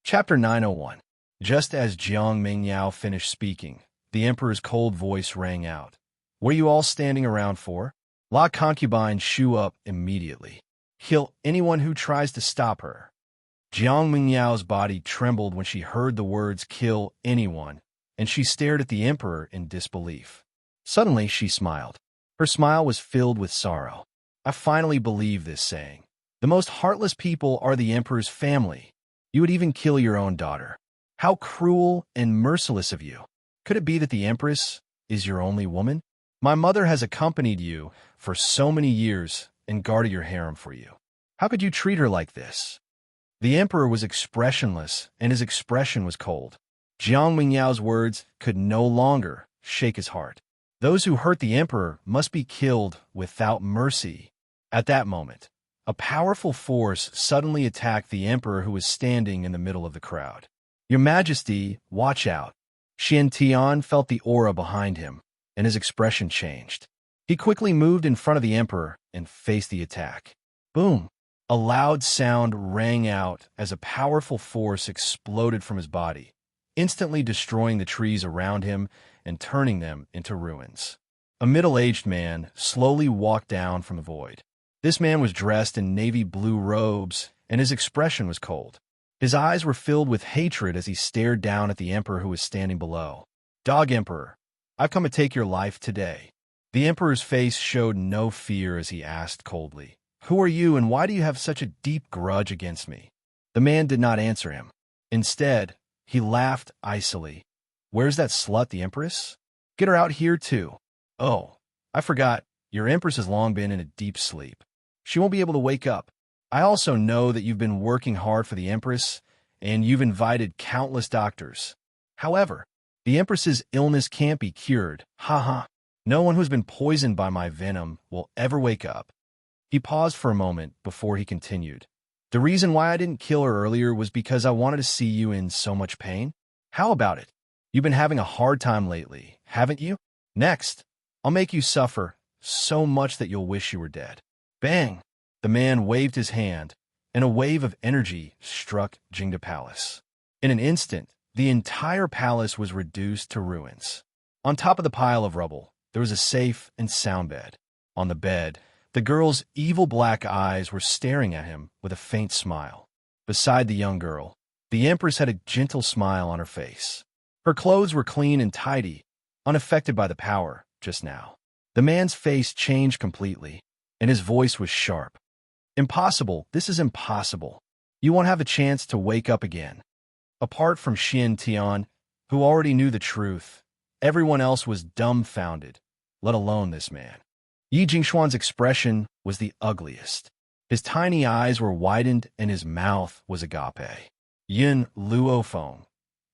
Chapter 901. Just as Jiang Mingyao finished speaking, the emperor's cold voice rang out. What are you all standing around for? La concubine shoo up immediately. Kill anyone who tries to stop her. Jiang Mingyao's body trembled when she heard the words kill anyone, and she stared at the emperor in disbelief. Suddenly she smiled. Her smile was filled with sorrow. I finally believe this saying. The most heartless people are the emperor's family. You would even kill your own daughter. How cruel and merciless of you. Could it be that the empress is your only woman? My mother has accompanied you for so many years and guarded your harem for you. How could you treat her like this? The emperor was expressionless, and his expression was cold. Jiang Mingyao's words could no longer shake his heart. Those who hurt the emperor must be killed without mercy. At that moment, a powerful force suddenly attacked the emperor who was standing in the middle of the crowd. Your Majesty, watch out. Xian Tian felt the aura behind him, and his expression changed. He quickly moved in front of the emperor and faced the attack. Boom! A loud sound rang out as a powerful force exploded from his body, instantly destroying the trees around him and turning them into ruins. A middle-aged man slowly walked down from the void. This man was dressed in navy blue robes, and his expression was cold. His eyes were filled with hatred as he stared down at the emperor who was standing below. Dog Emperor, I've come to take your life today. The emperor's face showed no fear as he asked coldly, Who are you and why do you have such a deep grudge against me? The man did not answer him. Instead, he laughed icily. Where's that slut, the empress? Get her out here too. Oh, I forgot. Your empress has long been in a deep sleep. She won't be able to wake up. I also know that you've been working hard for the empress, and you've invited countless doctors. However, the empress's illness can't be cured. Ha. No one who's been poisoned by my venom will ever wake up. He paused for a moment before he continued. The reason why I didn't kill her earlier was because I wanted to see you in so much pain. How about it? You've been having a hard time lately, haven't you? Next, I'll make you suffer so much that you'll wish you were dead. Bang! The man waved his hand, and a wave of energy struck Jingda Palace. In an instant, the entire palace was reduced to ruins. On top of the pile of rubble, there was a safe and sound bed. On the bed, the girl's evil black eyes were staring at him with a faint smile. Beside the young girl, the empress had a gentle smile on her face. Her clothes were clean and tidy, unaffected by the power just now. The man's face changed completely, and his voice was sharp. Impossible, this is impossible. You won't have a chance to wake up again. Apart from Xian Tian, who already knew the truth, everyone else was dumbfounded, let alone this man. Yi Jingshuan's expression was the ugliest. His tiny eyes were widened and his mouth was agape. Yin Luofeng.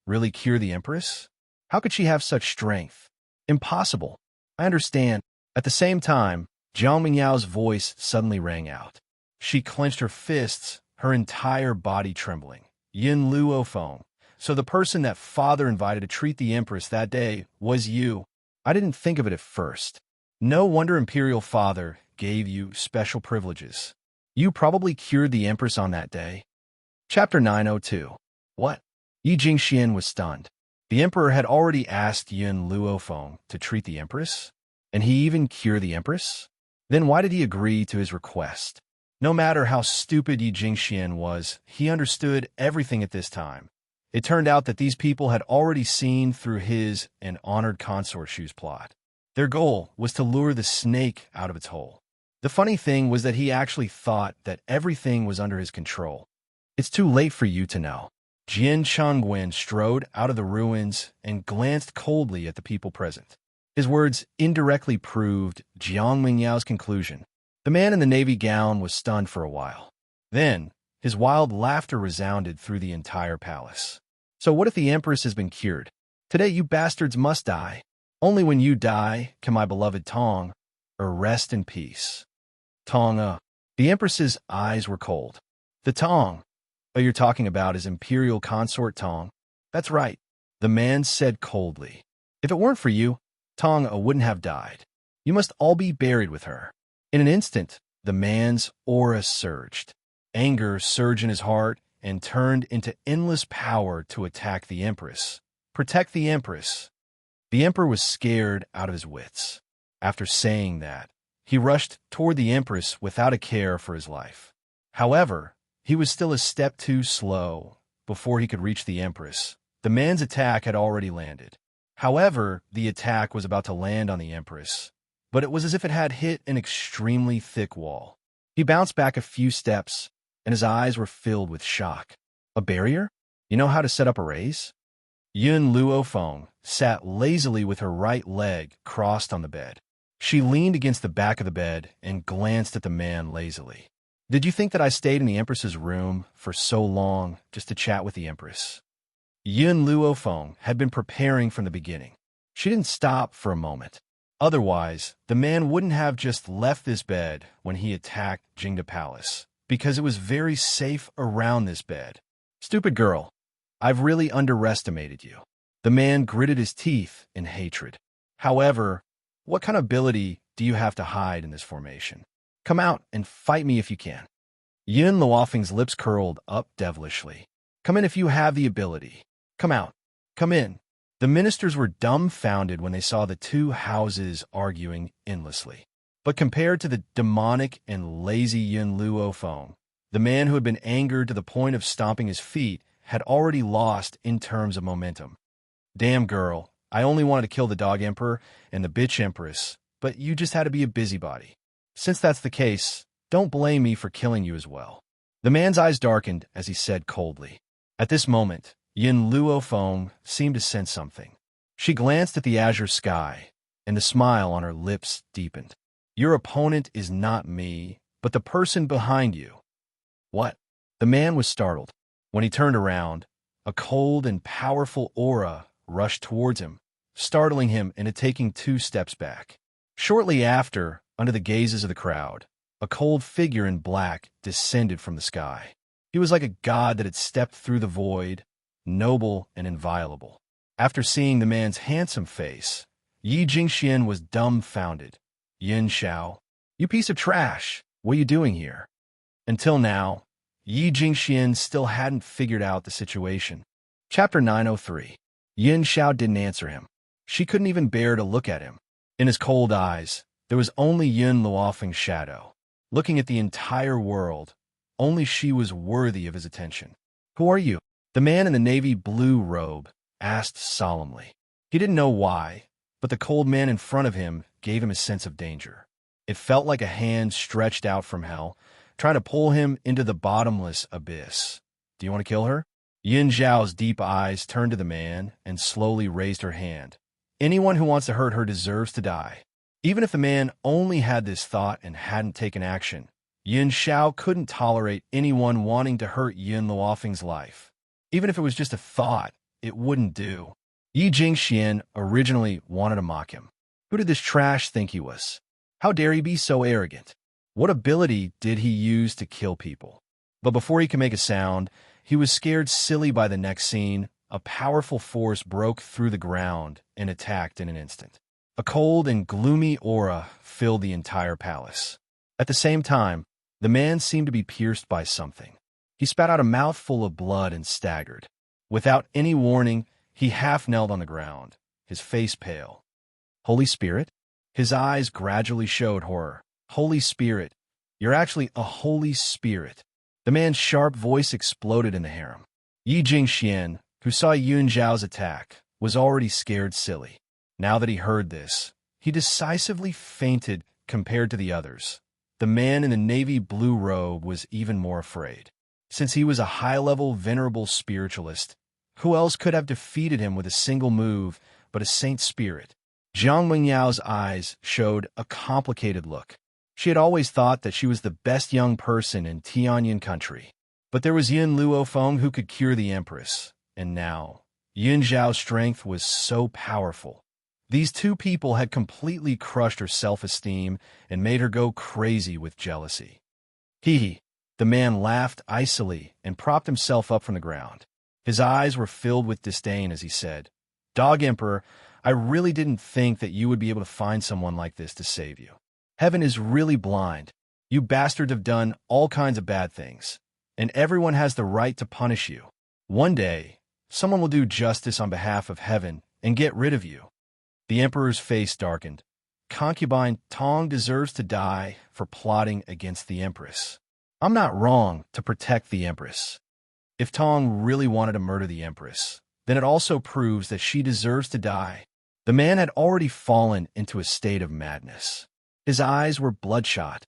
Really cure the empress? How could she have such strength? Impossible. I understand. At the same time, Jiang Mingyao's voice suddenly rang out. She clenched her fists, her entire body trembling. Yin Luofeng. So the person that father invited to treat the empress that day was you. I didn't think of it at first. No wonder Imperial Father gave you special privileges. You probably cured the empress on that day. Chapter 902. What? Yi Jingxian was stunned. The emperor had already asked Yin Luofeng to treat the empress, and he even cured the empress? Then why did he agree to his request? No matter how stupid Yi Jingxian was, he understood everything at this time. It turned out that these people had already seen through his and honored consort Shu's plot. Their goal was to lure the snake out of its hole. The funny thing was that he actually thought that everything was under his control. It's too late for you to know. Jian Changwen strode out of the ruins and glanced coldly at the people present. His words indirectly proved Jiang Mingyao's conclusion. The man in the navy gown was stunned for a while. Then, his wild laughter resounded through the entire palace. So what if the empress has been cured? Today you bastards must die. Only when you die can my beloved Tong rest in peace. Tong, the empress's eyes were cold. The Tong you're talking about is Imperial Consort Tong. That's right, the man said coldly. If it weren't for you, Tong wouldn't have died. You must all be buried with her. In an instant, the man's aura surged. Anger surged in his heart, and turned into endless power to attack the Empress. Protect the Empress. The Emperor was scared out of his wits. After saying that, he rushed toward the Empress without a care for his life. However, he was still a step too slow. Before he could reach the Empress, the man's attack had already landed. However, the attack was about to land on the Empress, but it was as if it had hit an extremely thick wall. He bounced back a few steps, and his eyes were filled with shock. A barrier? You know how to set up a raise? Yun Luofeng sat lazily with her right leg crossed on the bed. She leaned against the back of the bed and glanced at the man lazily. Did you think that I stayed in the Empress's room for so long just to chat with the Empress? Yun Luofeng had been preparing from the beginning. She didn't stop for a moment. Otherwise, the man wouldn't have just left this bed when he attacked Jingda Palace, because it was very safe around this bed. Stupid girl, I've really underestimated you. The man gritted his teeth in hatred. However, what kind of ability do you have to hide in this formation? Come out and fight me if you can. Yun Luofeng's lips curled up devilishly. Come in if you have the ability. Come out. Come in. The ministers were dumbfounded when they saw the two houses arguing endlessly. But compared to the demonic and lazy Yun Luofeng, the man who had been angered to the point of stomping his feet had already lost in terms of momentum. Damn girl, I only wanted to kill the dog emperor and the bitch empress, but you just had to be a busybody. Since that's the case, don't blame me for killing you as well. The man's eyes darkened as he said coldly. At this moment, Yun Luofeng seemed to sense something. She glanced at the azure sky, and the smile on her lips deepened. Your opponent is not me, but the person behind you. What? The man was startled. When he turned around, a cold and powerful aura rushed towards him, startling him into taking 2 steps back. Shortly after, under the gazes of the crowd, a cold figure in black descended from the sky. He was like a god that had stepped through the void, noble and inviolable. After seeing the man's handsome face, Yi Jingxian was dumbfounded. Yin Xiao, you piece of trash, what are you doing here? Until now, Yi Jingxian still hadn't figured out the situation. Chapter 903. Yin Xiao didn't answer him. She couldn't even bear to look at him. In his cold eyes, there was only Yun Luofeng's shadow. Looking at the entire world, only she was worthy of his attention. Who are you? The man in the navy blue robe asked solemnly. He didn't know why, but the cold man in front of him gave him a sense of danger. It felt like a hand stretched out from hell, trying to pull him into the bottomless abyss. Do you want to kill her? Yin Zhao's deep eyes turned to the man and slowly raised her hand. Anyone who wants to hurt her deserves to die. Even if the man only had this thought and hadn't taken action, Yin Xiao couldn't tolerate anyone wanting to hurt Yun Luofeng's life. Even if it was just a thought, it wouldn't do. Yi Jingxian originally wanted to mock him. Who did this trash think he was? How dare he be so arrogant? What ability did he use to kill people? But before he could make a sound, he was scared silly by the next scene. A powerful force broke through the ground and attacked in an instant. A cold and gloomy aura filled the entire palace. At the same time, the man seemed to be pierced by something. He spat out a mouthful of blood and staggered. Without any warning, he half knelt on the ground, his face pale. Holy Spirit? His eyes gradually showed horror. Holy Spirit, you're actually a Holy Spirit. The man's sharp voice exploded in the harem. Yi Jingxian, who saw Yun Zhao's attack, was already scared silly. Now that he heard this, he decisively fainted compared to the others. The man in the navy blue robe was even more afraid. Since he was a high-level venerable spiritualist, who else could have defeated him with a single move but a saint spirit? Jiang Mengyao's eyes showed a complicated look. She had always thought that she was the best young person in Tianyan country. But there was Yun Luofeng who could cure the Empress. And now, Yun Zhao's strength was so powerful. These two people had completely crushed her self-esteem and made her go crazy with jealousy. Hee. The man laughed icily and propped himself up from the ground. His eyes were filled with disdain as he said, Dog Emperor, I really didn't think that you would be able to find someone like this to save you. Heaven is really blind. You bastards have done all kinds of bad things. and everyone has the right to punish you. One day, someone will do justice on behalf of heaven and get rid of you." The emperor's face darkened. Concubine Tong deserves to die for plotting against the empress. I'm not wrong to protect the empress. If Tong really wanted to murder the empress, then it also proves that she deserves to die. The man had already fallen into a state of madness. His eyes were bloodshot.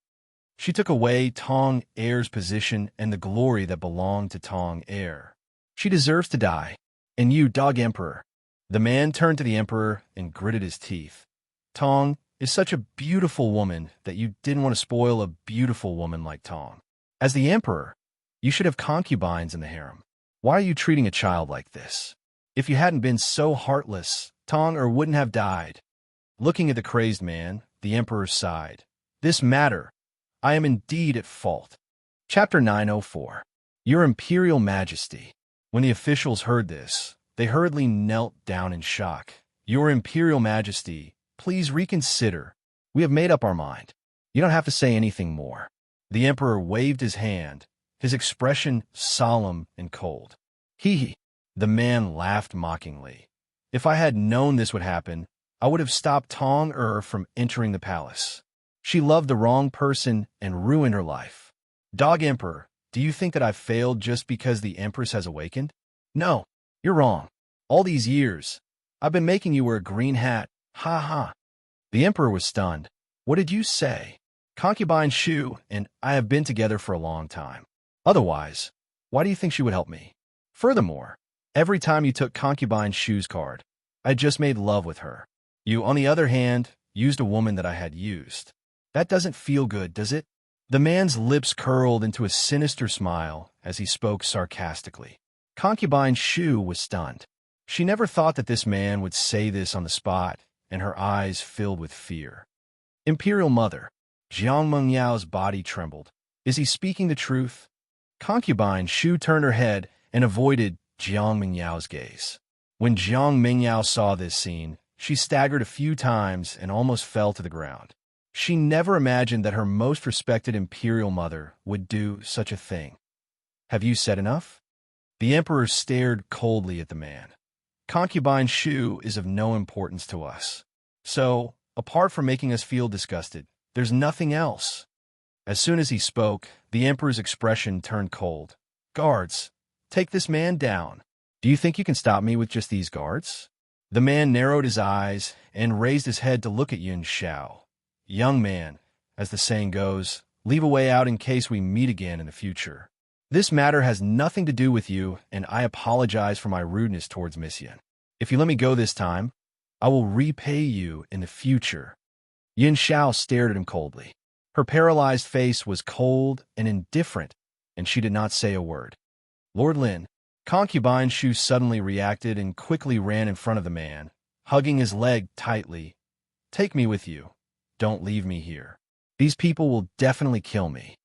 She took away Tong Heir's position and the glory that belonged to Tong Heir. She deserves to die. And you, dog emperor. The man turned to the emperor and gritted his teeth. Tong is such a beautiful woman that you didn't want to spoil a beautiful woman like Tong. As the emperor, you should have concubines in the harem. Why are you treating a child like this? If you hadn't been so heartless, Tong wouldn't have died. Looking at the crazed man, the emperor sighed. This matter, I am indeed at fault. Chapter 904. Your Imperial Majesty. When the officials heard this, they hurriedly knelt down in shock. Your Imperial Majesty, please reconsider. We have made up our mind. You don't have to say anything more. The emperor waved his hand, his expression solemn and cold. He. The man laughed mockingly. If I had known this would happen, I would have stopped Tong from entering the palace. She loved the wrong person and ruined her life. Dog Emperor, do you think that I've failed just because the Empress has awakened? No, you're wrong. All these years, I've been making you wear a green hat. Ha ha. The Emperor was stunned. What did you say? Concubine Shu and I have been together for a long time. Otherwise, why do you think she would help me? Furthermore, every time you took Concubine Shu's card, I just made love with her. You, on the other hand, used a woman that I had used. That doesn't feel good, does it? The man's lips curled into a sinister smile as he spoke sarcastically. Concubine Shu was stunned. She never thought that this man would say this on the spot, and her eyes filled with fear. Imperial Mother, Jiang Mengyao's body trembled. Is he speaking the truth? Concubine Shu turned her head and avoided Jiang Mengyao's gaze. When Jiang Mengyao saw this scene, she staggered a few times and almost fell to the ground. She never imagined that her most respected imperial mother would do such a thing. Have you said enough? The emperor stared coldly at the man. Concubine Shu is of no importance to us. So, apart from making us feel disgusted, there's nothing else. As soon as he spoke, the emperor's expression turned cold. Guards, take this man down. Do you think you can stop me with just these guards? The man narrowed his eyes and raised his head to look at Yun Shao. Young man, as the saying goes, leave a way out in case we meet again in the future. This matter has nothing to do with you, and I apologize for my rudeness towards Miss Yin. If you let me go this time, I will repay you in the future. Yin Shao stared at him coldly. Her paralyzed face was cold and indifferent, and she did not say a word. Lord Lin, Concubine Shu suddenly reacted and quickly ran in front of the man, hugging his leg tightly. Take me with you. Don't leave me here. These people will definitely kill me.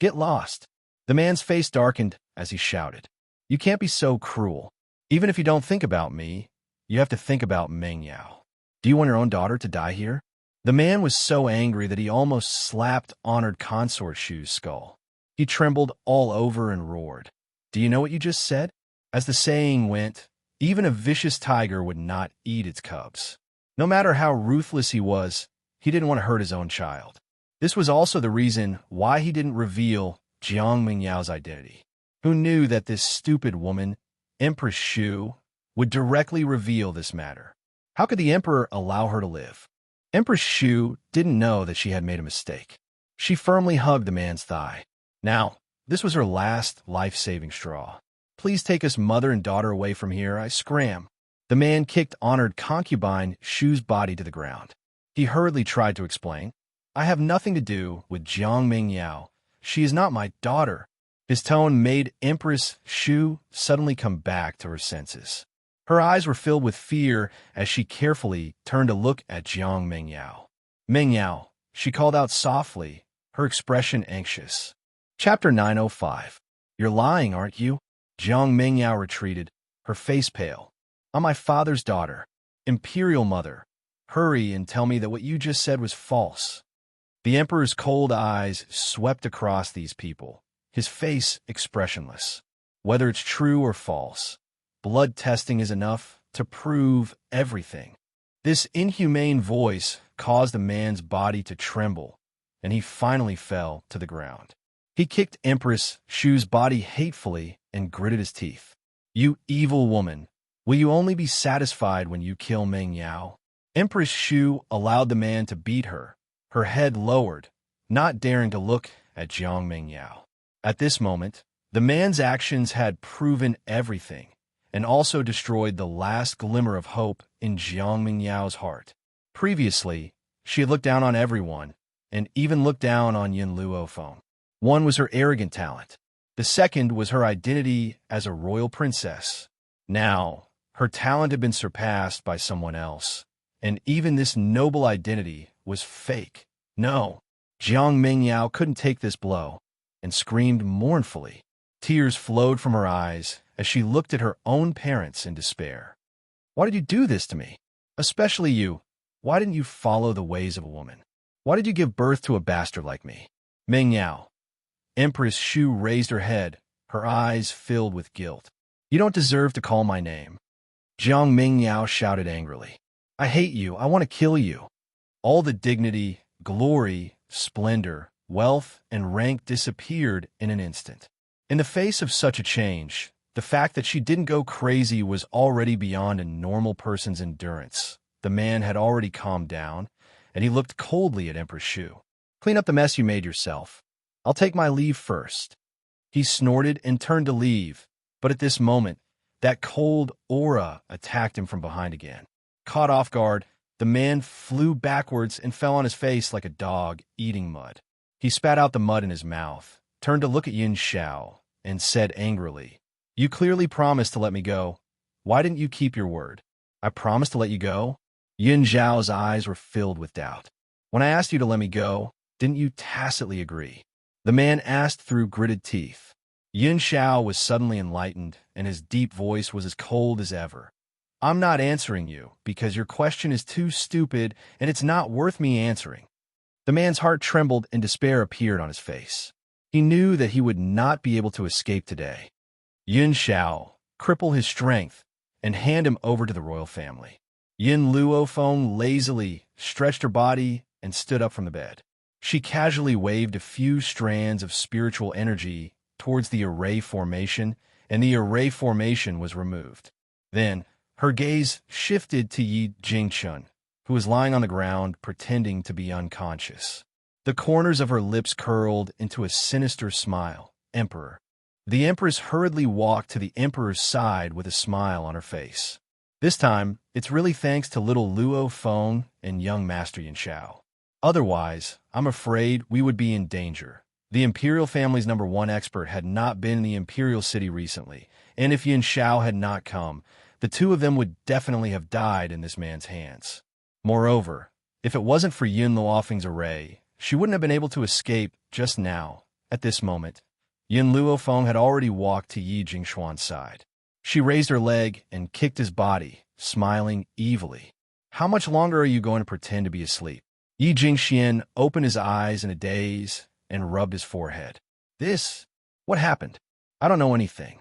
Get lost. The man's face darkened as he shouted. You can't be so cruel. Even if you don't think about me, you have to think about Meng Yao. Do you want your own daughter to die here? The man was so angry that he almost slapped honored consort Shu's skull. He trembled all over and roared. Do you know what you just said? As the saying went, even a vicious tiger would not eat its cubs. No matter how ruthless he was, he didn't want to hurt his own child. This was also the reason why he didn't reveal Jiang Mengyao's identity. Who knew that this stupid woman, Empress Shu, would directly reveal this matter? How could the emperor allow her to live? Empress Shu didn't know that she had made a mistake. She firmly hugged the man's thigh. Now, this was her last life-saving straw. Please take us mother and daughter away from here, I scram. The man kicked honored concubine Shu's body to the ground. He hurriedly tried to explain. I have nothing to do with Jiang Mengyao. She is not my daughter. His tone made Empress Shu suddenly come back to her senses. Her eyes were filled with fear as she carefully turned to look at Jiang Mengyao. Mengyao, she called out softly, her expression anxious. Chapter 905. You're lying, aren't you? Jiang Mengyao retreated, her face pale. I'm my father's daughter, Imperial Mother. Hurry and tell me that what you just said was false. The emperor's cold eyes swept across these people. his face expressionless. Whether it's true or false, blood testing is enough to prove everything. This inhumane voice caused the man's body to tremble, and he finally fell to the ground. He kicked Empress Shu's body hatefully and gritted his teeth. "You evil woman, will you only be satisfied when you kill Meng Yao?" Empress Shu allowed the man to beat her, her head lowered, not daring to look at Jiang Meng Yao. At this moment, the man's actions had proven everything, and also destroyed the last glimmer of hope in Jiang Meng Yao's heart. Previously, she had looked down on everyone, and even looked down on Yin Luofeng. One was her arrogant talent. The second was her identity as a royal princess. Now, her talent had been surpassed by someone else, and even this noble identity was fake. No, Jiang Meng Yao couldn't take this blow, and screamed mournfully. Tears flowed from her eyes as she looked at her own parents in despair. "Why did you do this to me? Especially you. Why didn't you follow the ways of a woman? Why did you give birth to a bastard like me?" Meng Yao. Empress Shu raised her head, her eyes filled with guilt. "You don't deserve to call my name." Jiang Meng Yao shouted angrily. "I hate you. I want to kill you." All the dignity, glory, splendor, wealth, and rank disappeared in an instant. In the face of such a change, the fact that she didn't go crazy was already beyond a normal person's endurance. The man had already calmed down, and he looked coldly at Empress Shu. "Clean up the mess you made yourself. I'll take my leave first." He snorted and turned to leave, but at this moment, that cold aura attacked him from behind again. Caught off guard, the man flew backwards and fell on his face like a dog eating mud. He spat out the mud in his mouth, turned to look at Yin Xiao, and said angrily, "You clearly promised to let me go. Why didn't you keep your word?" "I promised to let you go?" Yin Xiao's eyes were filled with doubt. "When I asked you to let me go, didn't you tacitly agree?" The man asked through gritted teeth. Yin Xiao was suddenly enlightened, and his deep voice was as cold as ever. "I'm not answering you, because your question is too stupid, and it's not worth me answering." The man's heart trembled and despair appeared on his face. He knew that he would not be able to escape today. Yin Xiao, cripple his strength, and hand him over to the royal family. Yin Luofeng lazily stretched her body and stood up from the bed. She casually waved a few strands of spiritual energy towards the array formation, and the array formation was removed. Then, her gaze shifted to Yi Jingchun, who was lying on the ground pretending to be unconscious. The corners of her lips curled into a sinister smile. "Emperor." The Empress hurriedly walked to the Emperor's side with a smile on her face. "This time, it's really thanks to little Luo Feng and young Master Yin Xiao. Otherwise, I'm afraid we would be in danger." The Imperial family's #1 expert had not been in the Imperial city recently, and if Yin Xiao had not come, the two of them would definitely have died in this man's hands. Moreover, if it wasn't for Yin Luofeng's array, she wouldn't have been able to escape just now. At this moment, Yin Luofeng had already walked to Yi Jingxuan's side. She raised her leg and kicked his body, smiling evilly. "How much longer are you going to pretend to be asleep?" Yi Jingxian opened his eyes in a daze and rubbed his forehead. What happened? I don't know anything."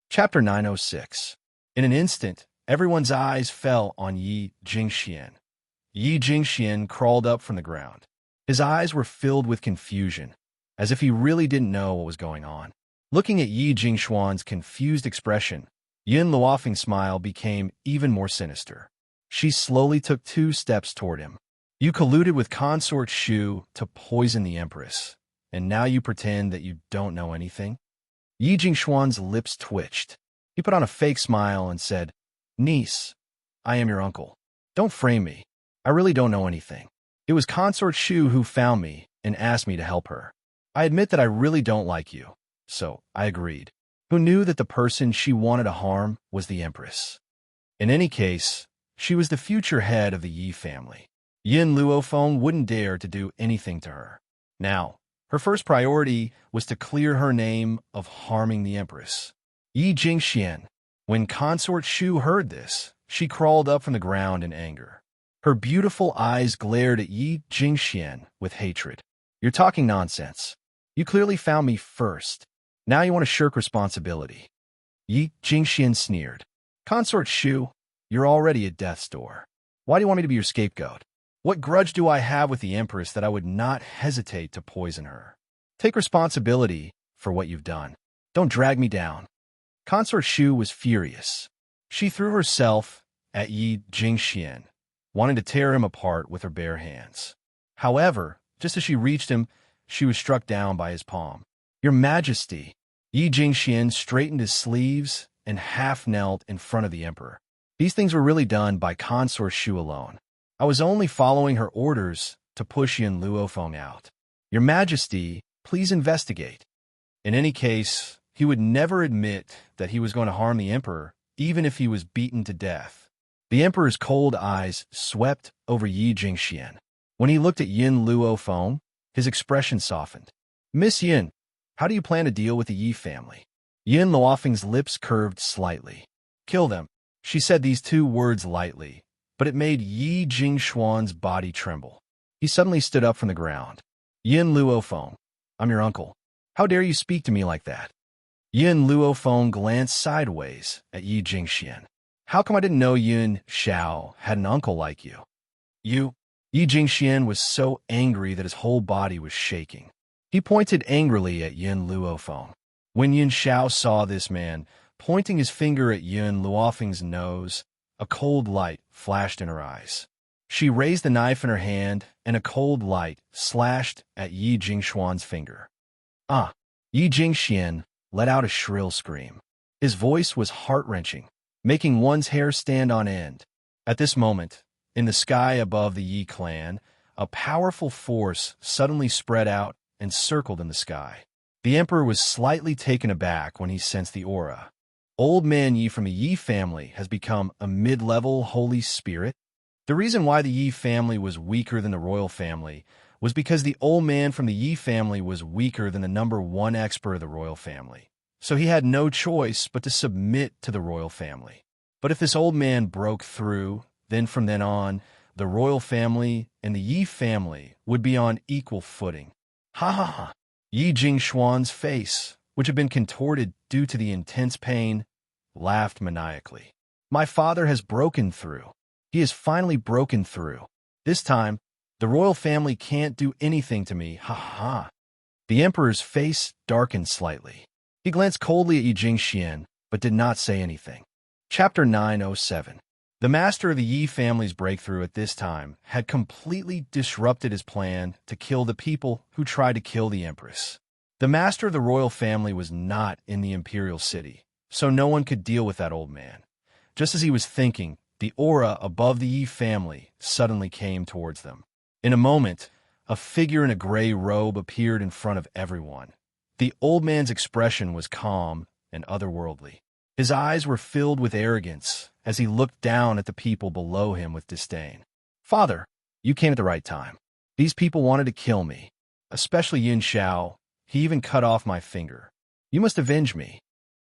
Chapter 906. In an instant, everyone's eyes fell on Yi Jingxian. Yi Jingxian crawled up from the ground. His eyes were filled with confusion, as if he really didn't know what was going on. Looking at Yi Jingxuan's confused expression, Yin Luofeng's smile became even more sinister. She slowly took 2 steps toward him. "You colluded with Consort Shu to poison the Empress, and now you pretend that you don't know anything?" Yi Jingxuan's lips twitched. He put on a fake smile and said, "Niece, I am your uncle. Don't frame me. I really don't know anything. It was Consort Shu who found me and asked me to help her. I admit that I really don't like you, so I agreed. Who knew that the person she wanted to harm was the Empress? In any case, she was the future head of the Yi family. Yin Luofeng wouldn't dare to do anything to her. Now, her first priority was to clear her name of harming the Empress. Yi Jingxian. When Consort Shu heard this, she crawled up from the ground in anger. Her beautiful eyes glared at Yi Jingxian with hatred. "You're talking nonsense. You clearly found me first. Now you want to shirk responsibility. Yi Jingxian sneered. Consort Shu, you're already at death's door. Why do you want me to be your scapegoat? What grudge do I have with the Empress that I would not hesitate to poison her? Take responsibility for what you've done. Don't drag me down. Consort Shu was furious. She threw herself at Yi Jingxian, wanting to tear him apart with her bare hands. However, just as she reached him, she was struck down by his palm. Your Majesty! Yi Jingxian straightened his sleeves and half knelt in front of the emperor. These things were really done by Consort Shu alone. I was only following her orders to push Yin Luofeng out. Your Majesty, please investigate. In any case, he would never admit that he was going to harm the emperor, even if he was beaten to death. The emperor's cold eyes swept over Yi Jingxian. When he looked at Yin Luofeng, his expression softened. Miss Yin, how do you plan to deal with the Yi family? Yin Luofeng's lips curved slightly. Kill them. She said these two words lightly, but it made Yi Jingxuan's body tremble. He suddenly stood up from the ground. Yin Luofeng, I'm your uncle. How dare you speak to me like that? Yin Luofeng glanced sideways at Yi Jingxian. How come I didn't know Yun Xiao had an uncle like you? You? Yi Jingxian was so angry that his whole body was shaking. He pointed angrily at Yin Luofeng. When Yun Xiao saw this man, pointing his finger at Yun Luofeng's nose, a cold light flashed in her eyes. She raised the knife in her hand, and a cold light slashed at Yi Jingxuan's finger. Ah! Yi Jingxian let out a shrill scream. His voice was heart-wrenching, making one's hair stand on end. At this moment, in the sky above the Yi clan, a powerful force suddenly spread out and circled in the sky. The emperor was slightly taken aback when he sensed the aura. Old man Yi from the Yi family has become a mid-level holy spirit. The reason why the Yi family was weaker than the royal family was because the old man from the Yi family was weaker than the number one expert of the royal family. So he had no choice but to submit to the royal family. But if this old man broke through, then from then on, the royal family and the Yi family would be on equal footing. Ha ha ha! Yi Jingxuan's face, which had been contorted due to the intense pain, laughed maniacally. My father has broken through. He has finally broken through. This time, the royal family can't do anything to me, ha ha. The emperor's face darkened slightly. He glanced coldly at Yi Jingxian, but did not say anything. Chapter 907. The master of the Yi family's breakthrough at this time had completely disrupted his plan to kill the people who tried to kill the empress. The master of the royal family was not in the imperial city, so no one could deal with that old man. Just as he was thinking, the aura above the Yi family suddenly came towards them. In a moment, a figure in a gray robe appeared in front of everyone. The old man's expression was calm and otherworldly. His eyes were filled with arrogance as he looked down at the people below him with disdain. Father, you came at the right time. These people wanted to kill me, especially Yun Xiao. He even cut off my finger. You must avenge me.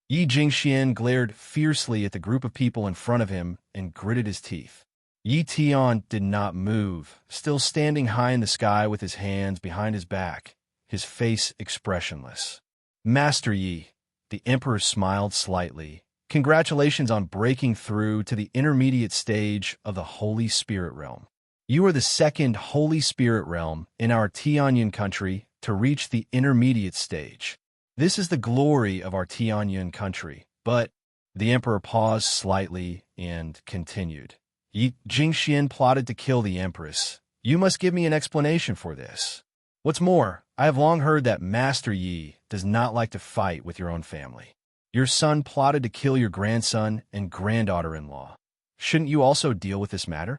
Yi Jingxian glared fiercely at the group of people in front of him and gritted his teeth. Yi Tian did not move, still standing high in the sky with his hands behind his back, his face expressionless. Master Yi, the emperor smiled slightly. Congratulations on breaking through to the intermediate stage of the Holy Spirit Realm. You are the second Holy Spirit Realm in our Tianyun country to reach the intermediate stage. This is the glory of our Tianyun country, but the emperor paused slightly and continued. Yi Jingxian plotted to kill the empress. You must give me an explanation for this. What's more, I have long heard that Master Yi does not like to fight with your own family. Your son plotted to kill your grandson and granddaughter-in-law. Shouldn't you also deal with this matter?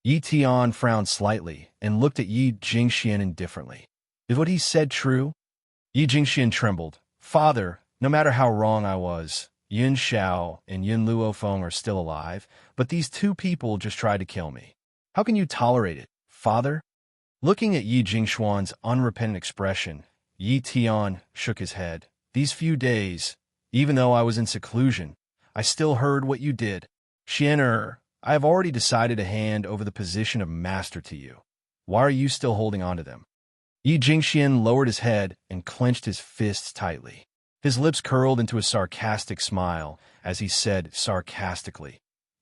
Yi Tian frowned slightly and looked at Yi Jingxian indifferently. Is what he said true? Yi Jingxian trembled. Father, no matter how wrong I was, Yun Xiao and Yin Luofeng are still alive, but these two people just tried to kill me. How can you tolerate it, father? Looking at Yi Jingxuan's unrepentant expression, Yi Tian shook his head. These few days, even though I was in seclusion, I still heard what you did. Xian I have already decided to hand over the position of master to you. Why are you still holding on to them? Yi Jingxian lowered his head and clenched his fists tightly. His lips curled into a sarcastic smile as he said sarcastically,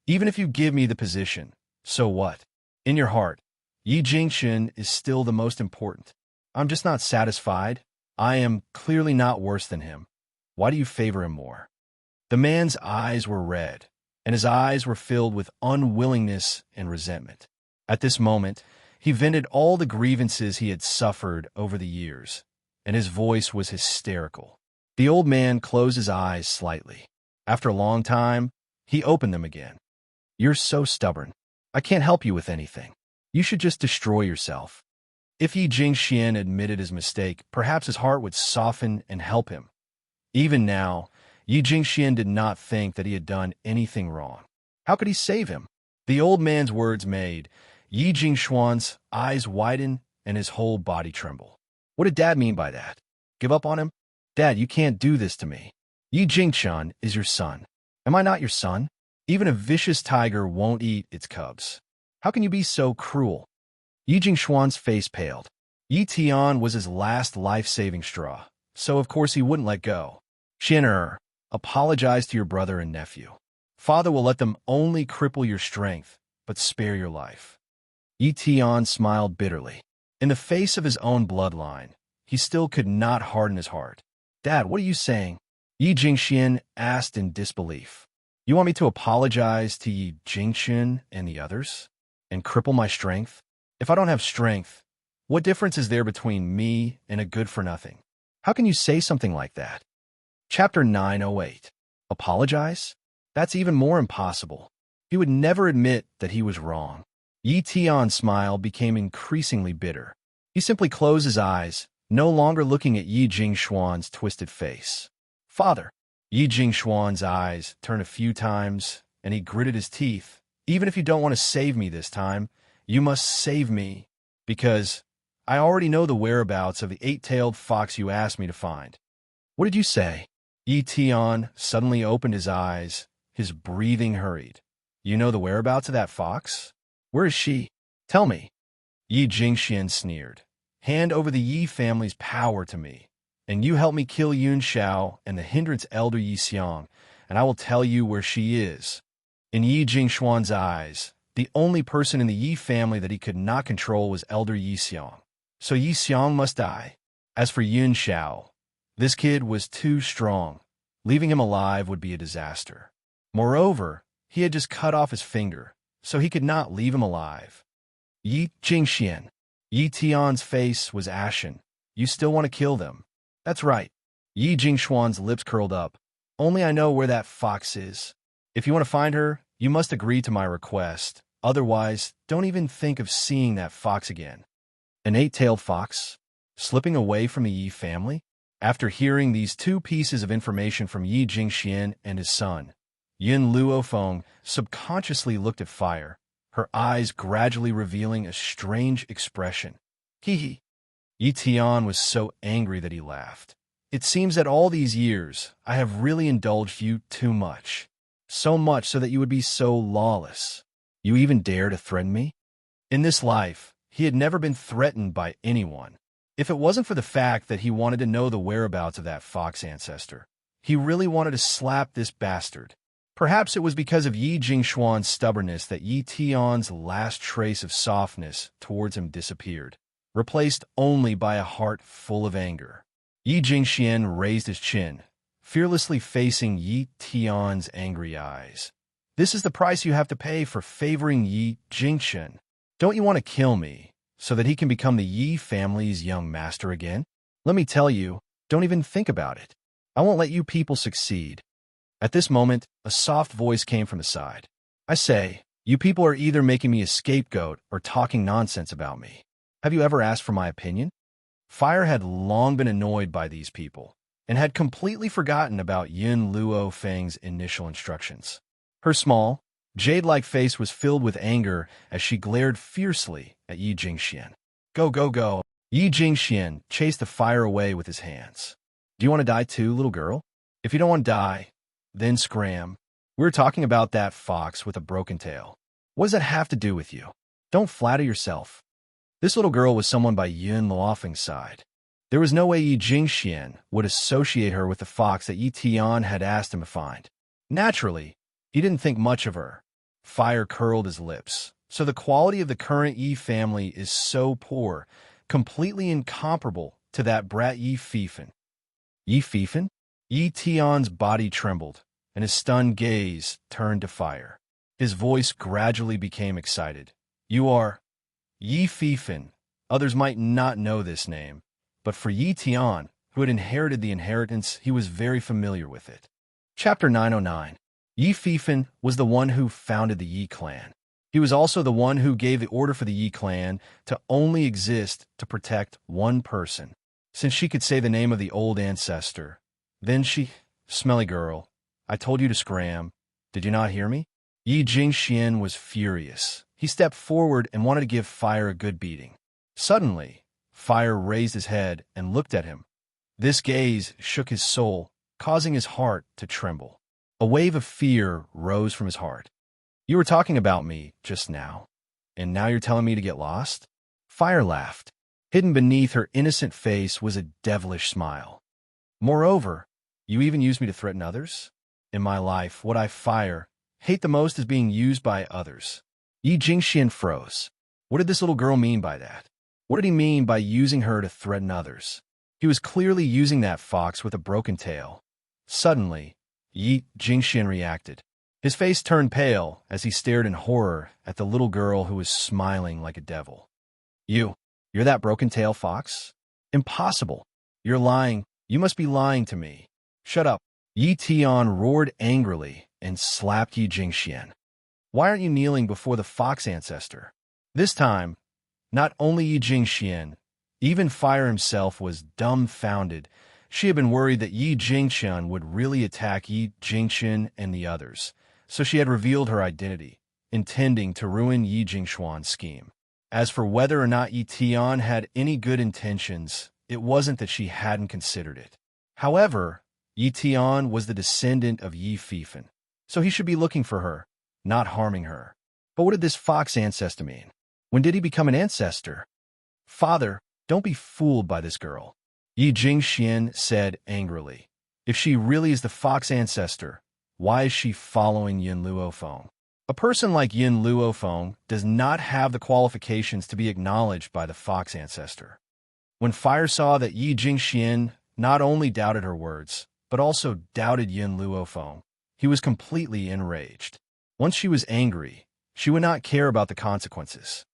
"Even if you give me the position, so what? In your heart, Yi Jingxian is still the most important. I'm just not satisfied. I am clearly not worse than him. Why do you favor him more?" The man's eyes were red, and his eyes were filled with unwillingness and resentment. At this moment, he vented all the grievances he had suffered over the years, and his voice was hysterical. The old man closed his eyes slightly. After a long time, he opened them again. "You're so stubborn. I can't help you with anything. You should just destroy yourself." If Yi Jingxian admitted his mistake, perhaps his heart would soften and help him. Even now, Yi Jingxian did not think that he had done anything wrong. How could he save him? The old man's words made Yi Jingxuan's eyes widen and his whole body tremble. What did Dad mean by that? Give up on him? Dad, you can't do this to me. Yi Jingxian is your son. Am I not your son? Even a vicious tiger won't eat its cubs. How can you be so cruel? Yi Jingxuan's face paled. Yi Tian was his last life-saving straw, so of course he wouldn't let go. "Xian'er, apologize to your brother and nephew. Father will let them only cripple your strength, but spare your life." Yi Tian smiled bitterly. In the face of his own bloodline, he still could not harden his heart. "Dad, what are you saying?" Yi Jingxian asked in disbelief. "You want me to apologize to Yi Jingxian and the others? And cripple my strength? If I don't have strength, what difference is there between me and a good-for-nothing? How can you say something like that?" Chapter 908. Apologize? That's even more impossible. He would never admit that he was wrong. Yi Tian's smile became increasingly bitter. He simply closed his eyes, no longer looking at Yi Jingxuan's twisted face. "Father." Yi Jingxuan's eyes turned a few times, and he gritted his teeth. "Even if you don't want to save me this time, you must save me, because I already know the whereabouts of the eight-tailed fox you asked me to find." "What did you say?" Yi Tian suddenly opened his eyes, his breathing hurried. "You know the whereabouts of that fox? Where is she? Tell me." Yi Jingxian sneered. "Hand over the Yi family's power to me, and you help me kill Yun Xiao and the hindrance elder Yi Xiang, and I will tell you where she is." In Yi Jingxuan's eyes, the only person in the Yi family that he could not control was elder Yi Xiang. So Yi Xiang must die. As for Yun Xiao, this kid was too strong. Leaving him alive would be a disaster. Moreover, he had just cut off his finger, so he could not leave him alive. "Yi Jingxian." Yi Tian's face was ashen. "You still want to kill them?" "That's right." Yi Jingxuan's lips curled up. "Only I know where that fox is. If you want to find her, you must agree to my request. Otherwise, don't even think of seeing that fox again." An eight-tailed fox? Slipping away from the Yi family? After hearing these two pieces of information from Yi Jingxian and his son, Yin Luofeng subconsciously looked at fire, her eyes gradually revealing a strange expression. Hee hee. Yi Tian was so angry that he laughed. "It seems that all these years I have really indulged you too much. So much so that you would be so lawless. You even dare to threaten me?" In this life, he had never been threatened by anyone. If it wasn't for the fact that he wanted to know the whereabouts of that fox ancestor, he really wanted to slap this bastard. Perhaps it was because of Yi Jingxuan's stubbornness that Yi Tian's last trace of softness towards him disappeared, replaced only by a heart full of anger. Yi Jingxian raised his chin, fearlessly facing Yi Tian's angry eyes. "This is the price you have to pay for favoring Yi Jingxian. Don't you want to kill me, so that he can become the Yi family's young master again? Let me tell you, don't even think about it. I won't let you people succeed." At this moment, a soft voice came from the side. "I say, you people are either making me a scapegoat or talking nonsense about me. Have you ever asked for my opinion?" Fire had long been annoyed by these people, and had completely forgotten about Yin Luo Feng's initial instructions. Her small, jade-like face was filled with anger as she glared fiercely at Yi Jingxian. "Go, go, go!" Yi Jingxian chased the fire away with his hands. "Do you want to die too, little girl? If you don't want to die, then scram. We're talking about that fox with a broken tail. What does that have to do with you? Don't flatter yourself." This little girl was someone by Yun Luofeng's side. There was no way Yi Jingxian would associate her with the fox that Yi Tian had asked him to find. Naturally, he didn't think much of her. Fire curled his lips. So the quality of the current Yi family is so poor, completely incomparable to that brat Yi Fifen. Yi Fifen? Yi Tian's body trembled, and his stunned gaze turned to fire. His voice gradually became excited. You are Yi Fifen. Others might not know this name, but for Yi Tian, who had inherited the inheritance, he was very familiar with it. Chapter 909. Yi Fifen was the one who founded the Yi clan. He was also the one who gave the order for the Yi clan to only exist to protect one person. Since she could say the name of the old ancestor, then she, smelly girl, I told you to scram. Did you not hear me? Yi Jingxian was furious. He stepped forward and wanted to give Fire a good beating. Suddenly, Fire raised his head and looked at him. This gaze shook his soul, causing his heart to tremble. A wave of fear rose from his heart. You were talking about me just now, and now you're telling me to get lost? Fire laughed. Hidden beneath her innocent face was a devilish smile. Moreover, you even used me to threaten others? In my life, what I hate the most is being used by others. Yi Jingxian froze. What did this little girl mean by that? What did he mean by using her to threaten others? He was clearly using that fox with a broken tail. Suddenly, Yi Jingxian reacted. His face turned pale as he stared in horror at the little girl who was smiling like a devil. You're that broken tail fox? Impossible. You're lying. You must be lying to me. Shut up. Yi Tian roared angrily and slapped Yi Jingxian. Why aren't you kneeling before the fox ancestor? This time, not only Yi Jingxian, even Fire himself was dumbfounded. She had been worried that Yi Jingxian would really attack Yi Jingxian and the others, so she had revealed her identity, intending to ruin Yi Jingxuan's scheme. As for whether or not Yi Tian had any good intentions, it wasn't that she hadn't considered it. However, Yi Tian was the descendant of Yi Fifen, so he should be looking for her, not harming her. But what did this fox ancestor mean? When did he become an ancestor? Father, don't be fooled by this girl, Yi Jingxian said angrily. If she really is the fox ancestor, why is she following Yin Luofeng? A person like Yin Luofeng does not have the qualifications to be acknowledged by the fox ancestor. When Fire saw that Yi Jingxian not only doubted her words, but also doubted Yin Luofeng, he was completely enraged. Once she was angry, she would not care about the consequences.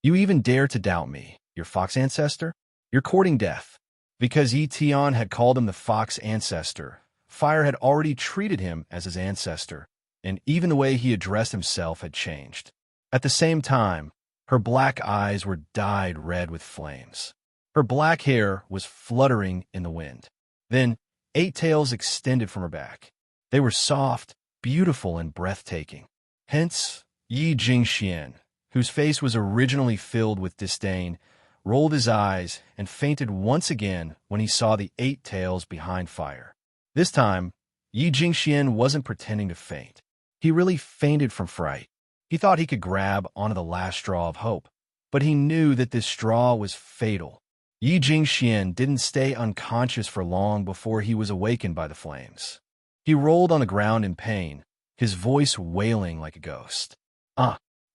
You even dare to doubt me, your fox ancestor? You're courting death. Because Yi Tian had called him the fox ancestor, Fire had already treated him as his ancestor, and even the way he addressed himself had changed. At the same time, her black eyes were dyed red with flames. Her black hair was fluttering in the wind. Then, 8 tails extended from her back. They were soft, beautiful, and breathtaking. Hence, Yi Jingxian, whose face was originally filled with disdain, rolled his eyes and fainted once again when he saw the 8 tails behind Fire. This time, Yi Jingxian wasn't pretending to faint. He really fainted from fright. He thought he could grab onto the last straw of hope, but he knew that this straw was fatal. Yi Jingxian didn't stay unconscious for long before he was awakened by the flames. He rolled on the ground in pain, his voice wailing like a ghost.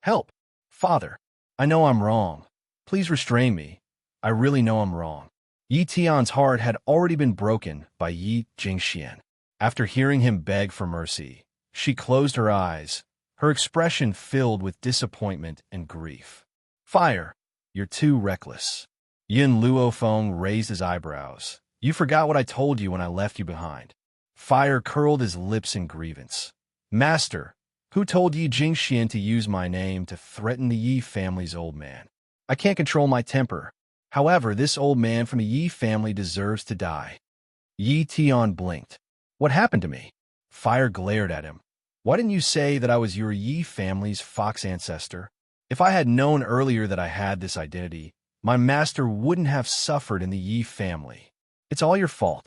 Help! Father, I know I'm wrong. Please restrain me. I really know I'm wrong. Yi Tian's heart had already been broken by Yi Jingxian. After hearing him beg for mercy, she closed her eyes, her expression filled with disappointment and grief. Fire, you're too reckless. Yin Luofeng raised his eyebrows. You forgot what I told you when I left you behind. Fire curled his lips in grievance. Master, who told Yi Jingxian to use my name to threaten the Yi family's old man? I can't control my temper. However, this old man from the Yi family deserves to die. Yi Tian blinked. What happened to me? Fire glared at him. Why didn't you say that I was your Yi family's fox ancestor? If I had known earlier that I had this identity, my master wouldn't have suffered in the Yi family. It's all your fault.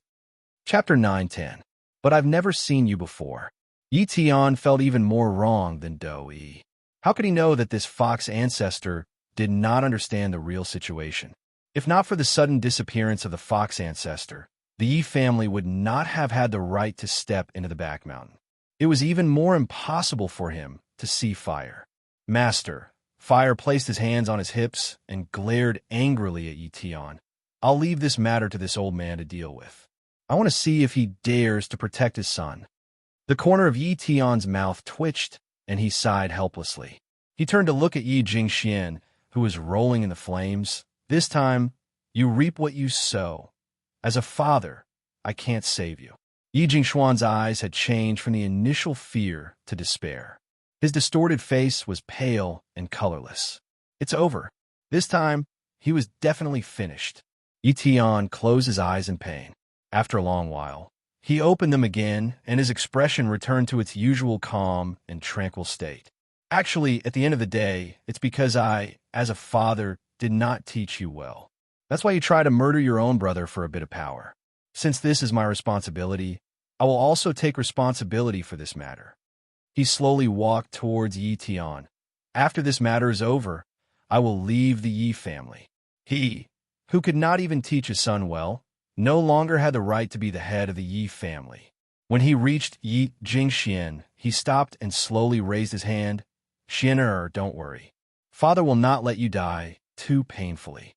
Chapter 910. But I've never seen you before. Yi Tian felt even more wrong than Do Yi. How could he know that this fox ancestor did not understand the real situation. If not for the sudden disappearance of the fox ancestor, the Yi family would not have had the right to step into the back mountain. It was even more impossible for him to see Fire. Master, Fire placed his hands on his hips and glared angrily at Yi Tian. I'll leave this matter to this old man to deal with. I want to see if he dares to protect his son. The corner of Yi Tian's mouth twitched, and he sighed helplessly. He turned to look at Yi Jingxian, who was rolling in the flames. This time, you reap what you sow. As a father, I can't save you. Yi Jingxuan's eyes had changed from the initial fear to despair. His distorted face was pale and colorless. It's over. This time, he was definitely finished. Yi Tian closed his eyes in pain. After a long while, he opened them again, and his expression returned to its usual calm and tranquil state. Actually, at the end of the day, it's because I, as a father, did not teach you well. That's why you try to murder your own brother for a bit of power. Since this is my responsibility, I will also take responsibility for this matter. He slowly walked towards Yi Tian. After this matter is over, I will leave the Yi family. He, who could not even teach his son well, no longer had the right to be the head of the Yi family. When he reached Yi Jingxian, he stopped and slowly raised his hand. Xianer, don't worry. Father will not let you die too painfully.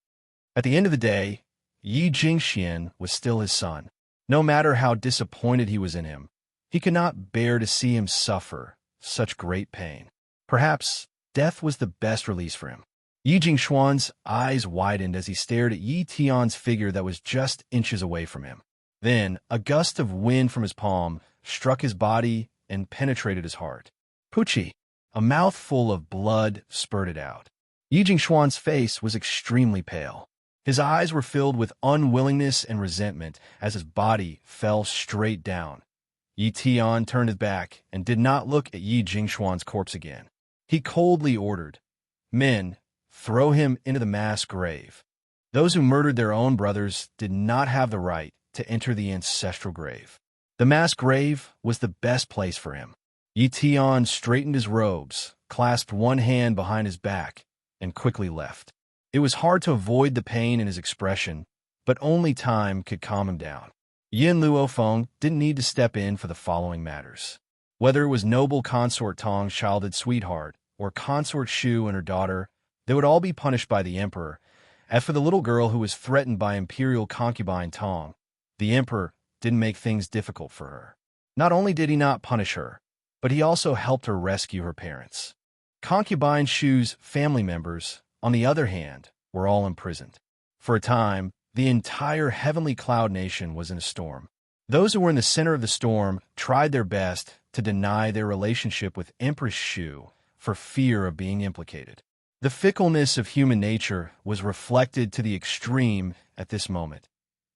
At the end of the day, Yi Jingxian was still his son. No matter how disappointed he was in him, he could not bear to see him suffer such great pain. Perhaps death was the best release for him. Yi Jingxuan's eyes widened as he stared at Yi Tian's figure that was just inches away from him. Then, a gust of wind from his palm struck his body and penetrated his heart. Pucci, a mouthful of blood spurted out. Yi Jingxuan's face was extremely pale. His eyes were filled with unwillingness and resentment as his body fell straight down. Yi Tian turned his back and did not look at Yi Jingxuan's corpse again. He coldly ordered, "Men, throw him into the mass grave." Those who murdered their own brothers did not have the right to enter the ancestral grave. The mass grave was the best place for him. Yi Tian straightened his robes, clasped one hand behind his back, and quickly left. It was hard to avoid the pain in his expression, but only time could calm him down. Yin Luofeng didn't need to step in for the following matters. Whether it was noble consort Tong's childhood sweetheart or consort Shu and her daughter, they would all be punished by the emperor. As for the little girl who was threatened by imperial concubine Tong, the emperor didn't make things difficult for her. Not only did he not punish her, but he also helped her rescue her parents. Concubine Shu's family members, on the other hand, were all imprisoned. For a time, the entire heavenly cloud nation was in a storm. Those who were in the center of the storm tried their best to deny their relationship with Empress Shu for fear of being implicated. The fickleness of human nature was reflected to the extreme at this moment.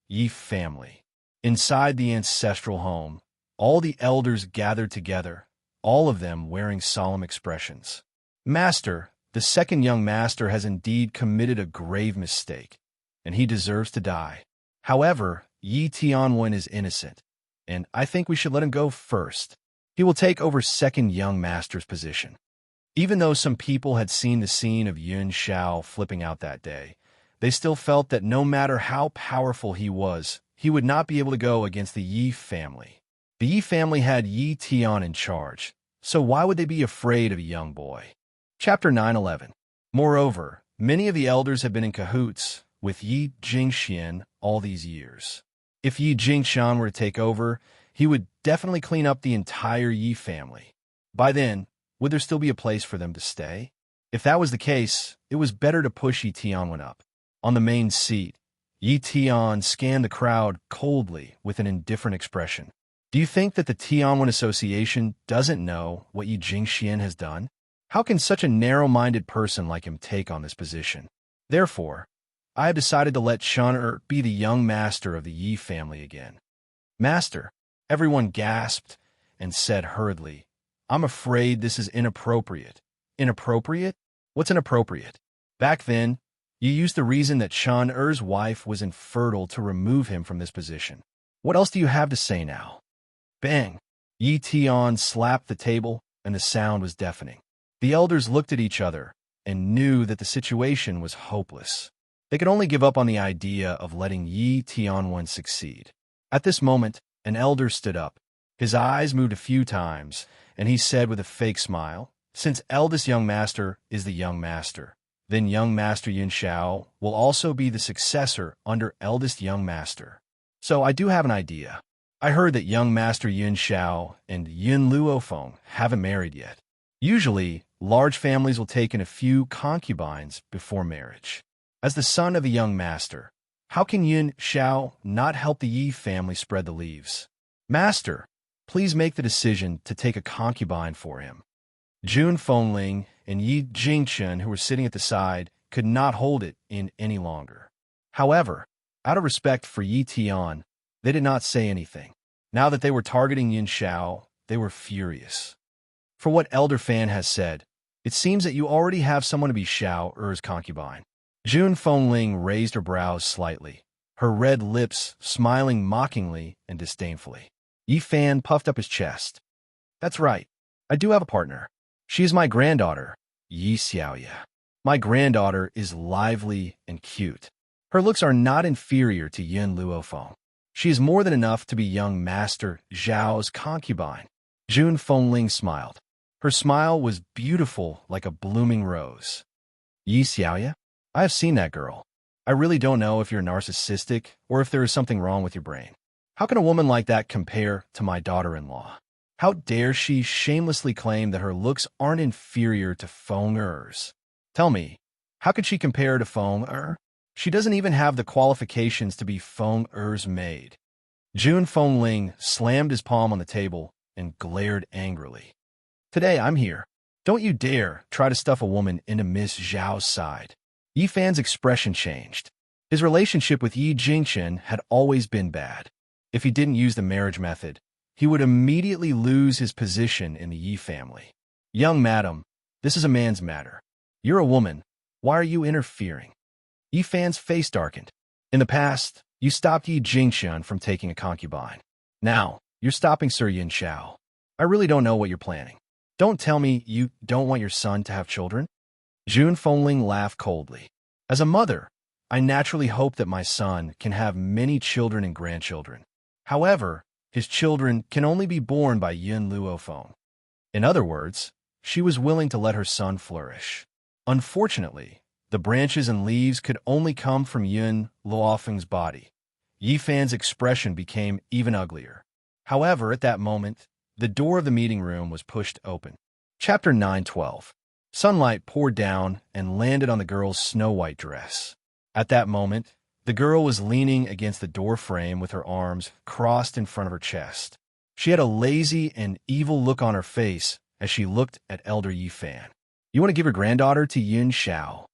Yi family. Inside the ancestral home, all the elders gathered together, all of them wearing solemn expressions. Master, the second young master has indeed committed a grave mistake, and he deserves to die. However, Yi Tianwen is innocent, and I think we should let him go first. He will take over second young master's position. Even though some people had seen the scene of Yun Shao flipping out that day, they still felt that no matter how powerful he was, he would not be able to go against the Yi family. The Yi family had Yi Tian in charge, so why would they be afraid of a young boy? Chapter 9:11. Moreover, many of the elders had been in cahoots with Yi Jingxian all these years. If Yi Jingxian were to take over, he would definitely clean up the entire Yi family. By then, would there still be a place for them to stay? If that was the case, it was better to push Yi Tianwen up. On the main seat, Yi Tian scanned the crowd coldly with an indifferent expression. Do you think that the Tianwen Association doesn't know what Yi Jingxian has done? How can such a narrow-minded person like him take on this position? Therefore, I have decided to let Xianer be the young master of the Yi family again. Master, everyone gasped and said hurriedly, I'm afraid this is inappropriate. Inappropriate? What's inappropriate? Back then, you used the reason that Xianer's wife was infertile to remove him from this position. What else do you have to say now? Bang! Yi Tian slapped the table, and the sound was deafening. The elders looked at each other, and knew that the situation was hopeless. They could only give up on the idea of letting Yi Tianwen succeed. At this moment, an elder stood up. His eyes moved a few times, and he said with a fake smile, "Since eldest young master is the young master, then young master Yun Xiao will also be the successor under eldest young master. So I do have an idea. I heard that young master Yun Xiao and Yun Luofeng haven't married yet. Usually, large families will take in a few concubines before marriage. As the son of a young master, how can Yun Xiao not help the Yi family spread the leaves? Master, please make the decision to take a concubine for him." Jun Fengling and Yi Jingchen, who were sitting at the side, could not hold it in any longer. However, out of respect for Yi Tian, they did not say anything. Now that they were targeting Yun Xiao, they were furious. "For what Elder Fan has said, it seems that you already have someone to be Xiao Er's concubine." Jun Fengling raised her brows slightly, her red lips smiling mockingly and disdainfully. Yi Fan puffed up his chest. "That's right. I do have a partner. She is my granddaughter, Yi Xiaoya. My granddaughter is lively and cute. Her looks are not inferior to Yun Luofeng. She is more than enough to be young Master Zhao's concubine." Jun Fengling smiled. Her smile was beautiful like a blooming rose. "Yi Xiaoya? I have seen that girl. I really don't know if you're narcissistic or if there is something wrong with your brain. How can a woman like that compare to my daughter-in-law? How dare she shamelessly claim that her looks aren't inferior to Feng Er's? Tell me, how could she compare to Feng Er? She doesn't even have the qualifications to be Feng Er's maid." Jun Fengling slammed his palm on the table and glared angrily. "Today I'm here. Don't you dare try to stuff a woman into Miss Zhao's side." Yi Fan's expression changed. His relationship with Yi Jingchen had always been bad. If he didn't use the marriage method, he would immediately lose his position in the Yi family. "Young madam, this is a man's matter. You're a woman. Why are you interfering?" Yi Fan's face darkened. "In the past, you stopped Yi Jingchen from taking a concubine. Now, you're stopping Sir Yun Xiao. I really don't know what you're planning. Don't tell me you don't want your son to have children?" Jun Fengling laughed coldly. "As a mother, I naturally hope that my son can have many children and grandchildren. However, his children can only be born by Yun Luofeng." In other words, she was willing to let her son flourish. Unfortunately, the branches and leaves could only come from Yun Luofeng's body. Yi Fan's expression became even uglier. However, at that moment, the door of the meeting room was pushed open. Chapter 9:12. Sunlight poured down and landed on the girl's snow-white dress. At that moment, the girl was leaning against the door frame with her arms crossed in front of her chest. She had a lazy and evil look on her face as she looked at Elder Yi Fan. "You want to give your granddaughter to Yun Xiao?"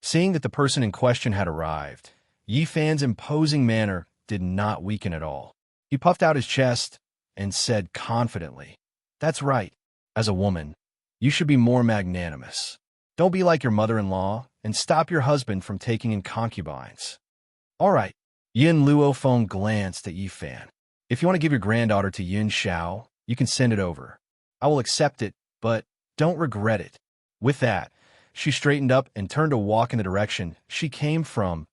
Seeing that the person in question had arrived, Yi Fan's imposing manner did not weaken at all. He puffed out his chest and said confidently, "That's right. As a woman, you should be more magnanimous. Don't be like your mother-in-law and stop your husband from taking in concubines." "All right." Yun Luofeng glanced at Yi Fan. "If you want to give your granddaughter to Yun Xiao, you can send it over. I will accept it, but don't regret it." With that, she straightened up and turned to walk in the direction she came from.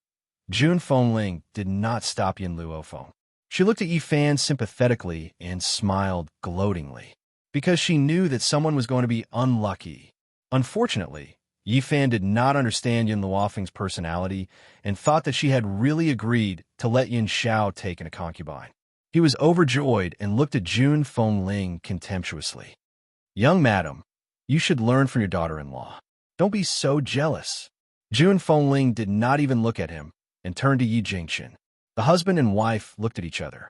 Jun Fengling did not stop Yun Luofeng. She looked at Yi Fan sympathetically and smiled gloatingly, because she knew that someone was going to be unlucky. Unfortunately, Yi Fan did not understand Yun Luofeng's personality and thought that she had really agreed to let Yun Xiao take in a concubine. He was overjoyed and looked at Jun Fengling contemptuously. "Young madam, you should learn from your daughter-in-law. Don't be so jealous." Jun Fengling did not even look at him and turned to Yi Jingchen. The husband and wife looked at each other.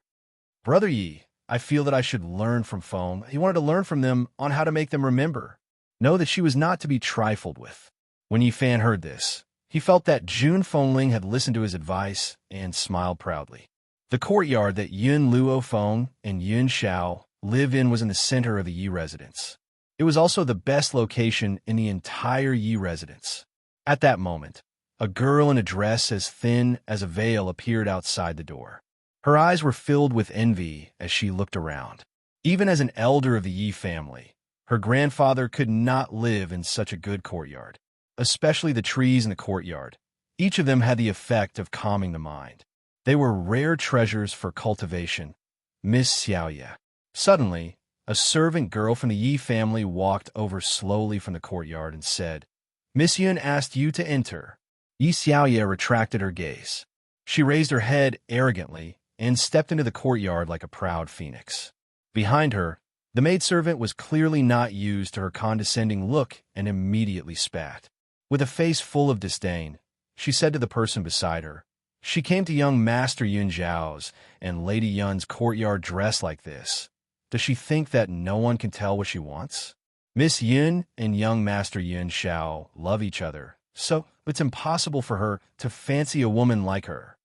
"Brother Yi, I feel that I should learn from Feng." He wanted to learn from them on how to make them remember. Know that she was not to be trifled with. When Yi Fan heard this, he felt that Jun Fengling had listened to his advice and smiled proudly. The courtyard that Yun Luofeng and Yun Xiao live in was in the center of the Yi residence. It was also the best location in the entire Yi residence. At that moment, a girl in a dress as thin as a veil appeared outside the door. Her eyes were filled with envy as she looked around. Even as an elder of the Yi family, her grandfather could not live in such a good courtyard. especially the trees in the courtyard. Each of them had the effect of calming the mind. They were rare treasures for cultivation. Miss Xiaoya. Suddenly, a servant girl from the Yi family walked over slowly from the courtyard and said, Miss Yun asked you to enter. Yi Xiaoya retracted her gaze. She raised her head arrogantly and stepped into the courtyard like a proud phoenix. Behind her, the maidservant was clearly not used to her condescending look and immediately spat. With a face full of disdain, she said to the person beside her, She came to young Master Yun Zhao's and Lady Yun's courtyard dressed like this. Does she think that no one can tell what she wants? Miss Yun and young Master Yun Xiao love each other, so it's impossible for her to fancy a woman like her.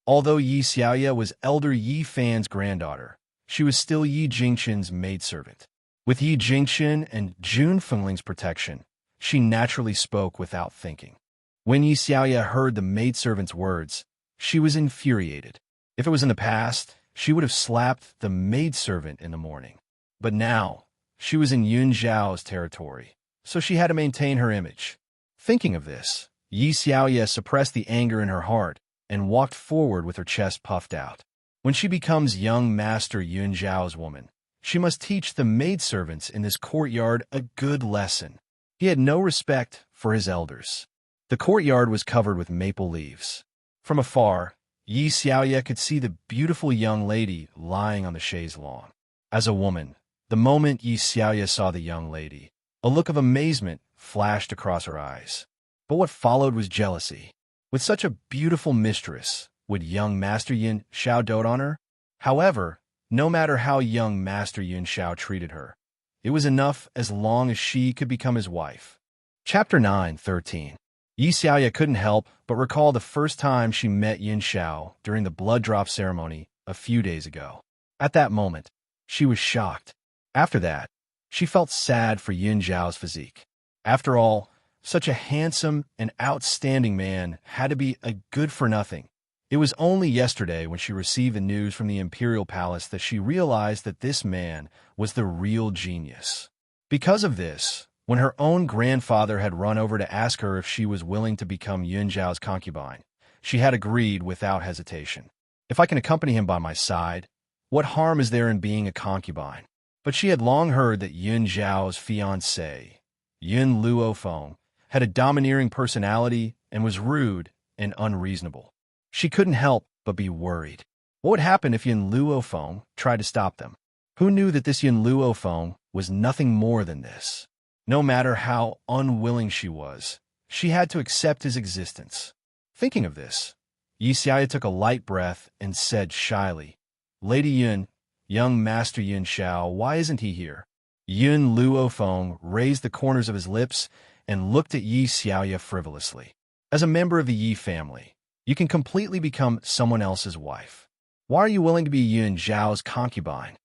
Although Yi Xiaoya was elder Yi Fan's granddaughter, she was still Yi Jingqin's maidservant. With Yi Jingqin and Jun Fengling's protection, she naturally spoke without thinking. When Yi Xiaoya heard the maidservant's words, she was infuriated. If it was in the past, she would have slapped the maidservant in the morning. But now, she was in Yun Zhao's territory, so she had to maintain her image. Thinking of this, Yi Xiaoya suppressed the anger in her heart and walked forward with her chest puffed out. When she becomes young Master Yun Zhao's woman, she must teach the maidservants in this courtyard a good lesson. He had no respect for his elders. The courtyard was covered with maple leaves. From afar, Yi Xiaoya could see the beautiful young lady lying on the chaise lawn. As a woman, the moment Yi Xiaoya saw the young lady, a look of amazement flashed across her eyes. But what followed was jealousy. With such a beautiful mistress, would young Master Yun Xiao dote on her? However, no matter how young Master Yun Xiao treated her, it was enough as long as she could become his wife. Chapter 9:13. Yi Xiaoya couldn't help but recall the first time she met Yun Xiao during the blood drop ceremony a few days ago. At that moment, she was shocked. After that, she felt sad for Yun Zhao's physique. After all, such a handsome and outstanding man had to be a good-for-nothing. It was only yesterday when she received the news from the Imperial Palace that she realized that this man was the real genius. Because of this, when her own grandfather had run over to ask her if she was willing to become Yun Zhao's concubine, she had agreed without hesitation. If I can accompany him by my side, what harm is there in being a concubine? But she had long heard that Yun Zhao's fiancé, Yun Luofeng, had a domineering personality and was rude and unreasonable. She couldn't help but be worried. What would happen if Yun Luofeng tried to stop them? Who knew that this Yun Luofeng was nothing more than this? No matter how unwilling she was, she had to accept his existence. Thinking of this, Yi Xiaoya took a light breath and said shyly, Lady Yun, young Master Yun Xiao, why isn't he here? Yun Luofeng raised the corners of his lips and looked at Yi Xiaoya frivolously. As a member of the Yi family, you can completely become someone else's wife. Why are you willing to be Yun Zhao's concubine?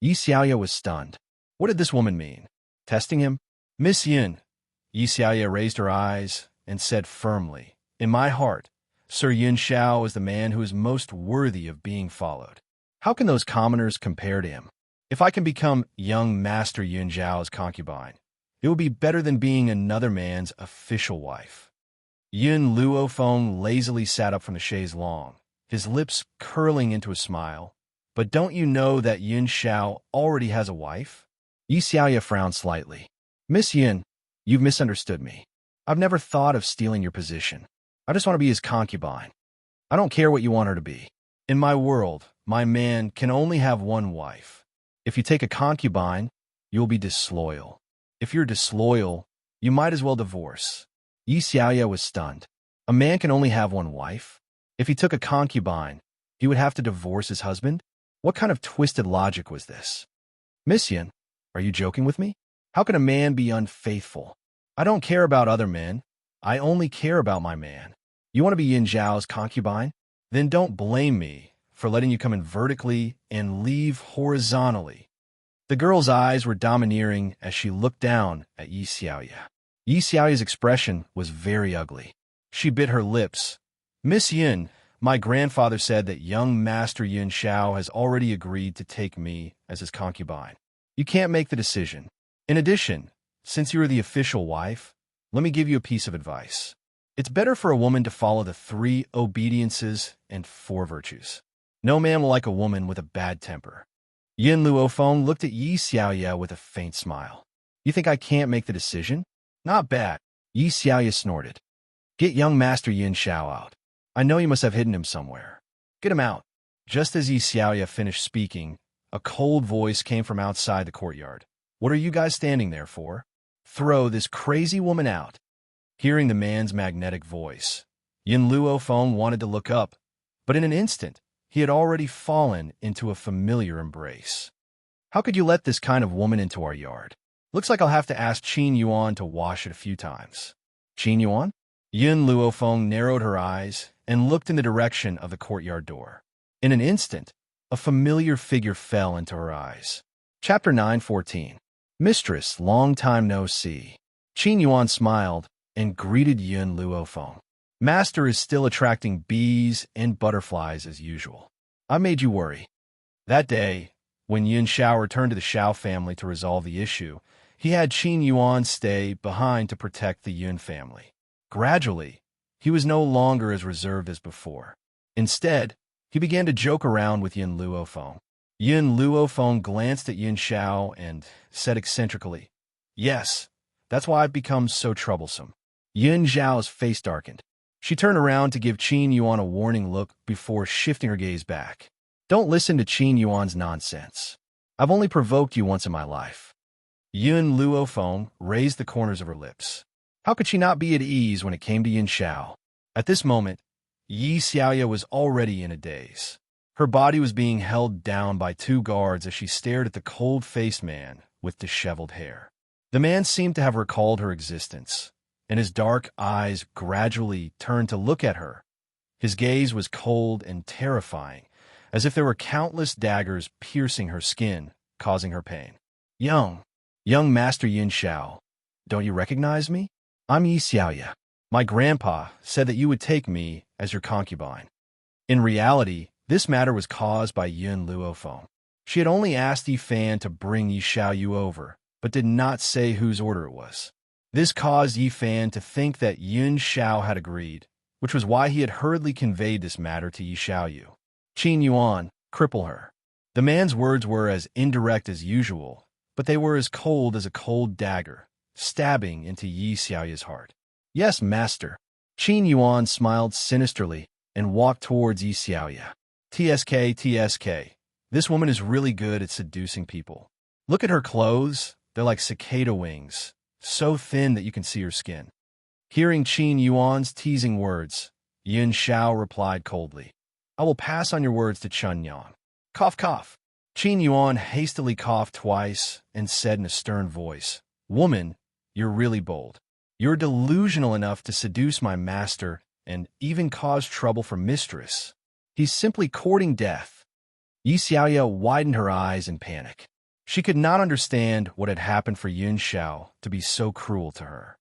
Yi Xiaoya was stunned. What did this woman mean? Testing him? Miss Yun, Yi Xiaoya raised her eyes and said firmly, In my heart, Sir Yun Xiao is the man who is most worthy of being followed. How can those commoners compare to him? If I can become young Master Yun Zhao's concubine, it will be better than being another man's official wife. Yun Luofeng lazily sat up from the chaise longue, his lips curling into a smile. But don't you know that Yun Xiao already has a wife? Yi Xiaoya frowned slightly. Miss Yun, you've misunderstood me. I've never thought of stealing your position. I just want to be his concubine. I don't care what you want her to be. In my world, my man can only have one wife. If you take a concubine, you'll be disloyal. If you're disloyal, you might as well divorce. Yi Xiaoya was stunned. A man can only have one wife? If he took a concubine, he would have to divorce his husband? What kind of twisted logic was this? Miss Yun, are you joking with me? How can a man be unfaithful? I don't care about other men. I only care about my man. You want to be Yun Zhao's concubine? Then don't blame me for letting you come in vertically and leave horizontally. The girl's eyes were domineering as she looked down at Yi Xiaoya. Yi Xiaoya's expression was very ugly. She bit her lips. Miss Yun, my grandfather said that young Master Yun Xiao has already agreed to take me as his concubine. You can't make the decision. In addition, since you are the official wife, let me give you a piece of advice. It's better for a woman to follow the 3 obediences and 4 virtues. No man will like a woman with a bad temper. Yin Luofeng looked at Yi Xiaoya with a faint smile. You think I can't make the decision? Not bad. Yi Xiaoya snorted. Get young Master Yin Xiao out. I know you must have hidden him somewhere. Get him out. Just as Yi Xiaoya finished speaking, a cold voice came from outside the courtyard. What are you guys standing there for? Throw this crazy woman out. Hearing the man's magnetic voice, Yin Luofeng wanted to look up, but in an instant, he had already fallen into a familiar embrace. How could you let this kind of woman into our yard? Looks like I'll have to ask Qin Yuan to wash it a few times. Qin Yuan? Yin Luofeng narrowed her eyes and looked in the direction of the courtyard door. In an instant, a familiar figure fell into her eyes. Chapter 9:14. Mistress, long time no see. Qin Yuan smiled and greeted Yin Luofeng. Master is still attracting bees and butterflies as usual. I made you worry. That day, when Yin Xiao returned to the Xiao family to resolve the issue, he had Qin Yuan stay behind to protect the Yin family. Gradually, he was no longer as reserved as before. Instead, he began to joke around with Yin Luofeng. Yin Luofeng glanced at Yin Xiao and said eccentrically, Yes, that's why I've become so troublesome. Yin Xiao's face darkened. She turned around to give Qin Yuan a warning look before shifting her gaze back. Don't listen to Qin Yuan's nonsense. I've only provoked you once in my life. Yin Luofeng raised the corners of her lips. How could she not be at ease when it came to Yin Xiao? At this moment, Yi Xiaoya was already in a daze. Her body was being held down by 2 guards as she stared at the cold-faced man with disheveled hair. The man seemed to have recalled her existence, and his dark eyes gradually turned to look at her. His gaze was cold and terrifying, as if there were countless daggers piercing her skin, causing her pain. Young Master Yin Xiao, don't you recognize me? I'm Yi Xiaoya. My grandpa said that you would take me as your concubine. In reality, this matter was caused by Yin Luofeng. She had only asked Yi Fan to bring Yi Xiaoyu over, but did not say whose order it was. This caused Yi Fan to think that Yin Xiao had agreed, which was why he had hurriedly conveyed this matter to Yi Xiaoyu. Qin Yuan, cripple her. The man's words were as indirect as usual, but they were as cold as a cold dagger, stabbing into Yi Xiaoya's heart. Yes, master. Qin Yuan smiled sinisterly and walked towards Yi Xiaoya. TSK. This woman is really good at seducing people. Look at her clothes. They're like cicada wings, so thin that you can see her skin. Hearing Qin Yuan's teasing words, Yin Xiao replied coldly, I will pass on your words to Chun Yang. Cough, cough. Qin Yuan hastily coughed twice and said in a stern voice, Woman, you're really bold. You're delusional enough to seduce my master and even cause trouble for mistress. He's simply courting death. Yi Xiaoya widened her eyes in panic. She could not understand what had happened for Yin Xiao to be so cruel to her.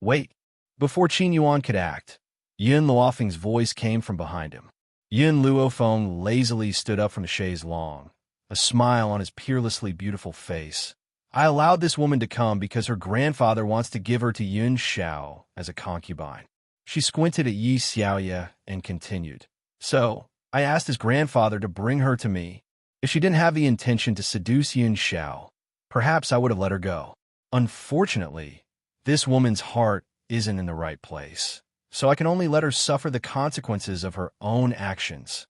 Wait. Before Qin Yuan could act, Yin Luofeng's voice came from behind him. Yin Luofeng lazily stood up from the chaise longue, a smile on his peerlessly beautiful face. I allowed this woman to come because her grandfather wants to give her to Yin Xiao as a concubine. She squinted at Yi Xiaoya and continued. So, I asked his grandfather to bring her to me. If she didn't have the intention to seduce Yin Xiao, perhaps I would have let her go. Unfortunately, this woman's heart isn't in the right place, so I can only let her suffer the consequences of her own actions.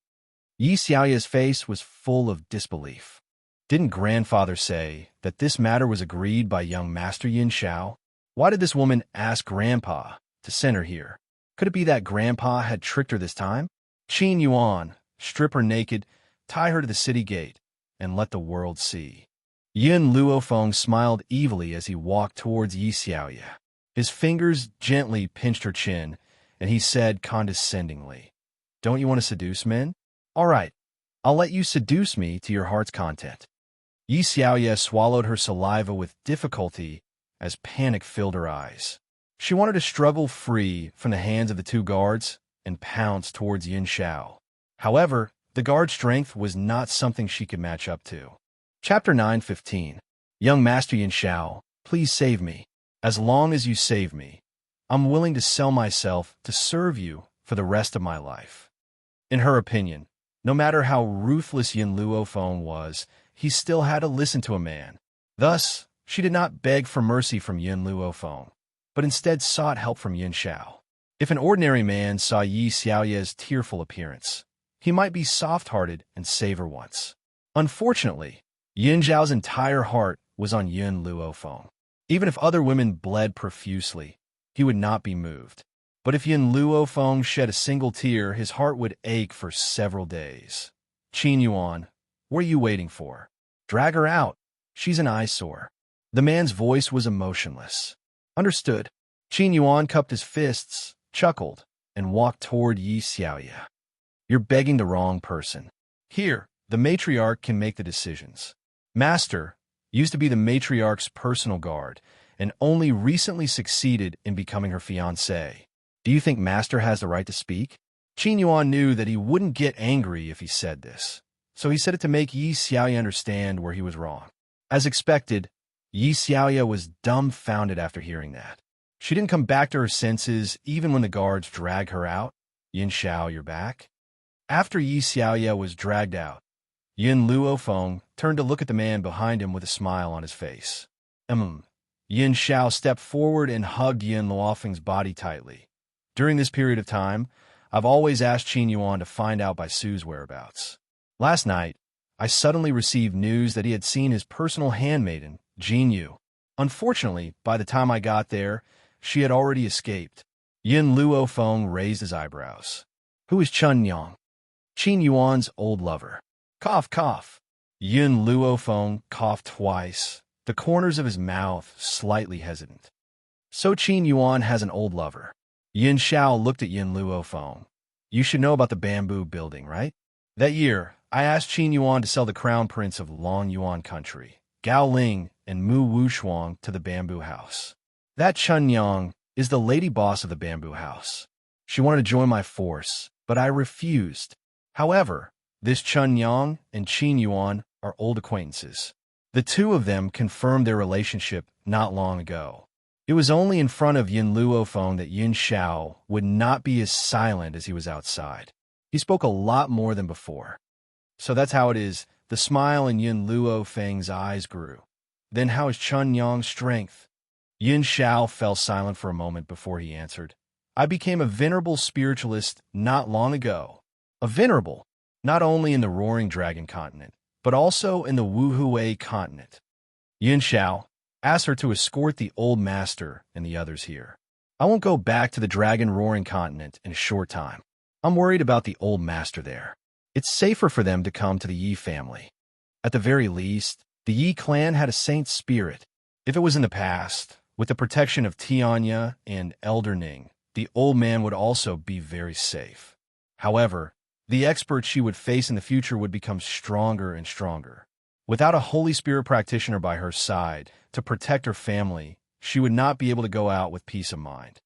Yi Xiaoya's face was full of disbelief. Didn't grandfather say that this matter was agreed by young Master Yin Xiao? Why did this woman ask grandpa to send her here? Could it be that grandpa had tricked her this time? Qin Yuan, strip her naked, tie her to the city gate, and let the world see. Yin Luofeng smiled evilly as he walked towards Yi Xiaoya. His fingers gently pinched her chin, and he said condescendingly, Don't you want to seduce men? All right, I'll let you seduce me to your heart's content. Yi Xiaoya swallowed her saliva with difficulty as panic filled her eyes. She wanted to struggle free from the hands of the 2 guards and pounce towards Yin Xiao. However, the guard's strength was not something she could match up to. Chapter 9:15. Young Master Yin Xiao, please save me. As long as you save me, I'm willing to sell myself to serve you for the rest of my life. In her opinion, no matter how ruthless Yin Luofeng was, he still had to listen to a man. Thus, she did not beg for mercy from Yin Luofeng, but instead sought help from Yin Xiao. If an ordinary man saw Yi Xiaoye's tearful appearance, he might be soft-hearted and save her once. Unfortunately, Yin Xiao's entire heart was on Yin Luofeng. Even if other women bled profusely, he would not be moved. But if Yin Luofeng shed a single tear, his heart would ache for several days. Qin Yuan, what are you waiting for? Drag her out. She's an eyesore. The man's voice was emotionless. Understood. Qin Yuan cupped his fists, chuckled, and walked toward Yi Xiaoye. You're begging the wrong person. Here, the matriarch can make the decisions. Master used to be the matriarch's personal guard and only recently succeeded in becoming her fiancé. Do you think Master has the right to speak? Qin Yuan knew that he wouldn't get angry if he said this, so he said it to make Yi Xiaoye understand where he was wrong. As expected, Yi Xiaoye was dumbfounded after hearing that. She didn't come back to her senses even when the guards dragged her out. Yin Xiao, you're back? After Yi Xiaoye was dragged out, Yin Luofeng turned to look at the man behind him with a smile on his face. Yin Xiao stepped forward and hugged Yin Luofeng's body tightly. During this period of time, I've always asked Qin Yuan to find out by Sue's whereabouts. Last night, I suddenly received news that he had seen his personal handmaiden, Jin Yu. Unfortunately, by the time I got there, she had already escaped. Yin Luofeng raised his eyebrows. Who is Chun Yang? Qin Yuan's old lover. Cough, cough. Yin Luofeng coughed twice, the corners of his mouth slightly hesitant. So Qin Yuan has an old lover. Yin Xiao looked at Yin Luofeng. You should know about the bamboo building, right? That year, I asked Qin Yuan to sell the crown prince of Long Yuan country, Gao Ling and Mu Wushuang, to the bamboo house. That Chun Yang is the lady boss of the bamboo house. She wanted to join my force, but I refused. However, this Chun Yang and Qin Yuan are old acquaintances. The two of them confirmed their relationship not long ago. It was only in front of Yin Luofeng that Yin Xiao would not be as silent as he was outside. He spoke a lot more than before. So that's how it is. The smile in Yin Luofeng's eyes grew. Then how is Chun Yang's strength? Yin Xiao fell silent for a moment before he answered. I became a venerable spiritualist not long ago. A venerable, not only in the Roaring Dragon continent, but also in the Wuhui continent. Yin Xiao asked her to escort the old master and the others here. I won't go back to the Dragon Roaring continent in a short time. I'm worried about the old master there. It's safer for them to come to the Yi family. At the very least, the Yi clan had a saint spirit. If it was in the past, with the protection of Tianya and Elder Ning, the old man would also be very safe. However, the expert she would face in the future would become stronger and stronger. Without a Holy Spirit practitioner by her side to protect her family, she would not be able to go out with peace of mind.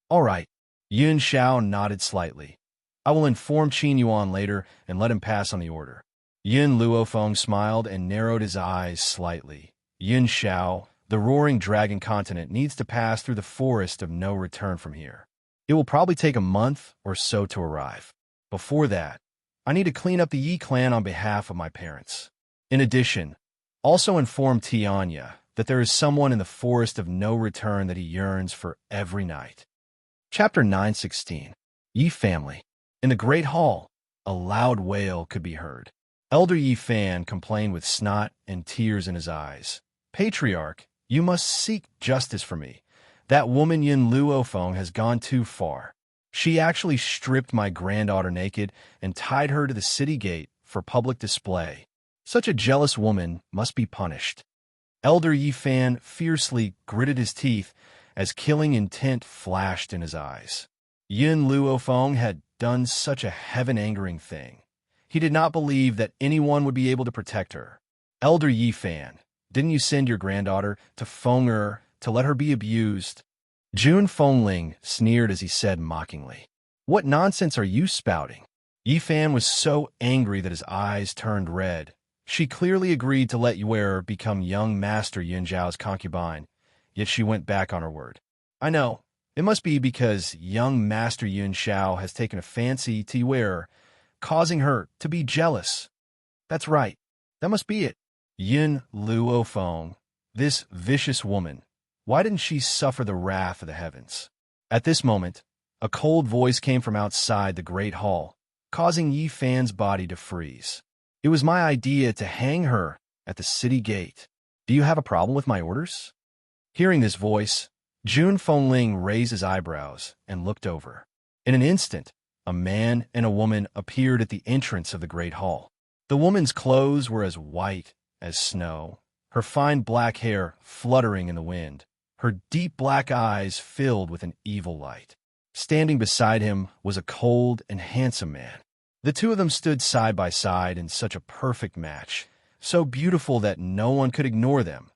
All right, Yin Xiao nodded slightly. I will inform Qin Yuan later and let him pass on the order. Yin Luofeng smiled and narrowed his eyes slightly. Yin Xiao, the Roaring Dragon continent needs to pass through the forest of no return from here. It will probably take a month or so to arrive. Before that, I need to clean up the Yi clan on behalf of my parents. In addition, also inform Tianya that there is someone in the forest of no return that he yearns for every night. Chapter 916. Yi Family. In the Great Hall, a loud wail could be heard. Elder Yi Fan complained with snot and tears in his eyes. Patriarch, you must seek justice for me. That woman Yin Luofeng has gone too far. She actually stripped my granddaughter naked and tied her to the city gate for public display. Such a jealous woman must be punished. Elder Yi Fan fiercely gritted his teeth as killing intent flashed in his eyes. Yin Luofeng had done such a heaven-angering thing. He did not believe that anyone would be able to protect her. Elder Yi Fan, didn't you send your granddaughter to Feng'er to let her be abused? Jun Fengling sneered as he said mockingly. What nonsense are you spouting? Yi Fan was so angry that his eyes turned red. She clearly agreed to let Yuer become young Master Yin Zhao's concubine, yet she went back on her word. I know, It must be because young Master Yun Xiao has taken a fancy to Yi wearer, causing her to be jealous. That's right. That must be it. Yin Luo Feng, this vicious woman, why didn't she suffer the wrath of the heavens? At this moment, a cold voice came from outside the great hall, causing Yi Fan's body to freeze. It was my idea to hang her at the city gate. Do you have a problem with my orders? Hearing this voice, Jun Fengling raised his eyebrows and looked over. In an instant, a man and a woman appeared at the entrance of the great hall. The woman's clothes were as white as snow, her fine black hair fluttering in the wind, her deep black eyes filled with an evil light. Standing beside him was a cold and handsome man. The two of them stood side by side in such a perfect match, so beautiful that no one could ignore them.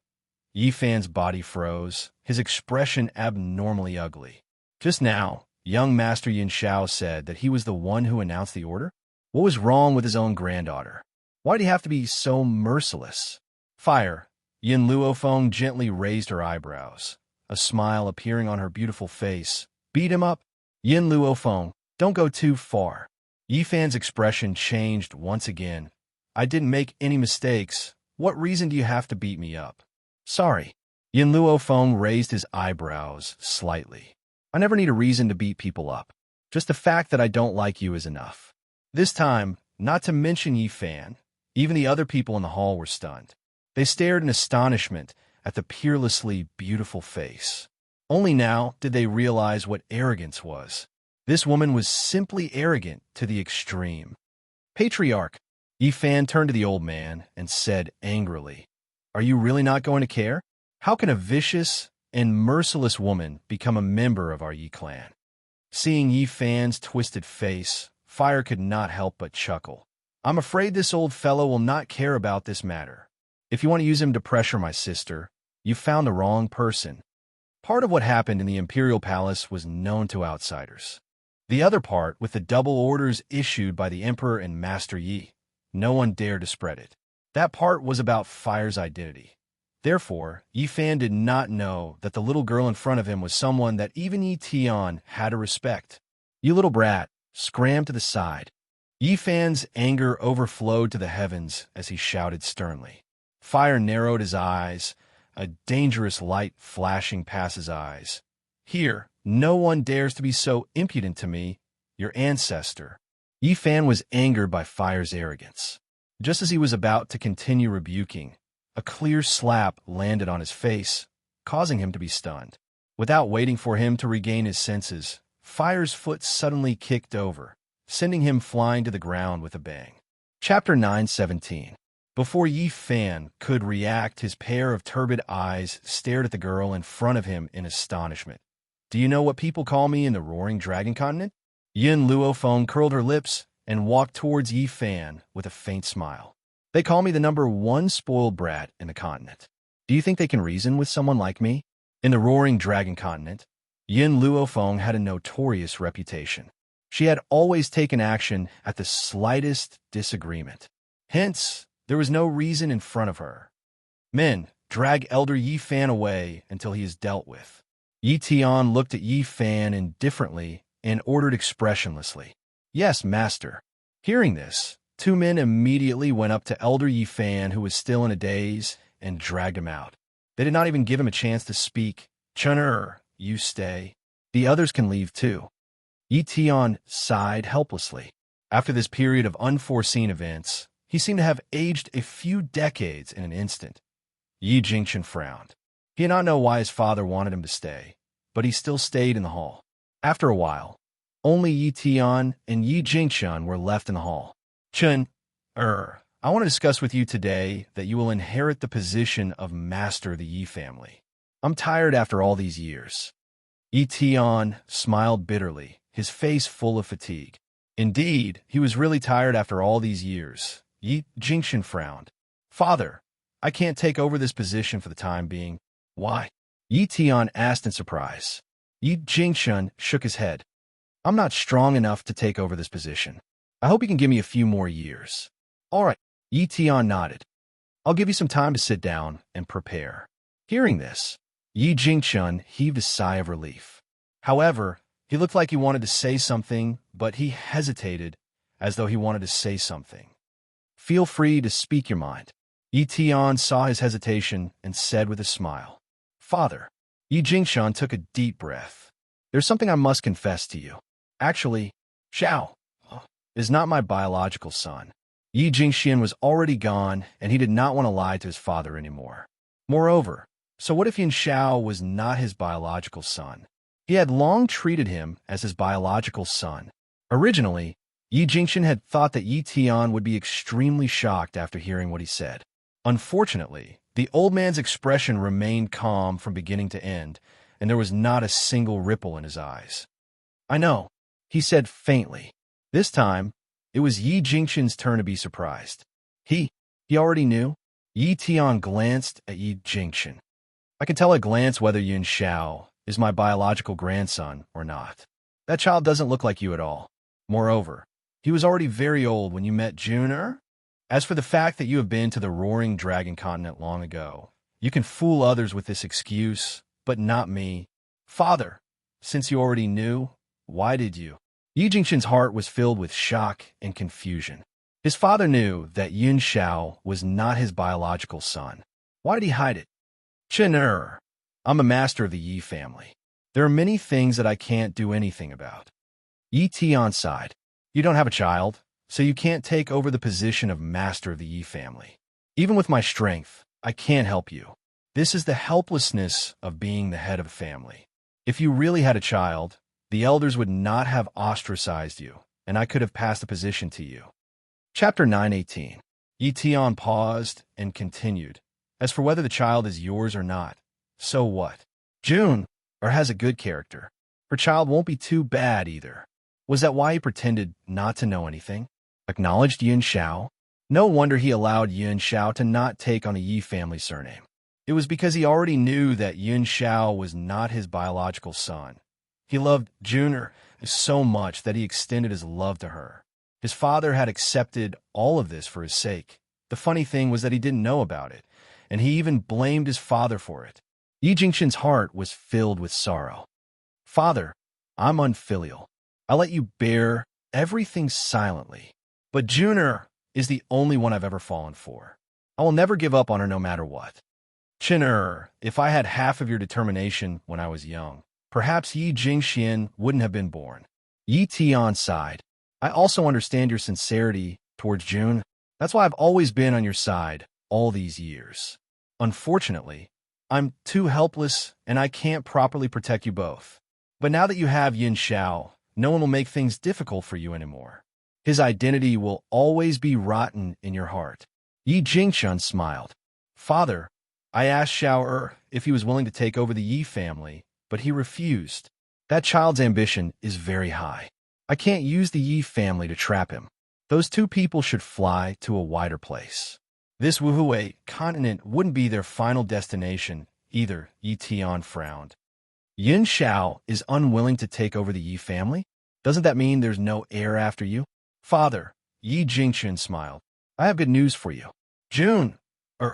Yi Fan's body froze, his expression abnormally ugly. Just now, young Master Yin Xiao said that he was the one who announced the order? What was wrong with his own granddaughter? Why did he have to be so merciless? Fire! Yin Luofeng gently raised her eyebrows, a smile appearing on her beautiful face. Beat him up? Yin Luofeng, don't go too far. Yi Fan's expression changed once again. I didn't make any mistakes. What reason do you have to beat me up? Sorry. Yin Luofeng raised his eyebrows slightly. I never need a reason to beat people up. Just the fact that I don't like you is enough. This time, not to mention Yi Fan, even the other people in the hall were stunned. They stared in astonishment at the peerlessly beautiful face. Only now did they realize what arrogance was. This woman was simply arrogant to the extreme. Patriarch, Yi Fan turned to the old man and said angrily, "Are you really not going to care? How can a vicious and merciless woman become a member of our Yi clan?" Seeing Yi Fan's twisted face, Fire could not help but chuckle. "I'm afraid this old fellow will not care about this matter. If you want to use him to pressure my sister, you found the wrong person." Part of what happened in the Imperial Palace was known to outsiders. The other part, with the double orders issued by the Emperor and Master Yi, no one dared to spread it. That part was about Fire's identity. Therefore, Yi Fan did not know that the little girl in front of him was someone that even Yi Tian had to respect. "You little brat," scrammed to the side. Yi Fan's anger overflowed to the heavens as he shouted sternly. Fire narrowed his eyes, a dangerous light flashing past his eyes. "Here, no one dares to be so impudent to me, your ancestor." Yi Fan was angered by Fire's arrogance. Just as he was about to continue rebuking, a clear slap landed on his face, causing him to be stunned. Without waiting for him to regain his senses, Fire's foot suddenly kicked over, sending him flying to the ground with a bang. Chapter 9:17. Before Yi Fan could react, his pair of turbid eyes stared at the girl in front of him in astonishment. "Do you know what people call me in the Roaring Dragon Continent?" Yin Luofeng curled her lips and walked towards Yi Fan with a faint smile. "They call me the #1 spoiled brat in the continent. Do you think they can reason with someone like me?" In the Roaring Dragon Continent, Yin Luofeng had a notorious reputation. She had always taken action at the slightest disagreement. Hence, there was no reason in front of her. "Men, drag Elder Yi Fan away until he is dealt with." Yi Tian looked at Yi Fan indifferently and ordered expressionlessly, "Yes, master." Hearing this, two men immediately went up to Elder Yi Fan, who was still in a daze, and dragged him out. They did not even give him a chance to speak. "Chun-er, you stay. The others can leave too." Yi Tian sighed helplessly. After this period of unforeseen events, he seemed to have aged a few decades in an instant. Yi Jingchen frowned. He did not know why his father wanted him to stay, but he still stayed in the hall. After a while, only Yi Tian and Yi Jingchen were left in the hall. "Chun-er, I want to discuss with you today that you will inherit the position of master of the Yi family. I'm tired after all these years." Yi Tian smiled bitterly, his face full of fatigue. Indeed, he was really tired after all these years. Yi Jingchen frowned. "Father, I can't take over this position for the time being." "Why?" Yi Tian asked in surprise. Yi Jingchen shook his head. "I'm not strong enough to take over this position. I hope you can give me a few more years." "All right." Yi Tian nodded. "I'll give you some time to sit down and prepare." Hearing this, Yi Jingchen heaved a sigh of relief. However, he looked like he wanted to say something, but he hesitated, as though he wanted to say something. Feel free to speak your mind. Yi Tian saw his hesitation and said with a smile, Father. Yi Jingshan took a deep breath. There's something I must confess to you. Actually, Xiao is not my biological son. Yi Jingxian was already gone, and he did not want to lie to his father anymore. Moreover, so what if Yin Xiao was not his biological son? He had long treated him as his biological son. Originally, Yi Jingxian had thought that Yi Tian would be extremely shocked after hearing what he said. Unfortunately, the old man's expression remained calm from beginning to end, and there was not a single ripple in his eyes. I know, he said faintly. This time, it was Yi Jingxian's turn to be surprised. He already knew? Yi Tian glanced at Yi Jingxian. I can tell at a glance whether Yin Xiao is my biological grandson or not. That child doesn't look like you at all. Moreover, he was already very old when you met June. As for the fact that you have been to the Roaring Dragon continent long ago, you can fool others with this excuse, but not me. Father, since you already knew, why did you? Yi Jingxian's heart was filled with shock and confusion. His father knew that Yin Xiao was not his biological son. Why did he hide it? Chen I'm a master of the Yi family. There are many things that I can't do anything about. Yi Tian sighed. You don't have a child, so you can't take over the position of master of the Yi family. Even with my strength, I can't help you. This is the helplessness of being the head of a family. If you really had a child, the elders would not have ostracized you, and I could have passed the position to you. Chapter 918. Yi Tian paused and continued. As for whether the child is yours or not, so what? June has a good character. Her child won't be too bad either. Was that why he pretended not to know anything? Acknowledged Yin Xiao? No wonder he allowed Yin Xiao to not take on a Yi family surname. It was because he already knew that Yin Xiao was not his biological son. He loved June so much that he extended his love to her. His father had accepted all of this for his sake. The funny thing was that he didn't know about it, and he even blamed his father for it. Yi Jingxian's heart was filled with sorrow. Father, I'm unfilial. I let you bear everything silently. But June is the only one I've ever fallen for. I will never give up on her no matter what. Chen if I had half of your determination when I was young, perhaps Yi Jingxian wouldn't have been born. Yi Tian sighed. I also understand your sincerity towards June. That's why I've always been on your side all these years. Unfortunately, I'm too helpless and I can't properly protect you both. But now that you have Yin Xiao, no one will make things difficult for you anymore. His identity will always be rotten in your heart. Yi Jingxian smiled. Father, I asked Xiao if he was willing to take over the Yi family, but he refused. That child's ambition is very high. I can't use the Yi family to trap him. Those two people should fly to a wider place. This Wuhui continent wouldn't be their final destination either, Yi Tian frowned. Yin Xiao is unwilling to take over the Yi family? Doesn't that mean there's no heir after you? Father, Yi Jingxian smiled. I have good news for you. June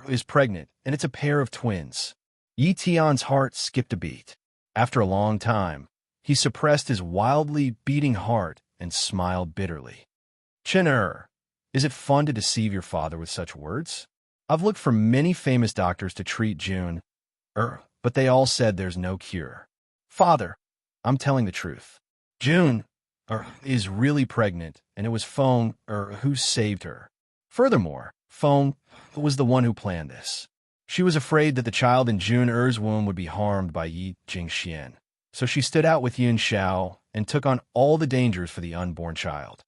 is pregnant, and it's a pair of twins. Yi Tian's heart skipped a beat. After a long time, he suppressed his wildly beating heart and smiled bitterly. Chen is it fun to deceive your father with such words? I've looked for many famous doctors to treat June, but they all said there's no cure. Father, I'm telling the truth. June is really pregnant, and it was Feng who saved her. Furthermore, Feng was the one who planned this. She was afraid that the child in June womb would be harmed by Yi Jingxian, so she stood out with Yin Xiao and took on all the dangers for the unborn child.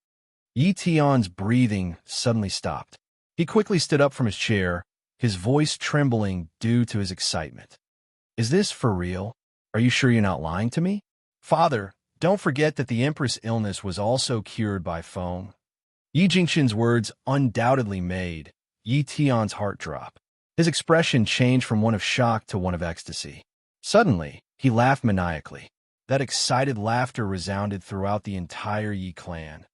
Yi Tian's breathing suddenly stopped. He quickly stood up from his chair, his voice trembling due to his excitement. Is this for real? Are you sure you're not lying to me? Father, don't forget that the Empress' illness was also cured by Feng. Yi Jingxian's words undoubtedly made Yi Tian's heart drop. His expression changed from one of shock to one of ecstasy. Suddenly, he laughed maniacally. That excited laughter resounded throughout the entire Yi clan.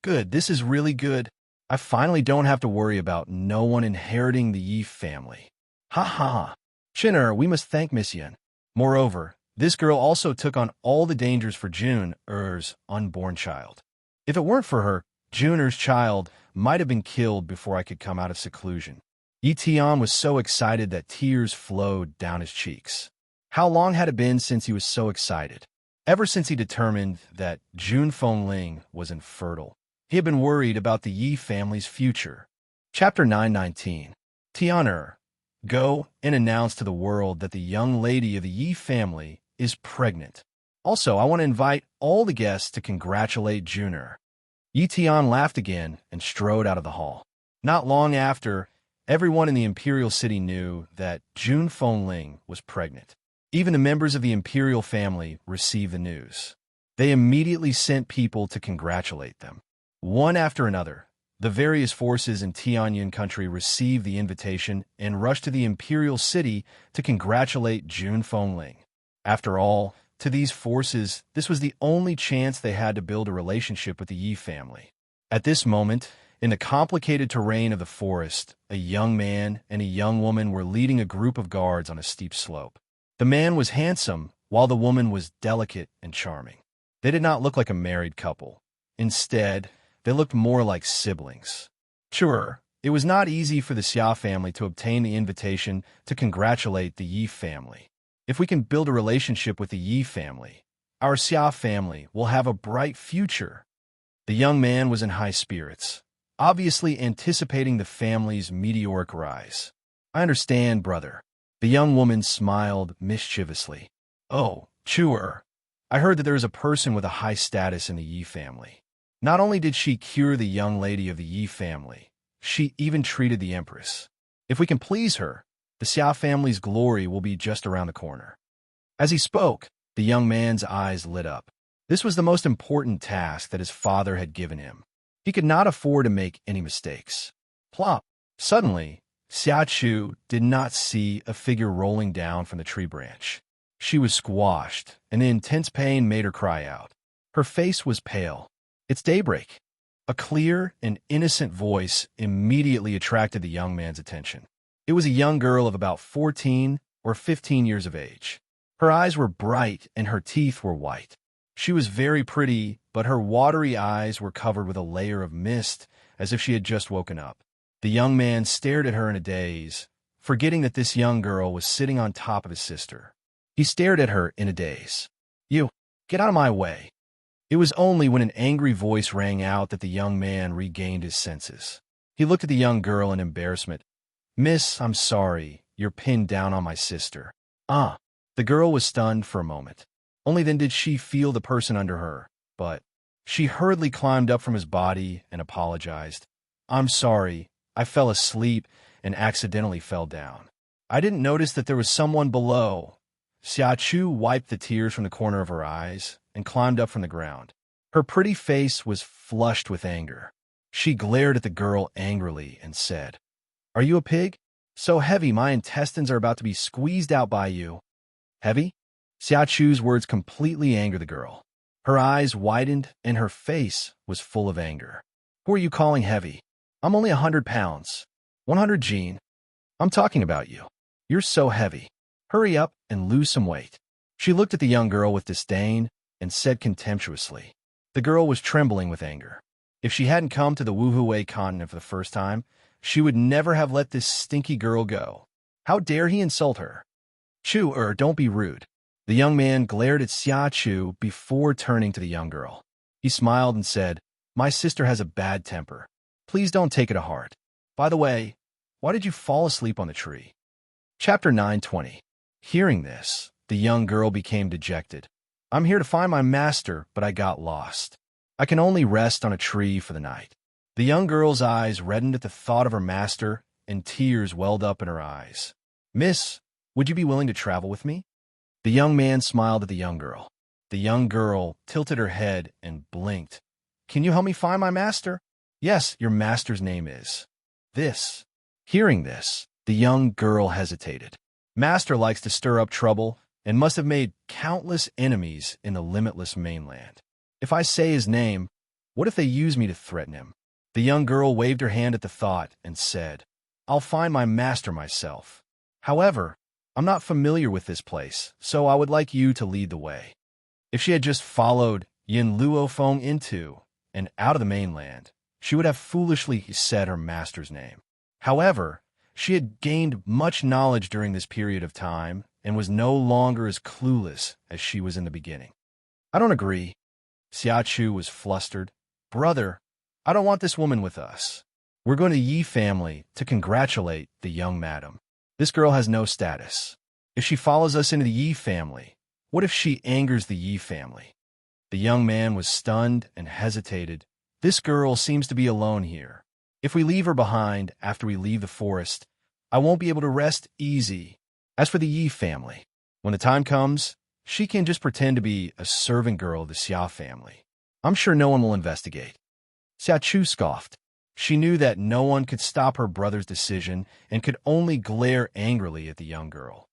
Good, this is really good. I finally don't have to worry about no one inheriting the Yi family. Ha ha ha. Chinner, we must thank Miss Yin. Moreover, This girl also took on all the dangers for June-er's unborn child. If it weren't for her, June-er's child might have been killed before I could come out of seclusion. Yi Tian was so excited that tears flowed down his cheeks. How long had it been since he was so excited? Ever since he determined that June Fengling was infertile. He had been worried about the Yi family's future. Chapter 919. Tian-er, go and announce to the world that the young lady of the Yi family is pregnant. Also, I want to invite all the guests to congratulate June-er. Yi Tian laughed again and strode out of the hall. Not long after, everyone in the imperial city knew that June Fengling was pregnant. Even the members of the imperial family received the news. They immediately sent people to congratulate them. One after another, the various forces in Tianyuan country received the invitation and rushed to the imperial city to congratulate June Fengling. After all, to these forces, this was the only chance they had to build a relationship with the Yi family. At this moment, in the complicated terrain of the forest, a young man and a young woman were leading a group of guards on a steep slope. The man was handsome, while the woman was delicate and charming. They did not look like a married couple. Instead, they looked more like siblings. Sure, it was not easy for the Xia family to obtain the invitation to congratulate the Yi family. If we can build a relationship with the Yi family, our Xia family will have a bright future. The young man was in high spirits, obviously anticipating the family's meteoric rise. I understand, brother. The young woman smiled mischievously. Oh, Chuer, I heard that there is a person with a high status in the Yi family. Not only did she cure the young lady of the Yi family, she even treated the empress. If we can please her, the Xia family's glory will be just around the corner. As he spoke, the young man's eyes lit up. This was the most important task that his father had given him. He could not afford to make any mistakes. Plop! Suddenly, Xia Chu did not see a figure rolling down from the tree branch. She was squashed, and the intense pain made her cry out. Her face was pale. It's daybreak. A clear and innocent voice immediately attracted the young man's attention. It was a young girl of about 14 or 15 years of age. Her eyes were bright and her teeth were white. She was very pretty, but her watery eyes were covered with a layer of mist, as if she had just woken up. The young man stared at her in a daze, forgetting that this young girl was sitting on top of his sister. He stared at her in a daze. You, get out of my way. It was only when an angry voice rang out that the young man regained his senses. He looked at the young girl in embarrassment. Miss, I'm sorry, you're pinned down on my sister. Ah. The girl was stunned for a moment. Only then did she feel the person under her, but she hurriedly climbed up from his body and apologized. I'm sorry, I fell asleep and accidentally fell down. I didn't notice that there was someone below. Xia Chu wiped the tears from the corner of her eyes and climbed up from the ground. Her pretty face was flushed with anger. She glared at the girl angrily and said, Are you a pig? So heavy my intestines are about to be squeezed out by you. Heavy? Xia Chu's words completely angered the girl. Her eyes widened and her face was full of anger. Who are you calling heavy? I'm only 100 pounds. 100 Gene. I'm talking about you. You're so heavy. Hurry up and lose some weight. She looked at the young girl with disdain and said contemptuously. The girl was trembling with anger. If she hadn't come to the Wuhui continent for the first time, she would never have let this stinky girl go. How dare he insult her? Chu, don't be rude. The young man glared at Xia Chu before turning to the young girl. He smiled and said, My sister has a bad temper. Please don't take it to heart. By the way, why did you fall asleep on the tree? Chapter 920. Hearing this, the young girl became dejected. I'm here to find my master, but I got lost. I can only rest on a tree for the night. The young girl's eyes reddened at the thought of her master, and tears welled up in her eyes. Miss, would you be willing to travel with me? The young man smiled at the young girl. The young girl tilted her head and blinked. Can you help me find my master? Yes, your master's name is this. Hearing this, the young girl hesitated. Master likes to stir up trouble and must have made countless enemies in the limitless mainland. If I say his name, what if they use me to threaten him? The young girl waved her hand at the thought and said, I'll find my master myself. However, I'm not familiar with this place, so I would like you to lead the way. If she had just followed Yin Luofeng into and out of the mainland, she would have foolishly said her master's name. However, she had gained much knowledge during this period of time and was no longer as clueless as she was in the beginning. I don't agree. Xiachu was flustered. Brother, I don't want this woman with us. We're going to Yi family to congratulate the young madam. This girl has no status. If she follows us into the Yi family, what if she angers the Yi family? The young man was stunned and hesitated. This girl seems to be alone here. If we leave her behind after we leave the forest, I won't be able to rest easy. As for the Yi family, when the time comes, she can just pretend to be a servant girl of the Xia family. I'm sure no one will investigate. Xiachu scoffed. She knew that no one could stop her brother's decision and could only glare angrily at the young girl.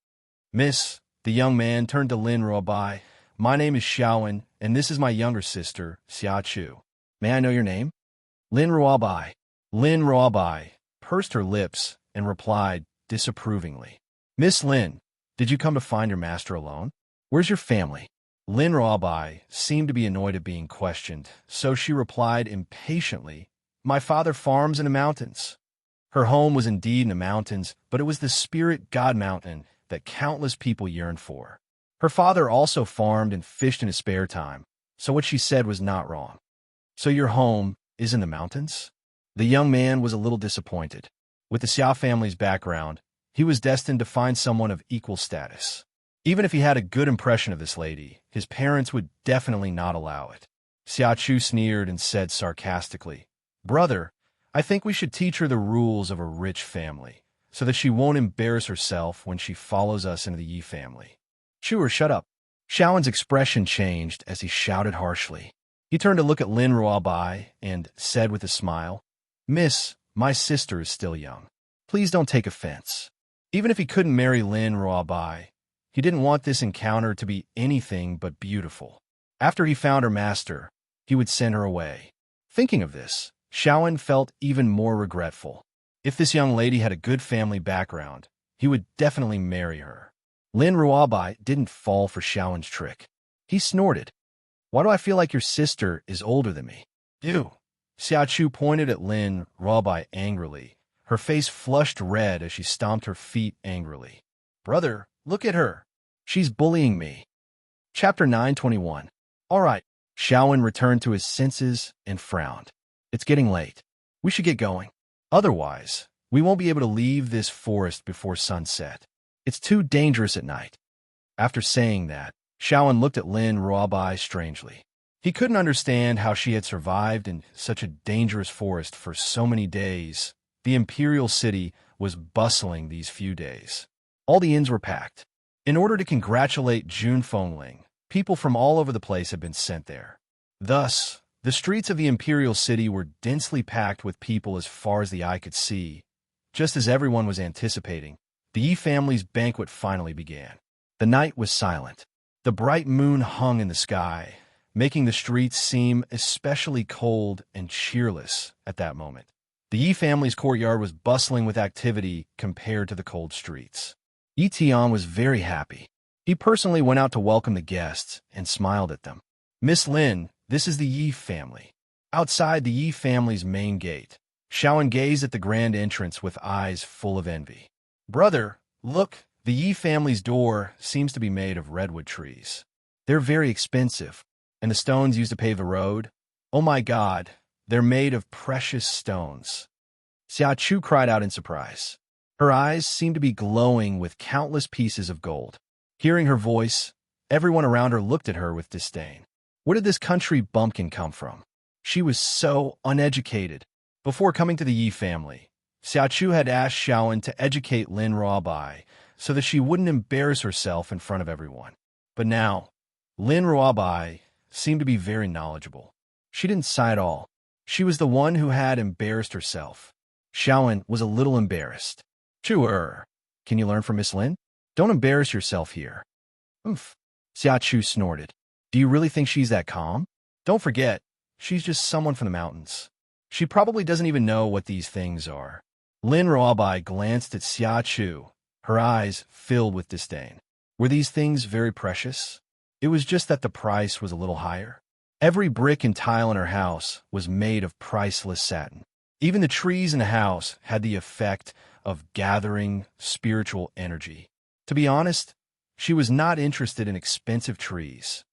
Miss, the young man turned to Lin Ruobai. My name is Xiaowen, and this is my younger sister, Xiachu. May I know your name? Lin Ruobai. Lin Ruobai pursed her lips and replied disapprovingly. Miss Lin, did you come to find your master alone? Where's your family? Lin Ruobai seemed to be annoyed at being questioned, so she replied impatiently, My father farms in the mountains. Her home was indeed in the mountains, but it was the spirit god mountain that countless people yearned for. Her father also farmed and fished in his spare time, so what she said was not wrong. So your home is in the mountains? The young man was a little disappointed. With the Xiao family's background, he was destined to find someone of equal status. Even if he had a good impression of this lady, his parents would definitely not allow it. Xiachu sneered and said sarcastically, Brother, I think we should teach her the rules of a rich family, so that she won't embarrass herself when she follows us into the Yi family. Sure, shut up. Xiaowen's expression changed as he shouted harshly. He turned to look at Lin Ruobai and said with a smile, Miss, my sister is still young. Please don't take offense. Even if he couldn't marry Lin Ruobai, he didn't want this encounter to be anything but beautiful. After he found her master, he would send her away. Thinking of this, Xiaowen felt even more regretful. If this young lady had a good family background, he would definitely marry her. Lin Ruobai didn't fall for Xiaowen's trick. He snorted. Why do I feel like your sister is older than me? You. Xiachu pointed at Lin Ruobai angrily. Her face flushed red as she stomped her feet angrily. Brother, look at her. She's bullying me. Chapter 921. All right. Xiaowen returned to his senses and frowned. It's getting late. We should get going. Otherwise, we won't be able to leave this forest before sunset. It's too dangerous at night. After saying that, Xiaowen looked at Lin Ruobai strangely. He couldn't understand how she had survived in such a dangerous forest for so many days. The imperial city was bustling these few days. All the inns were packed. In order to congratulate Jun Fengling, people from all over the place had been sent there. Thus, the streets of the imperial city were densely packed with people as far as the eye could see. Just as everyone was anticipating, the Yi family's banquet finally began. The night was silent. The bright moon hung in the sky, making the streets seem especially cold and cheerless at that moment. The Yi family's courtyard was bustling with activity compared to the cold streets. Yi Tian was very happy. He personally went out to welcome the guests and smiled at them. Miss Lin, this is the Yi family. Outside the Yi family's main gate, Xiaowen gazed at the grand entrance with eyes full of envy. Brother, look, the Yi family's door seems to be made of redwood trees. They're very expensive, and the stones used to pave the road, oh my God, they're made of precious stones. Xiachu cried out in surprise. Her eyes seemed to be glowing with countless pieces of gold. Hearing her voice, everyone around her looked at her with disdain. Where did this country bumpkin come from? She was so uneducated. Before coming to the Yi family, Xiachu had asked Xiaowen to educate Lin Ruobai so that she wouldn't embarrass herself in front of everyone. But now, Lin Ruobai seemed to be very knowledgeable. She didn't sigh at all. She was the one who had embarrassed herself. Xiaowen was a little embarrassed. Sure, can you learn from Miss Lin? Don't embarrass yourself here. Oof. Xiachu snorted. Do you really think she's that calm? Don't forget, she's just someone from the mountains. She probably doesn't even know what these things are. Lin Ruobai glanced at Xiachu, her eyes filled with disdain. Were these things very precious? It was just that the price was a little higher. Every brick and tile in her house was made of priceless satin. Even the trees in the house had the effect of gathering spiritual energy. To be honest, she was not interested in expensive trees.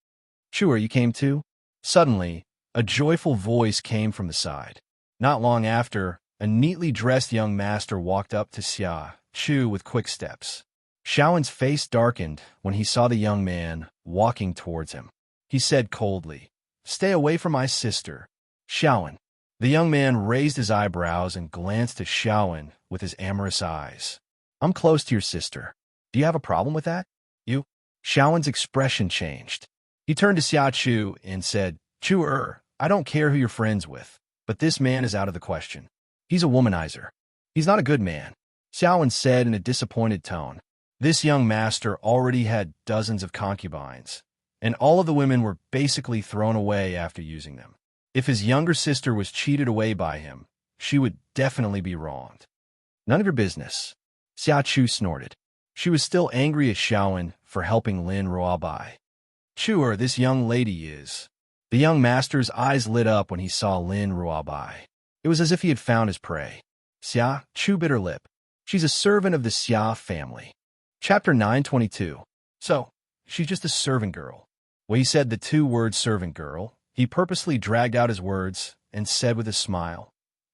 "Sure, you came too?" Suddenly, a joyful voice came from the side. Not long after, a neatly dressed young master walked up to Xia Chu with quick steps. Xiaowen's face darkened when he saw the young man walking towards him. He said coldly, "Stay away from my sister, Xiaowen." The young man raised his eyebrows and glanced at Xiaowen with his amorous eyes. "I'm close to your sister. Do you have a problem with that?" "You?" Xiaowen's expression changed. He turned to Xia Chu and said, "Chu, I don't care who you're friends with, but this man is out of the question. He's a womanizer. He's not a good man," Xiaowen said in a disappointed tone. This young master already had dozens of concubines, and all of the women were basically thrown away after using them. If his younger sister was cheated away by him, she would definitely be wronged. "None of your business," Xia Chu snorted. She was still angry at Xiaowen for helping Lin Ruobai. "Chu, this young lady is..." The young master's eyes lit up when he saw Lin Ruobai. It was as if he had found his prey. Xia Chu bit her lip. "She's a servant of the Xia family." Chapter 922. "So, she's just a servant girl." When he said the two words servant girl, he purposely dragged out his words and said with a smile,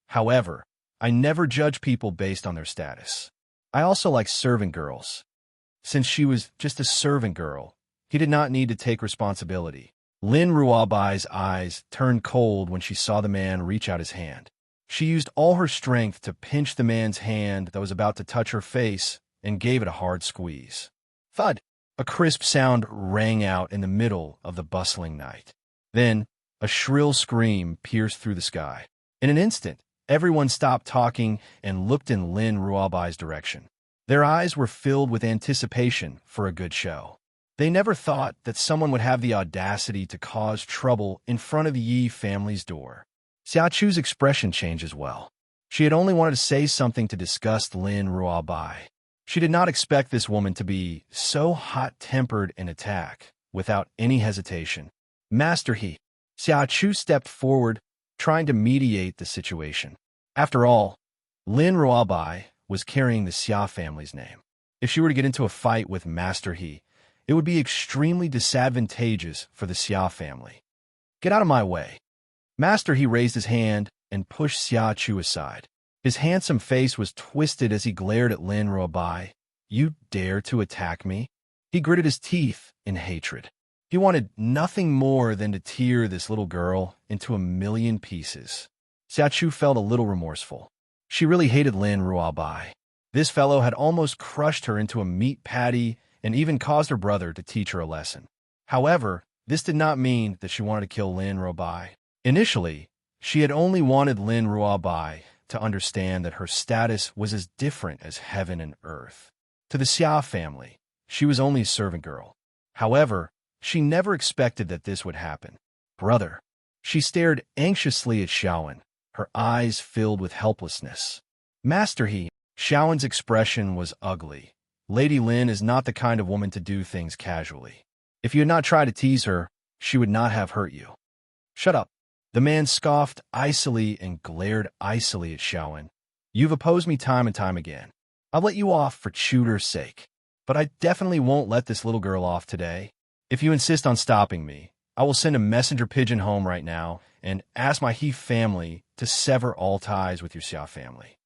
"However, I never judge people based on their status. I also like servant girls." Since she was just a servant girl, he did not need to take responsibility. Lin Ruobai's eyes turned cold when she saw the man reach out his hand. She used all her strength to pinch the man's hand that was about to touch her face and gave it a hard squeeze. Thud! A crisp sound rang out in the middle of the bustling night. Then, a shrill scream pierced through the sky. In an instant, everyone stopped talking and looked in Lin Ruobai's direction. Their eyes were filled with anticipation for a good show. They never thought that someone would have the audacity to cause trouble in front of the Yi family's door. Xia Chu's expression changed as well. She had only wanted to say something to disgust Lin Ruobai. She did not expect this woman to be so hot-tempered and attack without any hesitation. "Master He." Xia Chu stepped forward, trying to mediate the situation. After all, Lin Ruobai was carrying the Xia family's name. If she were to get into a fight with Master He, it would be extremely disadvantageous for the Xia family. "Get out of my way." Master He raised his hand and pushed Xia Chu aside. His handsome face was twisted as he glared at Lin Ruobai. "You dare to attack me?" He gritted his teeth in hatred. He wanted nothing more than to tear this little girl into a million pieces. Xia Chu felt a little remorseful. She really hated Lin Ruobai. This fellow had almost crushed her into a meat patty and even caused her brother to teach her a lesson. However, this did not mean that she wanted to kill Lin Ruobai. Initially, she had only wanted Lin Ruobai to understand that her status was as different as heaven and earth. To the Xia family, she was only a servant girl. However, she never expected that this would happen. "Brother." She stared anxiously at Xiaowen, her eyes filled with helplessness. "Master He." Xiaowen's expression was ugly. Lady Lin is not the kind of woman to do things casually. If you had not tried to tease her, she would not have hurt you. "Shut up." The man scoffed icily and glared icily at Xiaowen. "You've opposed me time and time again. I'll let you off for Chuter's sake, but I definitely won't let this little girl off today. If you insist on stopping me, I will send a messenger pigeon home right now and ask my He family to sever all ties with your Xia family."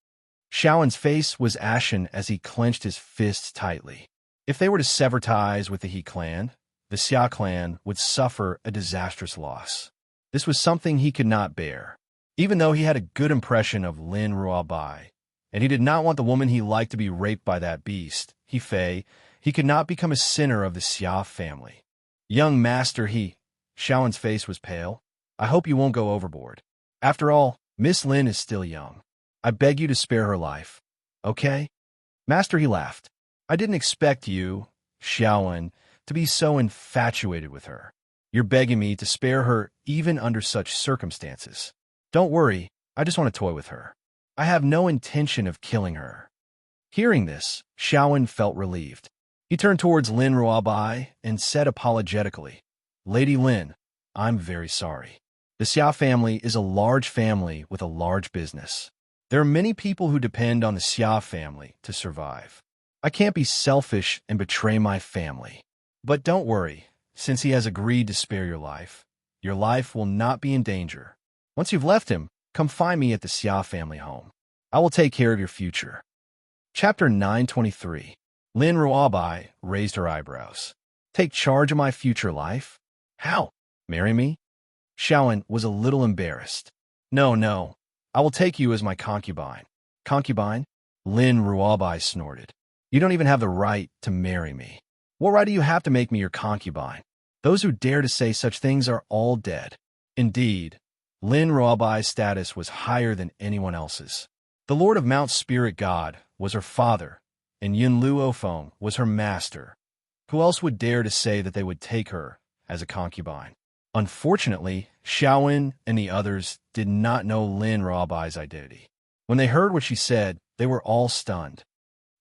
Xiaowen's face was ashen as he clenched his fists tightly. If they were to sever ties with the He clan, the Xia clan would suffer a disastrous loss. This was something he could not bear. Even though he had a good impression of Lin Ruobai, and he did not want the woman he liked to be raped by that beast, He Fei, he could not become a sinner of the Xia family. "Young Master He." Xiaowen's face was pale. "I hope you won't go overboard. After all, Miss Lin is still young. I beg you to spare her life. Okay?" Master He laughed. "I didn't expect you, Xiaowen, to be so infatuated with her. You're begging me to spare her even under such circumstances. Don't worry, I just want to toy with her. I have no intention of killing her." Hearing this, Xiaowen felt relieved. He turned towards Lin Ruobai and said apologetically, "Lady Lin, I'm very sorry. The Xia family is a large family with a large business. There are many people who depend on the Xia family to survive. I can't be selfish and betray my family. But don't worry, since he has agreed to spare your life will not be in danger. Once you've left him, come find me at the Xia family home. I will take care of your future." Chapter 923. Lin Ruobai raised her eyebrows. "Take charge of my future life? How? Marry me?" Xiaowen was a little embarrassed. No, I will take you as my concubine." "Concubine?" Lin Ruobai snorted. "You don't even have the right to marry me. What right do you have to make me your concubine? Those who dare to say such things are all dead." Indeed, Lin Ruobai's status was higher than anyone else's. The Lord of Mount Spirit God was her father, and Yun Luofeng was her master. Who else would dare to say that they would take her as a concubine? Unfortunately, Xiaowen and the others did not know Lin Ruobai's identity. When they heard what she said, they were all stunned.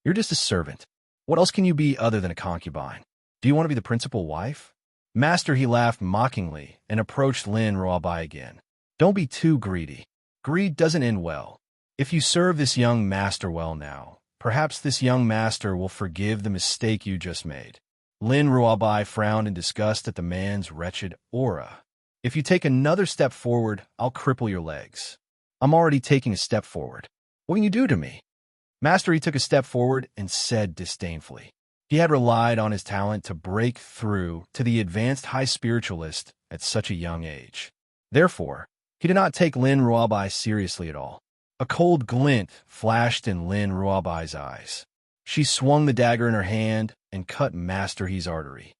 "You're just a servant. What else can you be other than a concubine? Do you want to be the principal wife?" "Master," he laughed mockingly and approached Lin Ruobai again. "Don't be too greedy. Greed doesn't end well. If you serve this young master well now, perhaps this young master will forgive the mistake you just made." Lin Ruobai frowned in disgust at the man's wretched aura. "If you take another step forward, I'll cripple your legs." "I'm already taking a step forward. What can you do to me?" Master, he took a step forward and said disdainfully. He had relied on his talent to break through to the advanced high spiritualist at such a young age. Therefore, he did not take Lin Ruobai seriously at all. A cold glint flashed in Lin Ruobai's eyes. She swung the dagger in her hand and cut Master He's artery.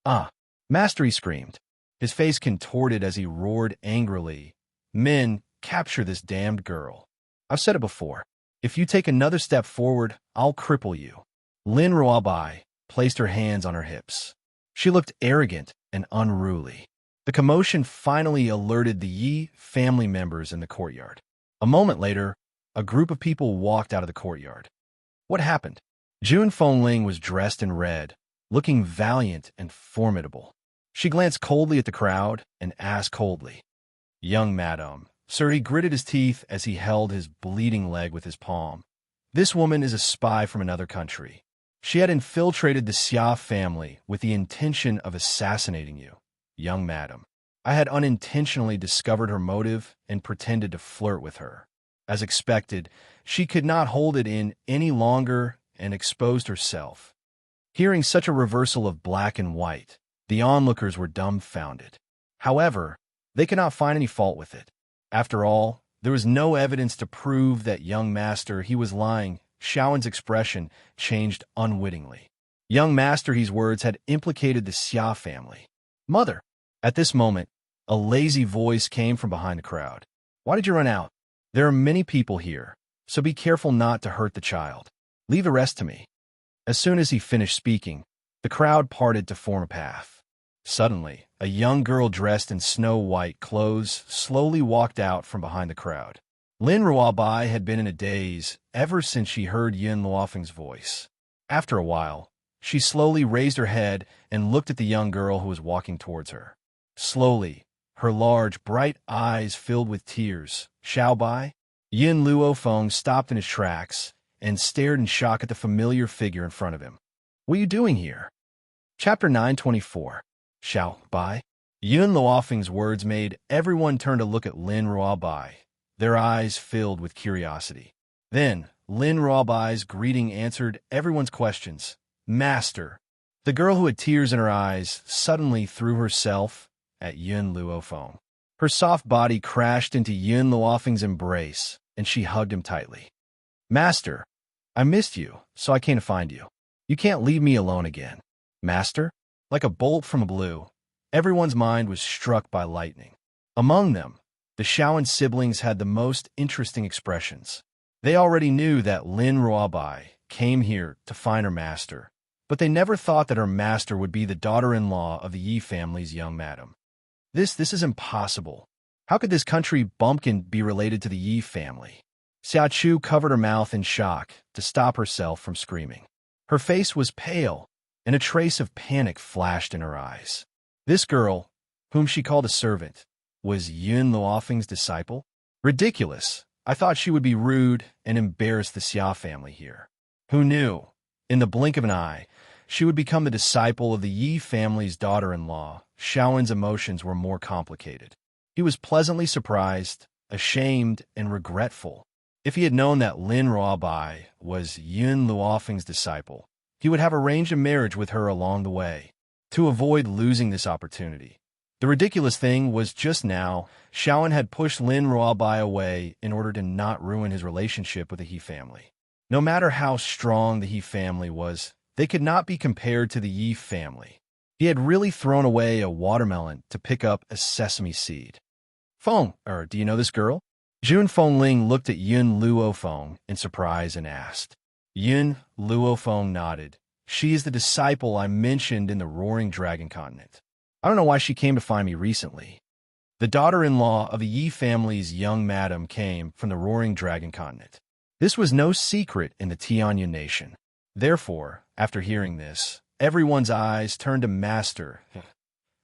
"Ah!" Master He screamed. His face contorted as he roared angrily, "Men, capture this damned girl. I've said it before. If you take another step forward, I'll cripple you." Lin Ruobai placed her hands on her hips. She looked arrogant and unruly. The commotion finally alerted the Yi family members in the courtyard. A moment later, a group of people walked out of the courtyard. What happened? Jun Fengling was dressed in red, looking valiant and formidable. She glanced coldly at the crowd and asked coldly, "Young madam." Sir, he gritted his teeth as he held his bleeding leg with his palm. "This woman is a spy from another country. She had infiltrated the Xia family with the intention of assassinating you, young madam. I had unintentionally discovered her motive and pretended to flirt with her. As expected, she could not hold it in any longer and exposed herself." Hearing such a reversal of black and white, the onlookers were dumbfounded. However, they could not find any fault with it. After all, there was no evidence to prove that young master he was lying. Xiaowen's expression changed unwittingly. Young master he's words had implicated the Xia family. "Mother!" At this moment, a lazy voice came from behind the crowd. "Why did you run out? There are many people here, so be careful not to hurt the child. Leave the rest to me." As soon as he finished speaking, the crowd parted to form a path. Suddenly, a young girl dressed in snow-white clothes slowly walked out from behind the crowd. Lin Ruobai had been in a daze ever since she heard Yun Luofeng's voice. After a while, she slowly raised her head and looked at the young girl who was walking towards her. Slowly, her large, bright eyes filled with tears. "Xiaobai?" Yun Luofeng stopped in his tracks and stared in shock at the familiar figure in front of him. "What are you doing here?" Chapter 924. "Xiaobai?" Yun Luofeng's words made everyone turn to look at Lin Ruobai, their eyes filled with curiosity. Then, Lin Ruobai's greeting answered everyone's questions. "Master." The girl who had tears in her eyes suddenly threw herself at Yun Luofeng. Her soft body crashed into Yun Luofeng's embrace, and she hugged him tightly. "Master, I missed you, so I came to find you. You can't leave me alone again." "Master?" Like a bolt from the blue, everyone's mind was struck by lightning. Among them, the Xiaowen siblings had the most interesting expressions. They already knew that Lin Ruobai came here to find her master, but they never thought that her master would be the daughter-in-law of the Yi family's young madam. This is impossible. How could this country bumpkin be related to the Yi family? Xia Chu covered her mouth in shock to stop herself from screaming. Her face was pale, and a trace of panic flashed in her eyes. This girl, whom she called a servant, was Yun Luofeng's disciple? Ridiculous. I thought she would be rude and embarrass the Xia family here. Who knew? In the blink of an eye, she would become the disciple of the Yi family's daughter-in-law. Xiaowen's emotions were more complicated. He was pleasantly surprised, ashamed, and regretful. If he had known that Lin Ruobai was Yun Luofeng's disciple, he would have arranged a marriage with her along the way, to avoid losing this opportunity. The ridiculous thing was just now, Xiaowen had pushed Lin Ruobai away in order to not ruin his relationship with the He family. No matter how strong the He family was, they could not be compared to the Yi family. He had really thrown away a watermelon to pick up a sesame seed. Feng, do you know this girl? Jun Fengling looked at Yun Luofeng in surprise and asked. Yun Luofeng nodded. She is the disciple I mentioned in the Roaring Dragon Continent. I don't know why she came to find me recently. The daughter-in-law of the Yi family's young madam came from the Roaring Dragon Continent. This was no secret in the Tianya nation. Therefore, after hearing this, everyone's eyes turned to Master.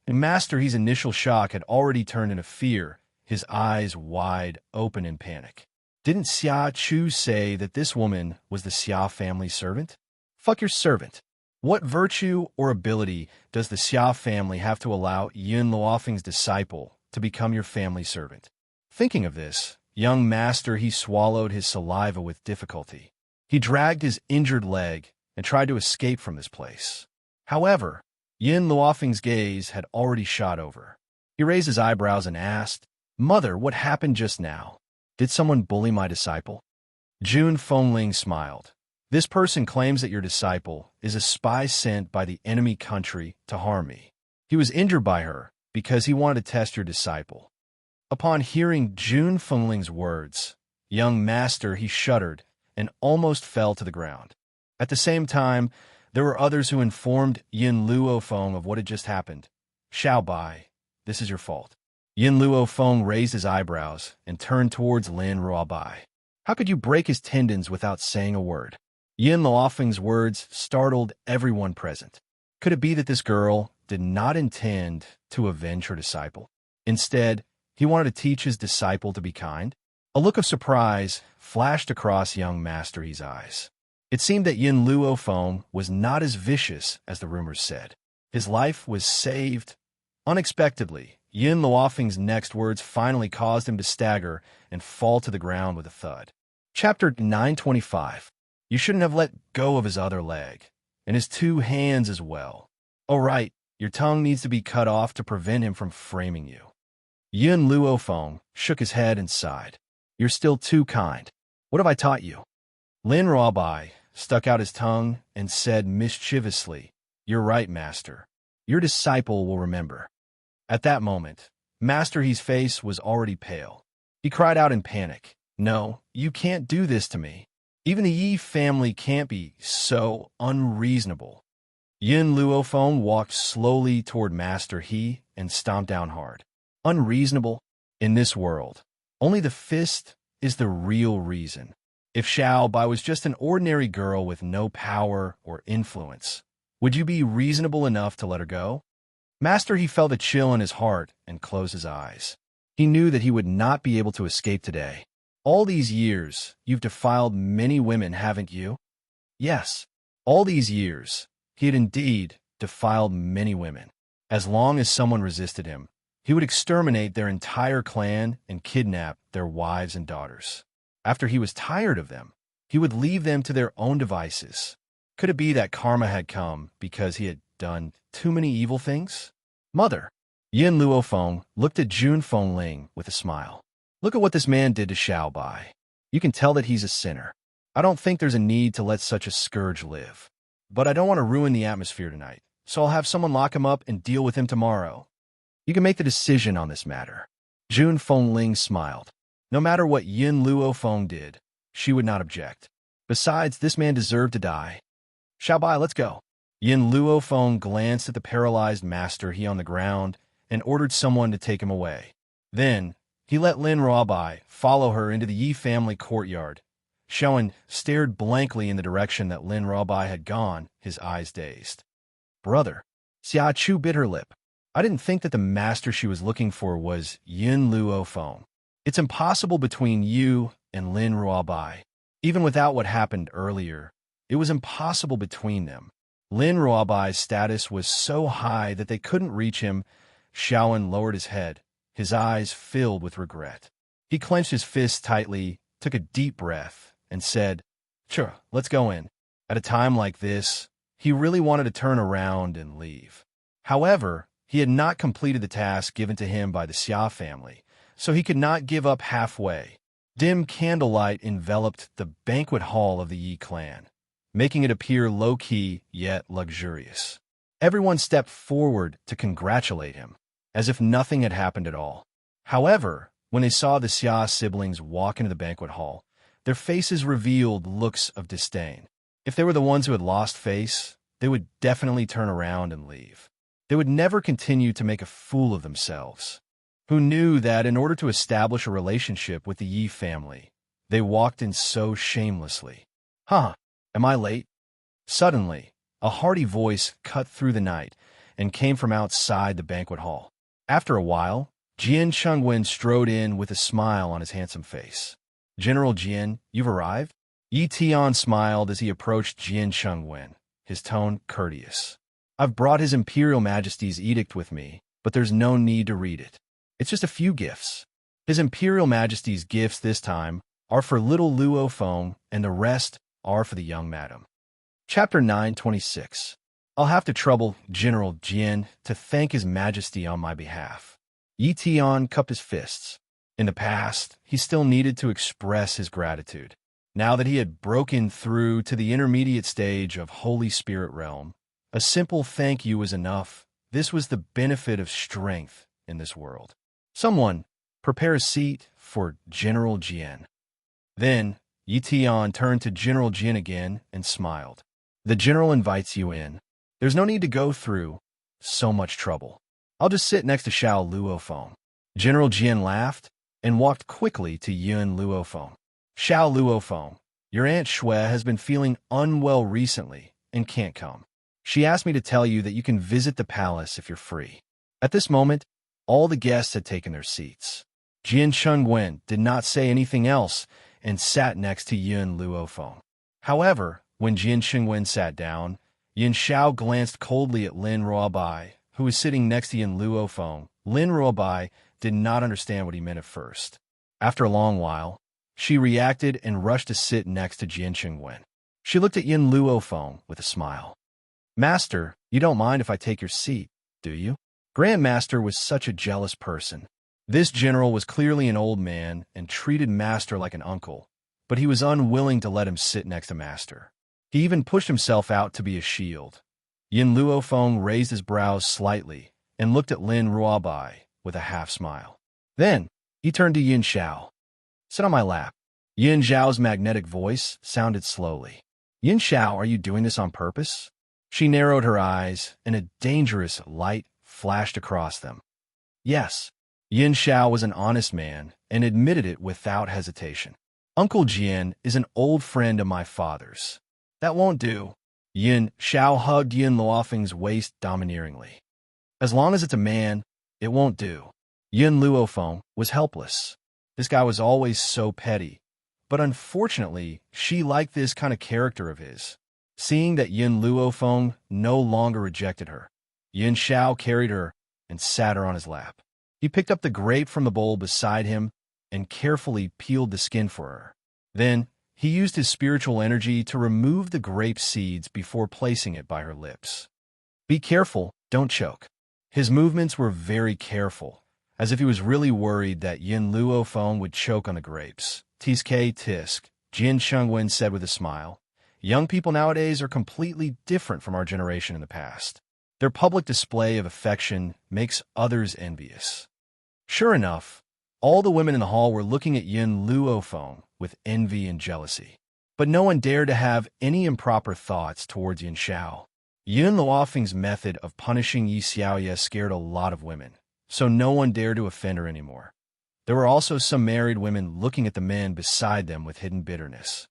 And Master He's initial shock had already turned into fear, his eyes wide open in panic. Didn't Xia Chu say that this woman was the Xia family servant? Fuck your servant. What virtue or ability does the Xia family have to allow Yun Luofeng's disciple to become your family servant? Thinking of this, young Master He swallowed his saliva with difficulty. He dragged his injured leg and tried to escape from this place. However, Yun Luofeng's gaze had already shot over. He raised his eyebrows and asked, Mother, what happened just now? Did someone bully my disciple? Jun Fengling smiled. This person claims that your disciple is a spy sent by the enemy country to harm me. He was injured by her because he wanted to test your disciple. Upon hearing Jun Fengling's words, young Master He shuddered and almost fell to the ground. At the same time, there were others who informed Yun Luofeng of what had just happened. Xiao Bai, this is your fault. Yun Luofeng raised his eyebrows and turned towards Lin Ruobai. How could you break his tendons without saying a word? Yun Luofeng's words startled everyone present. Could it be that this girl did not intend to avenge her disciple? Instead, he wanted to teach his disciple to be kind? A look of surprise flashed across young Master He's eyes. It seemed that Yun Luofeng was not as vicious as the rumors said. His life was saved. Unexpectedly, Yun Luofeng's next words finally caused him to stagger and fall to the ground with a thud. Chapter 925. You shouldn't have let go of his other leg, and his two hands as well. Oh right, your tongue needs to be cut off to prevent him from framing you. Yun Luofeng shook his head and sighed. You're still too kind. What have I taught you? Lin Ruobai stuck out his tongue and said mischievously, You're right, Master. Your disciple will remember. At that moment, Master He's face was already pale. He cried out in panic, No, you can't do this to me. Even the Yi family can't be so unreasonable. Yun Luofeng walked slowly toward Master He and stomped down hard. Unreasonable? In this world, only the fist is the real reason. If Xiao Bai was just an ordinary girl with no power or influence, would you be reasonable enough to let her go? Master He felt a chill in his heart and closed his eyes. He knew that he would not be able to escape today. All these years, you've defiled many women, haven't you? Yes. All these years, he had indeed defiled many women. As long as someone resisted him, he would exterminate their entire clan and kidnap their wives and daughters. After he was tired of them, he would leave them to their own devices. Could it be that karma had come because he had done too many evil things? Mother, Yun Luofeng looked at Jun Fengling with a smile. Look at what this man did to Xiao Bai. You can tell that he's a sinner. I don't think there's a need to let such a scourge live. But I don't want to ruin the atmosphere tonight, so I'll have someone lock him up and deal with him tomorrow. You can make the decision on this matter. Jun Fengling smiled. No matter what Yun Luofeng did, she would not object. Besides, this man deserved to die. Xiao Bai, let's go. Yun Luofeng glanced at the paralyzed Master He on the ground and ordered someone to take him away. Then, He let Lin Ruobai follow her into the Yi family courtyard. Xiaowen stared blankly in the direction that Lin Ruobai had gone, his eyes dazed. Brother. Xia Chu bit her lip. I didn't think that the master she was looking for was Yin Luo Feng. It's impossible between you and Lin Ruobai. Even without what happened earlier, it was impossible between them. Lin Ruobai's status was so high that they couldn't reach him. Xiaowen lowered his head, his eyes filled with regret. He clenched his fists tightly, took a deep breath, and said, "Sure, let's go in." At a time like this, he really wanted to turn around and leave. However, he had not completed the task given to him by the Xia family, so he could not give up halfway. Dim candlelight enveloped the banquet hall of the Yi clan, making it appear low-key yet luxurious. Everyone stepped forward to congratulate him, as if nothing had happened at all. However, when they saw the Xia siblings walk into the banquet hall, their faces revealed looks of disdain. If they were the ones who had lost face, they would definitely turn around and leave. They would never continue to make a fool of themselves. Who knew that in order to establish a relationship with the Yi family, they walked in so shamelessly? Huh, am I late? Suddenly, a hearty voice cut through the night and came from outside the banquet hall. After a while, Jian Chengwen strode in with a smile on his handsome face. "General Jian, you've arrived?" Yi Tian smiled as he approached Jian Chengwen, his tone courteous. "I've brought His Imperial Majesty's edict with me, but there's no need to read it. It's just a few gifts. His Imperial Majesty's gifts this time are for little Luo Feng, and the rest are for the young madam." Chapter 926. I'll have to trouble General Jian to thank His Majesty on my behalf. Yi Tian cupped his fists. In the past, he still needed to express his gratitude. Now that he had broken through to the intermediate stage of Holy Spirit Realm, a simple thank you was enough. This was the benefit of strength in this world. "Someone, prepare a seat for General Jian." Then, Yi Tian turned to General Jian again and smiled. "The general invites you in. There's no need to go through so much trouble. I'll just sit next to Xiao Luofeng." General Jian laughed and walked quickly to Yun Luofeng. "Xiao Luofeng, your Aunt Shui has been feeling unwell recently and can't come. She asked me to tell you that you can visit the palace if you're free." At this moment, all the guests had taken their seats. Jian Chengwen did not say anything else and sat next to Yun Luofeng. However, when Jian Chengwen sat down, Yin Xiao glanced coldly at Lin Ruobai, who was sitting next to Yin Luofeng. Lin Ruobai did not understand what he meant at first. After a long while, she reacted and rushed to sit next to Jian Chengwen. She looked at Yin Luofeng with a smile. "Master, you don't mind if I take your seat, do you?" Grandmaster was such a jealous person. This general was clearly an old man and treated Master like an uncle, but he was unwilling to let him sit next to Master. He even pushed himself out to be a shield. Yin Luofeng raised his brows slightly and looked at Lin Ruobai with a half-smile. Then, he turned to Yin Xiao. "Sit on my lap." Yin Xiao's magnetic voice sounded slowly. "Yin Xiao, are you doing this on purpose?" She narrowed her eyes, and a dangerous light flashed across them. Yes. Yin Xiao was an honest man and admitted it without hesitation. "Uncle Jian is an old friend of my father's." "That won't do." Yin Xiao hugged Yin Luofeng's waist domineeringly. "As long as it's a man, it won't do." Yin Luofeng was helpless. This guy was always so petty, but unfortunately, she liked this kind of character of his. Seeing that Yin Luofeng no longer rejected her, Yin Xiao carried her and sat her on his lap. He picked up the grape from the bowl beside him and carefully peeled the skin for her. Then, he used his spiritual energy to remove the grape seeds before placing it by her lips. "Be careful, don't choke." His movements were very careful, as if he was really worried that Yin Luofeng would choke on the grapes. "Tisk tisk," Jian Chengwen said with a smile. "Young people nowadays are completely different from our generation in the past. Their public display of affection makes others envious." Sure enough, all the women in the hall were looking at Yin Luofeng with envy and jealousy. But no one dared to have any improper thoughts towards Yin Xiao. Yin Luofeng's method of punishing Yi Xiaoye scared a lot of women, so no one dared to offend her anymore. There were also some married women looking at the men beside them with hidden bitterness.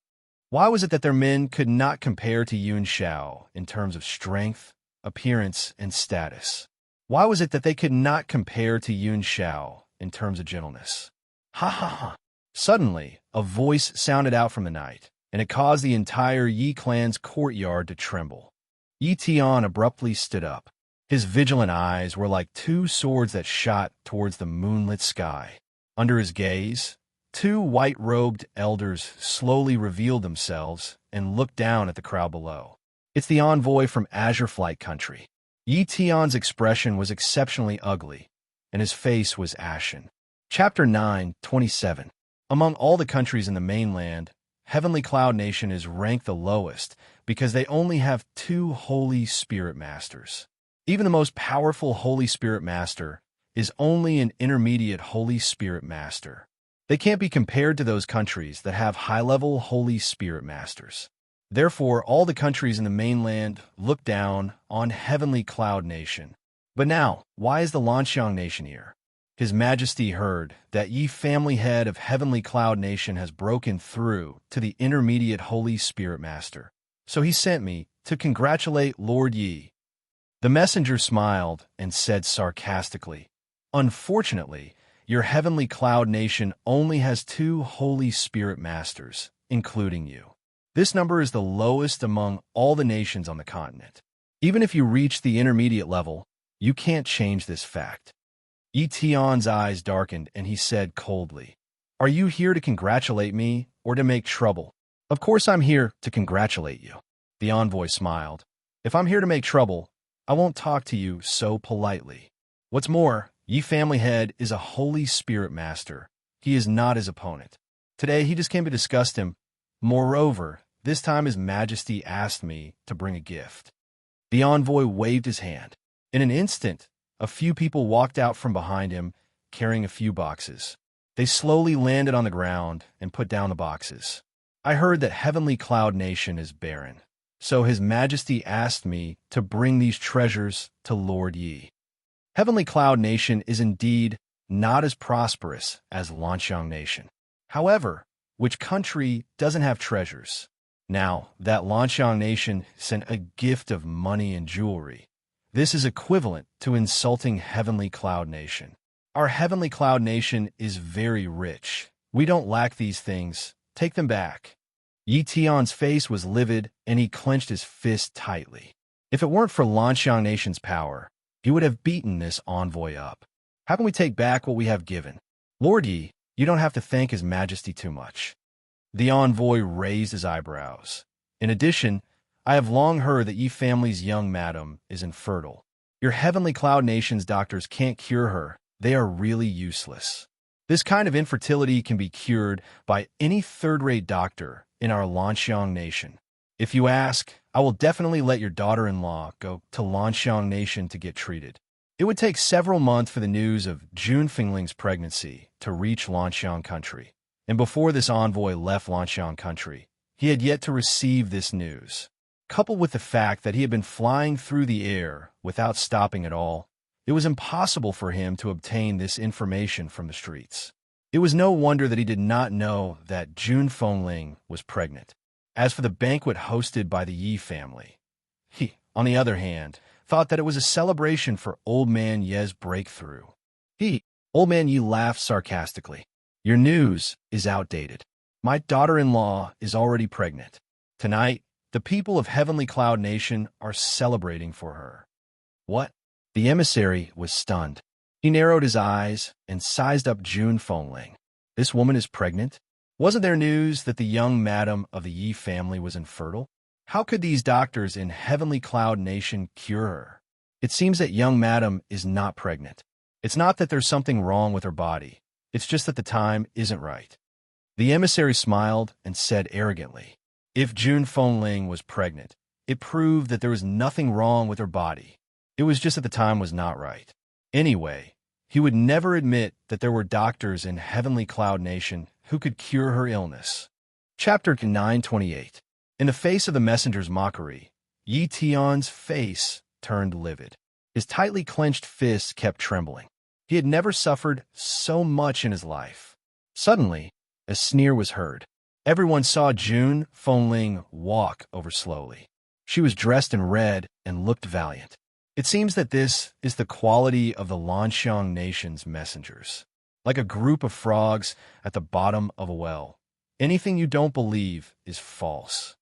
Why was it that their men could not compare to Yun Shao in terms of strength, appearance, and status? Why was it that they could not compare to Yun Shao in terms of gentleness? Ha ha ha! Suddenly, a voice sounded out from the night, and it caused the entire Yi clan's courtyard to tremble. Yi Tian abruptly stood up. His vigilant eyes were like two swords that shot towards the moonlit sky. Under his gaze, two white-robed elders slowly revealed themselves and looked down at the crowd below. It's the envoy from Azure Flight Country. Yi Tian's expression was exceptionally ugly, and his face was ashen. Chapter 9:27. Among all the countries in the mainland, Heavenly Cloud Nation is ranked the lowest because they only have 2 Holy Spirit Masters. Even the most powerful Holy Spirit Master is only an intermediate Holy Spirit Master. They can't be compared to those countries that have high-level Holy Spirit Masters. Therefore, all the countries in the mainland look down on Heavenly Cloud Nation. But now, why is the Lanxiang Nation here? His Majesty heard that Yi family head of Heavenly Cloud Nation has broken through to the intermediate Holy Spirit Master. So he sent me to congratulate Lord Yi. The messenger smiled and said sarcastically, "Unfortunately, your Heavenly Cloud Nation only has 2 Holy Spirit Masters, including you. This number is the lowest among all the nations on the continent. Even if you reach the intermediate level, you can't change this fact." Yi Tian's eyes darkened and he said coldly, "Are you here to congratulate me or to make trouble?" "Of course I'm here to congratulate you." The envoy smiled. "If I'm here to make trouble, I won't talk to you so politely. What's more, Yi family head is a Holy Spirit Master. He is not his opponent. Today he just came to discuss him. Moreover, this time His Majesty asked me to bring a gift." The envoy waved his hand. In an instant, a few people walked out from behind him, carrying a few boxes. They slowly landed on the ground and put down the boxes. "I heard that Heavenly Cloud Nation is barren, so His Majesty asked me to bring these treasures to Lord Yi." Heavenly Cloud Nation is indeed not as prosperous as Lanxiang Nation. However, which country doesn't have treasures? Now that Lanxiang Nation sent a gift of money and jewelry, this is equivalent to insulting Heavenly Cloud Nation. Our Heavenly Cloud Nation is very rich. We don't lack these things. Take them back. Yi Tian's face was livid, and he clenched his fist tightly. If it weren't for Lanxiang Nation's power, he would have beaten this envoy up. How can we take back what we have given? Lord Yi, you don't have to thank His Majesty too much. The envoy raised his eyebrows. In addition, I have long heard that Yi family's young madam is infertile. Your Heavenly Cloud Nation's doctors can't cure her. They are really useless. This kind of infertility can be cured by any third-rate doctor in our Lanxiang Nation. If you ask, I will definitely let your daughter-in-law go to Lanxiang Nation to get treated. It would take several months for the news of Jun Fingling's pregnancy to reach Lanxiang Country. And before this envoy left Lanxiang Country, he had yet to receive this news. Coupled with the fact that he had been flying through the air without stopping at all, it was impossible for him to obtain this information from the streets. It was no wonder that he did not know that Jun Fengling was pregnant. As for the banquet hosted by the Yi family, he, on the other hand, thought that it was a celebration for Old Man Ye's breakthrough. Old Man Yi laughed sarcastically. "Your news is outdated. My daughter-in-law is already pregnant. Tonight, the people of Heavenly Cloud Nation are celebrating for her." "What?" The emissary was stunned. He narrowed his eyes and sized up Jun Fengling. "This woman is pregnant? Wasn't there news that the young madam of the Yi family was infertile? How could these doctors in Heavenly Cloud Nation cure her? It seems that young madam is not pregnant. It's not that there's something wrong with her body. It's just that the time isn't right." The emissary smiled and said arrogantly, "If Jun Fengling was pregnant, it proved that there was nothing wrong with her body. It was just that the time was not right. Anyway, he would never admit that there were doctors in Heavenly Cloud Nation who could cure her illness." Chapter 9:28. In the face of the messenger's mockery, Yi Tian's face turned livid. His tightly clenched fists kept trembling. He had never suffered so much in his life. Suddenly, a sneer was heard. Everyone saw June Fengling walk over slowly. She was dressed in red and looked valiant. It seems that this is the quality of the Lanxiang nation's messengers. Like a group of frogs at the bottom of a well. Anything you don't believe is false.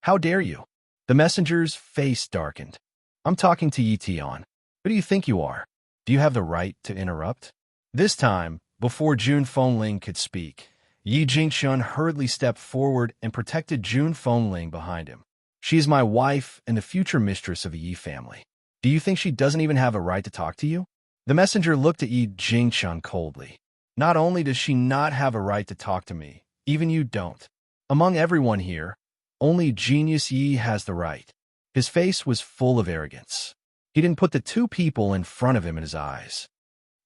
How dare you? The messenger's face darkened. I'm talking to Yi Tian. Who do you think you are? Do you have the right to interrupt? This time, before June Fengling could speak, Yi Jingshun hurriedly stepped forward and protected June Fengling behind him. She is my wife and the future mistress of the Yi family. Do you think she doesn't even have a right to talk to you? The messenger looked at Yi Jingshun coldly. Not only does she not have a right to talk to me, even you don't. Among everyone here, only Genius Yi has the right. His face was full of arrogance. He didn't put the two people in front of him in his eyes.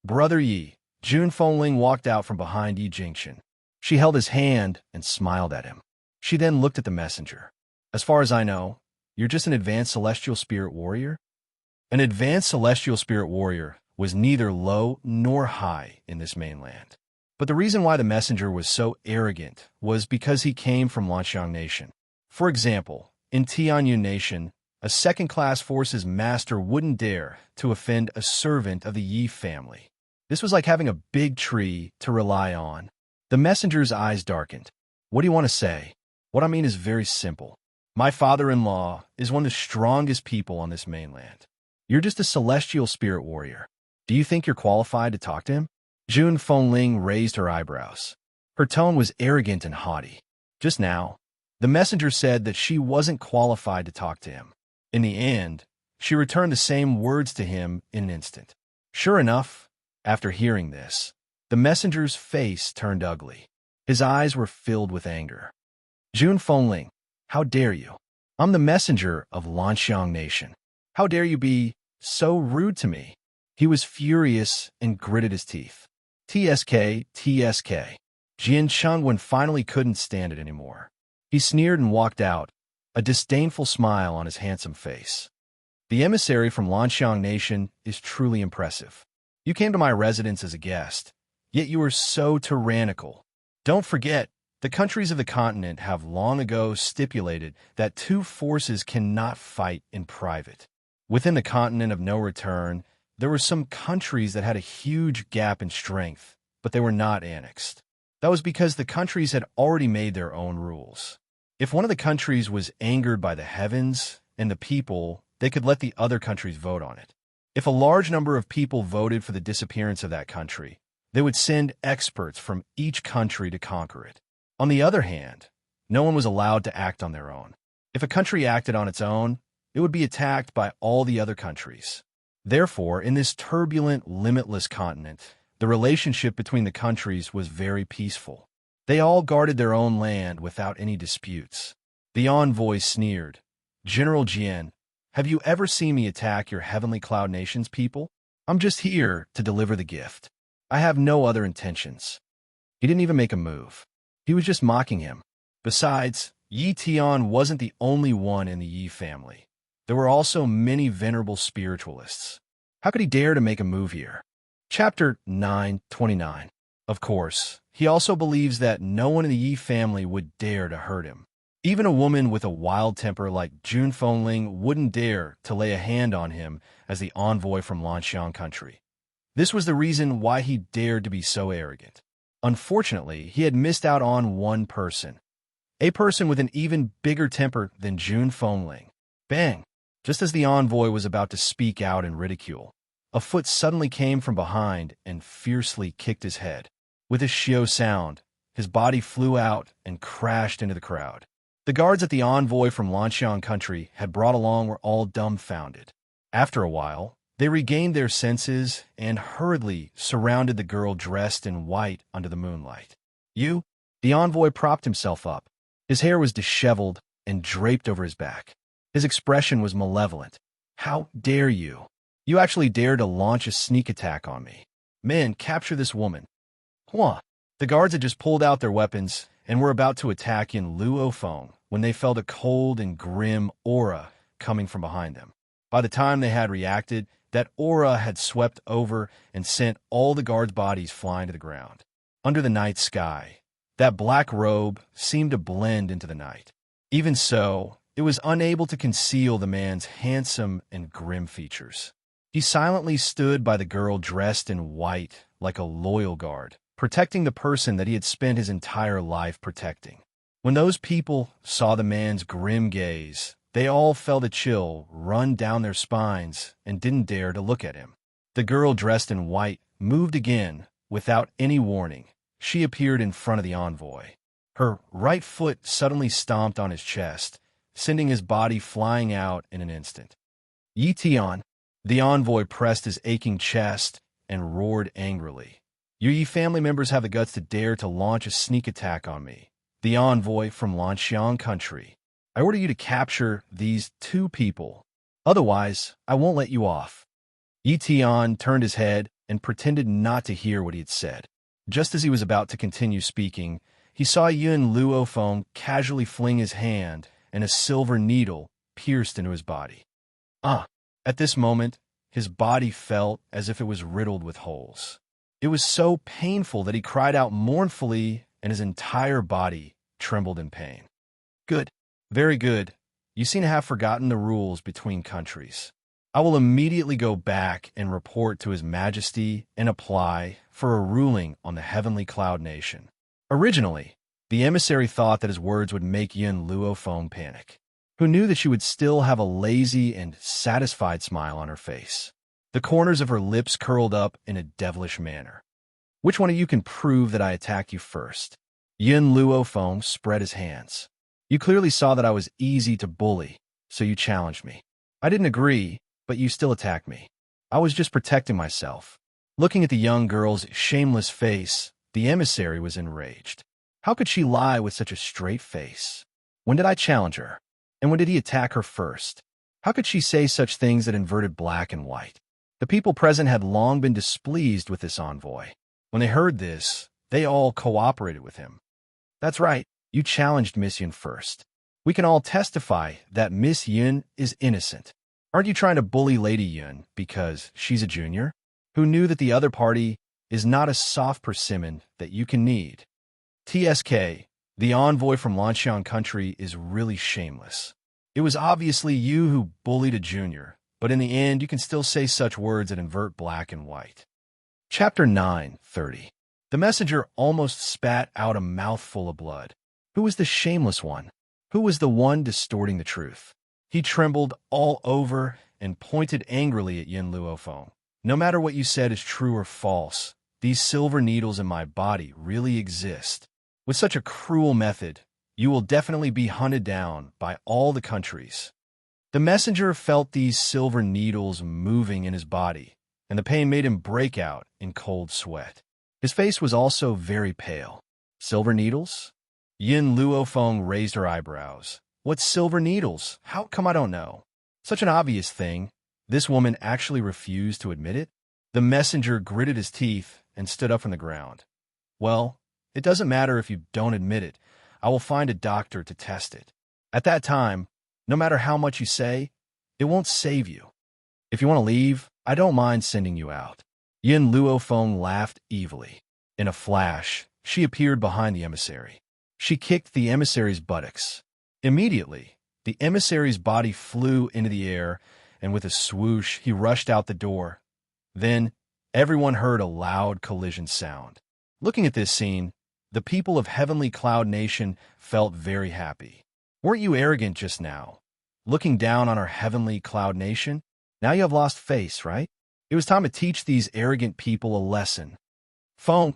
Brother Yi, June Fengling walked out from behind Yi Jingshun. She held his hand and smiled at him. She then looked at the messenger. As far as I know, you're just an advanced celestial spirit warrior? An advanced celestial spirit warrior was neither low nor high in this mainland. But the reason why the messenger was so arrogant was because he came from Lanxiang Nation. For example, in Tianyun Nation, a second-class forces master wouldn't dare to offend a servant of the Yi family. This was like having a big tree to rely on. The messenger's eyes darkened. What do you want to say? What I mean is very simple. My father-in-law is one of the strongest people on this mainland. You're just a celestial spirit warrior. Do you think you're qualified to talk to him? June Fengling raised her eyebrows. Her tone was arrogant and haughty. Just now, the messenger said that she wasn't qualified to talk to him. In the end, she returned the same words to him in an instant. Sure enough, after hearing this, the messenger's face turned ugly. His eyes were filled with anger. June Fengling, how dare you? I'm the messenger of Lanxiang Nation. How dare you be so rude to me? He was furious and gritted his teeth. TSK, TSK. Jian Chengwen finally couldn't stand it anymore. He sneered and walked out, a disdainful smile on his handsome face. The emissary from Lanxiang Nation is truly impressive. You came to my residence as a guest, yet you were so tyrannical. Don't forget, the countries of the continent have long ago stipulated that two forces cannot fight in private. Within the continent of no return, there were some countries that had a huge gap in strength, but they were not annexed. That was because the countries had already made their own rules. If one of the countries was angered by the heavens and the people, they could let the other countries vote on it. If a large number of people voted for the disappearance of that country, they would send experts from each country to conquer it. On the other hand, no one was allowed to act on their own. If a country acted on its own, it would be attacked by all the other countries. Therefore, in this turbulent, limitless continent, the relationship between the countries was very peaceful. They all guarded their own land without any disputes. The envoy sneered. General Jian, have you ever seen me attack your heavenly cloud nation's people? I'm just here to deliver the gift. I have no other intentions. He didn't even make a move. He was just mocking him. Besides, Yi Tian wasn't the only one in the Yi family. There were also many venerable spiritualists. How could he dare to make a move here? Chapter 9:29. Of course, he also believes that no one in the Yi family would dare to hurt him. Even a woman with a wild temper like June Fengling wouldn't dare to lay a hand on him as the envoy from Lanxiang country. This was the reason why he dared to be so arrogant. Unfortunately, he had missed out on one person. A person with an even bigger temper than June Fengling. Bang! Just as the envoy was about to speak out in ridicule, a foot suddenly came from behind and fiercely kicked his head. With a shio sound, his body flew out and crashed into the crowd. The guards that the envoy from Lanxiang country had brought along were all dumbfounded. After a while, they regained their senses and hurriedly surrounded the girl dressed in white under the moonlight. You? The envoy propped himself up. His hair was disheveled and draped over his back. His expression was malevolent. How dare you? You actually dared to launch a sneak attack on me. Men, capture this woman. Hua! The guards had just pulled out their weapons and were about to attack in Luo Feng when they felt a cold and grim aura coming from behind them. By the time they had reacted, That aura had swept over and sent all the guards' bodies flying to the ground. Under the night sky, that black robe seemed to blend into the night. Even so, it was unable to conceal the man's handsome and grim features. He silently stood by the girl dressed in white like a loyal guard, protecting the person that he had spent his entire life protecting. When those people saw the man's grim gaze, they all felt a chill run down their spines and didn't dare to look at him. The girl dressed in white moved again without any warning. She appeared in front of the envoy. Her right foot suddenly stomped on his chest, sending his body flying out in an instant. Yi Tian, the envoy pressed his aching chest and roared angrily. Your Yi family members have the guts to dare to launch a sneak attack on me, the envoy from Lanxiang country. I order you to capture these two people. Otherwise, I won't let you off. Yi Tian turned his head and pretended not to hear what he had said. Just as he was about to continue speaking, he saw Yun Luofeng casually fling his hand, and a silver needle pierced into his body. At this moment, his body felt as if it was riddled with holes. It was so painful that he cried out mournfully, and his entire body trembled in pain. Good. Very good. You seem to have forgotten the rules between countries. I will immediately go back and report to His Majesty and apply for a ruling on the Heavenly Cloud Nation. Originally, the emissary thought that his words would make Yun Luofeng panic, who knew that she would still have a lazy and satisfied smile on her face. The corners of her lips curled up in a devilish manner. Which one of you can prove that I attacked you first? Yun Luofeng spread his hands. You clearly saw that I was easy to bully, so you challenged me. I didn't agree, but you still attacked me. I was just protecting myself. Looking at the young girl's shameless face, the emissary was enraged. How could she lie with such a straight face? When did I challenge her? And when did he attack her first? How could she say such things that inverted black and white? The people present had long been displeased with this envoy. When they heard this, they all cooperated with him. That's right. You challenged Miss Yun first. We can all testify that Miss Yun is innocent. Aren't you trying to bully Lady Yun because she's a junior? Who knew that the other party is not a soft persimmon that you can knead? TSK, the envoy from Lanxiang country, is really shameless. It was obviously you who bullied a junior, but in the end you can still say such words that invert black and white. Chapter 9:30. The messenger almost spat out a mouthful of blood. Who was the shameless one? Who was the one distorting the truth? He trembled all over and pointed angrily at Yun Luofeng. No matter what you said is true or false, these silver needles in my body really exist. With such a cruel method, you will definitely be hunted down by all the countries. The messenger felt these silver needles moving in his body, and the pain made him break out in cold sweat. His face was also very pale. Silver needles? Yun Luofeng raised her eyebrows. What silver needles? How come I don't know? Such an obvious thing. This woman actually refused to admit it? The messenger gritted his teeth and stood up from the ground. Well, it doesn't matter if you don't admit it. I will find a doctor to test it. At that time, no matter how much you say, it won't save you. If you want to leave, I don't mind sending you out. Yun Luofeng laughed evilly. In a flash, she appeared behind the emissary. She kicked the emissary's buttocks. Immediately, the emissary's body flew into the air, and with a swoosh, he rushed out the door. Then, everyone heard a loud collision sound. Looking at this scene, the people of Heavenly Cloud Nation felt very happy. Weren't you arrogant just now? Looking down on our Heavenly Cloud Nation? Now you have lost face, right? It was time to teach these arrogant people a lesson. Feng,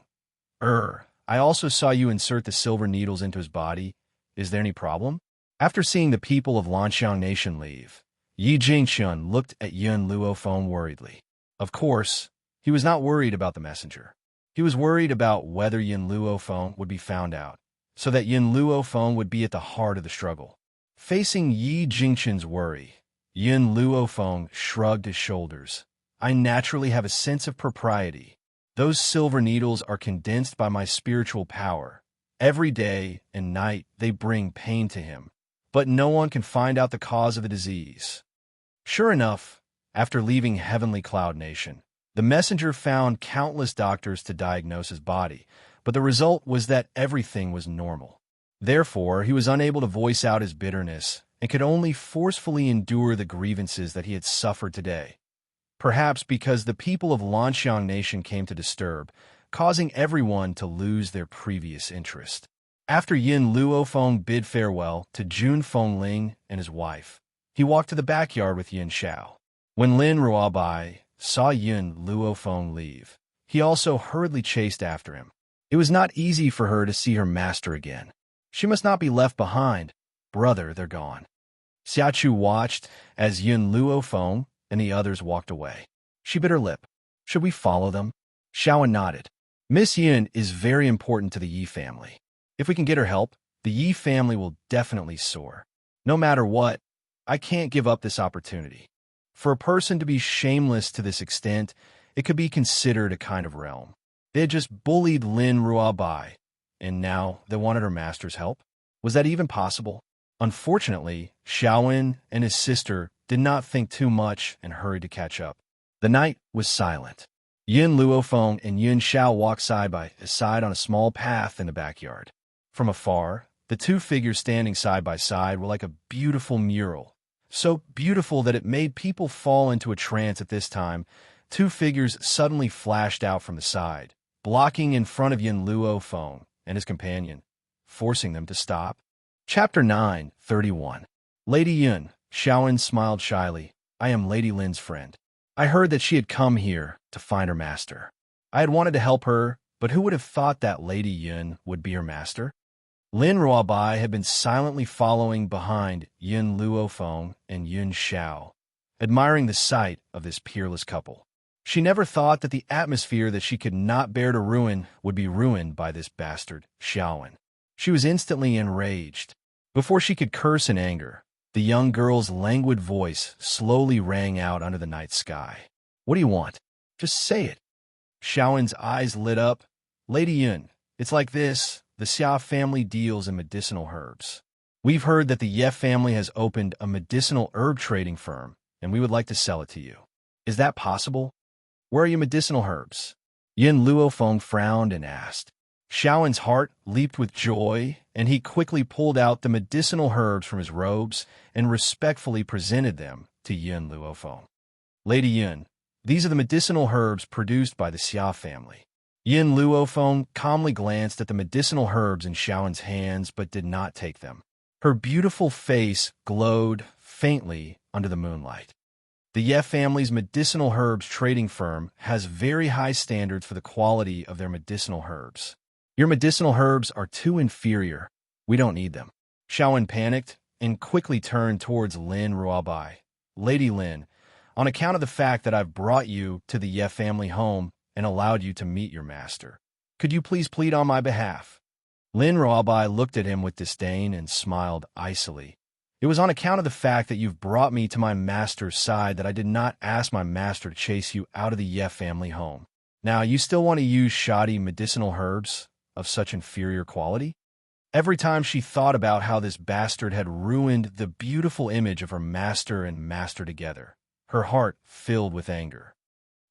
I also saw you insert the silver needles into his body. Is there any problem? After seeing the people of Lanxiang Nation leave, Yi Jingxian looked at Yun Luofeng worriedly. Of course, he was not worried about the messenger. He was worried about whether Yun Luofeng would be found out, so that Yun Luofeng would be at the heart of the struggle. Facing Yi Jingxian's worry, Yun Luofeng shrugged his shoulders. I naturally have a sense of propriety. Those silver needles are condensed by my spiritual power. Every day and night they bring pain to him, but no one can find out the cause of the disease. Sure enough, After leaving Heavenly Cloud Nation, the messenger found countless doctors to diagnose his body, but the result was that everything was normal. Therefore, he was unable to voice out his bitterness and could only forcefully endure the grievances that he had suffered today. Perhaps because the people of Lanxiang Nation came to disturb, causing everyone to lose their previous interest. After Yin Luofeng bid farewell to Jun Fengling and his wife, he walked to the backyard with Yin Xiao. When Lin Ruobai saw Yin Luofeng leave, he also hurriedly chased after him. It was not easy for her to see her master again. She must not be left behind. Brother, they're gone. Xiaochu watched as Yin Luofeng and the others walked away. She bit her lip. Should we follow them? Xiaowen nodded. Miss Yin is very important to the Yi family. If we can get her help, the Yi family will definitely soar. No matter what, I can't give up this opportunity. For a person to be shameless to this extent, it could be considered a kind of realm. They had just bullied Lin Ruobai, and now they wanted her master's help? Was that even possible? Unfortunately, Xiaowen and his sister did not think too much and hurried to catch up. The night was silent. Yin Luofeng and Yin Xiao walked side by side on a small path in the backyard. From afar, the two figures standing side by side were like a beautiful mural. So beautiful that it made people fall into a trance. At this time, two figures suddenly flashed out from the side, blocking in front of Yin Luofeng and his companion, forcing them to stop. Chapter 9:31. Lady Yin, Xiaowen smiled shyly. I am Lady Lin's friend. I heard that she had come here to find her master. I had wanted to help her, but who would have thought that Lady Yin would be her master? Lin Ruobai had been silently following behind Yin Luofeng and Yin Xiao, admiring the sight of this peerless couple. She never thought that the atmosphere that she could not bear to ruin would be ruined by this bastard, Xiaowen. She was instantly enraged. Before she could curse in anger, the young girl's languid voice slowly rang out under the night sky. What do you want? Just say it. Xiaowen's eyes lit up. Lady Yin, it's like this. The Xia family deals in medicinal herbs. We've heard that the Ye family has opened a medicinal herb trading firm, and we would like to sell it to you. Is that possible? Where are your medicinal herbs? Yin Luofeng frowned and asked. Xiaowen's heart leaped with joy, and he quickly pulled out the medicinal herbs from his robes and respectfully presented them to Yin Luofeng. Lady Yin, these are the medicinal herbs produced by the Xia family. Yin Luofeng calmly glanced at the medicinal herbs in Xiaowen's hands but did not take them. Her beautiful face glowed faintly under the moonlight. The Ye family's medicinal herbs trading firm has very high standards for the quality of their medicinal herbs. Your medicinal herbs are too inferior. We don't need them. Xiaowen panicked and quickly turned towards Lin Ruobai. Lady Lin, on account of the fact that I've brought you to the Ye family home and allowed you to meet your master, could you please plead on my behalf? Lin Ruobai looked at him with disdain and smiled icily. It was on account of the fact that you've brought me to my master's side that I did not ask my master to chase you out of the Ye family home. Now, you still want to use shoddy medicinal herbs of such inferior quality? Every time she thought about how this bastard had ruined the beautiful image of her master and master together, her heart filled with anger.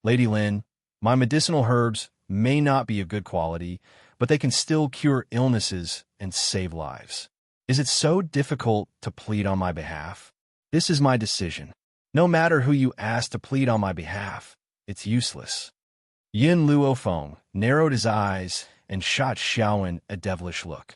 Lady Lin, my medicinal herbs may not be of good quality, but they can still cure illnesses and save lives. Is it so difficult to plead on my behalf? This is my decision. No matter who you ask to plead on my behalf, it's useless. Yin Luofeng narrowed his eyes and shot Xiaowen a devilish look.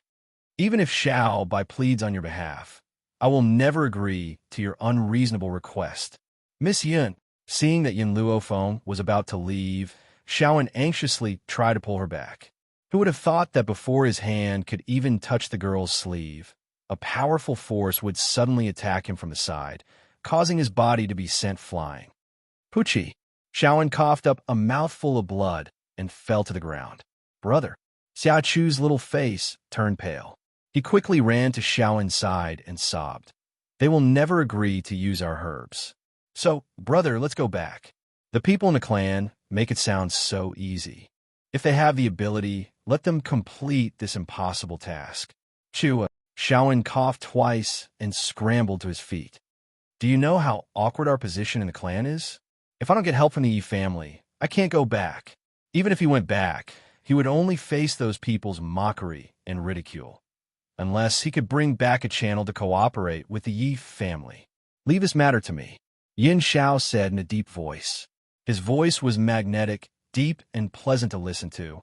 Even if Xiao Bai pleads on your behalf, I will never agree to your unreasonable request. Miss Yin, seeing that Yin Luofeng was about to leave, Xiaowen anxiously tried to pull her back. Who would have thought that before his hand could even touch the girl's sleeve, a powerful force would suddenly attack him from the side, causing his body to be sent flying. Pucci! Xiaowen coughed up a mouthful of blood and fell to the ground. Brother! Xiaochu's little face turned pale. He quickly ran to Xiaowen's side and sobbed. They will never agree to use our herbs. So, brother, let's go back. The people in the clan make it sound so easy. If they have the ability, let them complete this impossible task. Chua! Xiaowen coughed twice and scrambled to his feet. Do you know how awkward our position in the clan is? If I don't get help from the Yi family, I can't go back. Even if he went back, he would only face those people's mockery and ridicule. Unless he could bring back a channel to cooperate with the Yi family. Leave this matter to me, Yin Xiao said in a deep voice. His voice was magnetic, deep, and pleasant to listen to.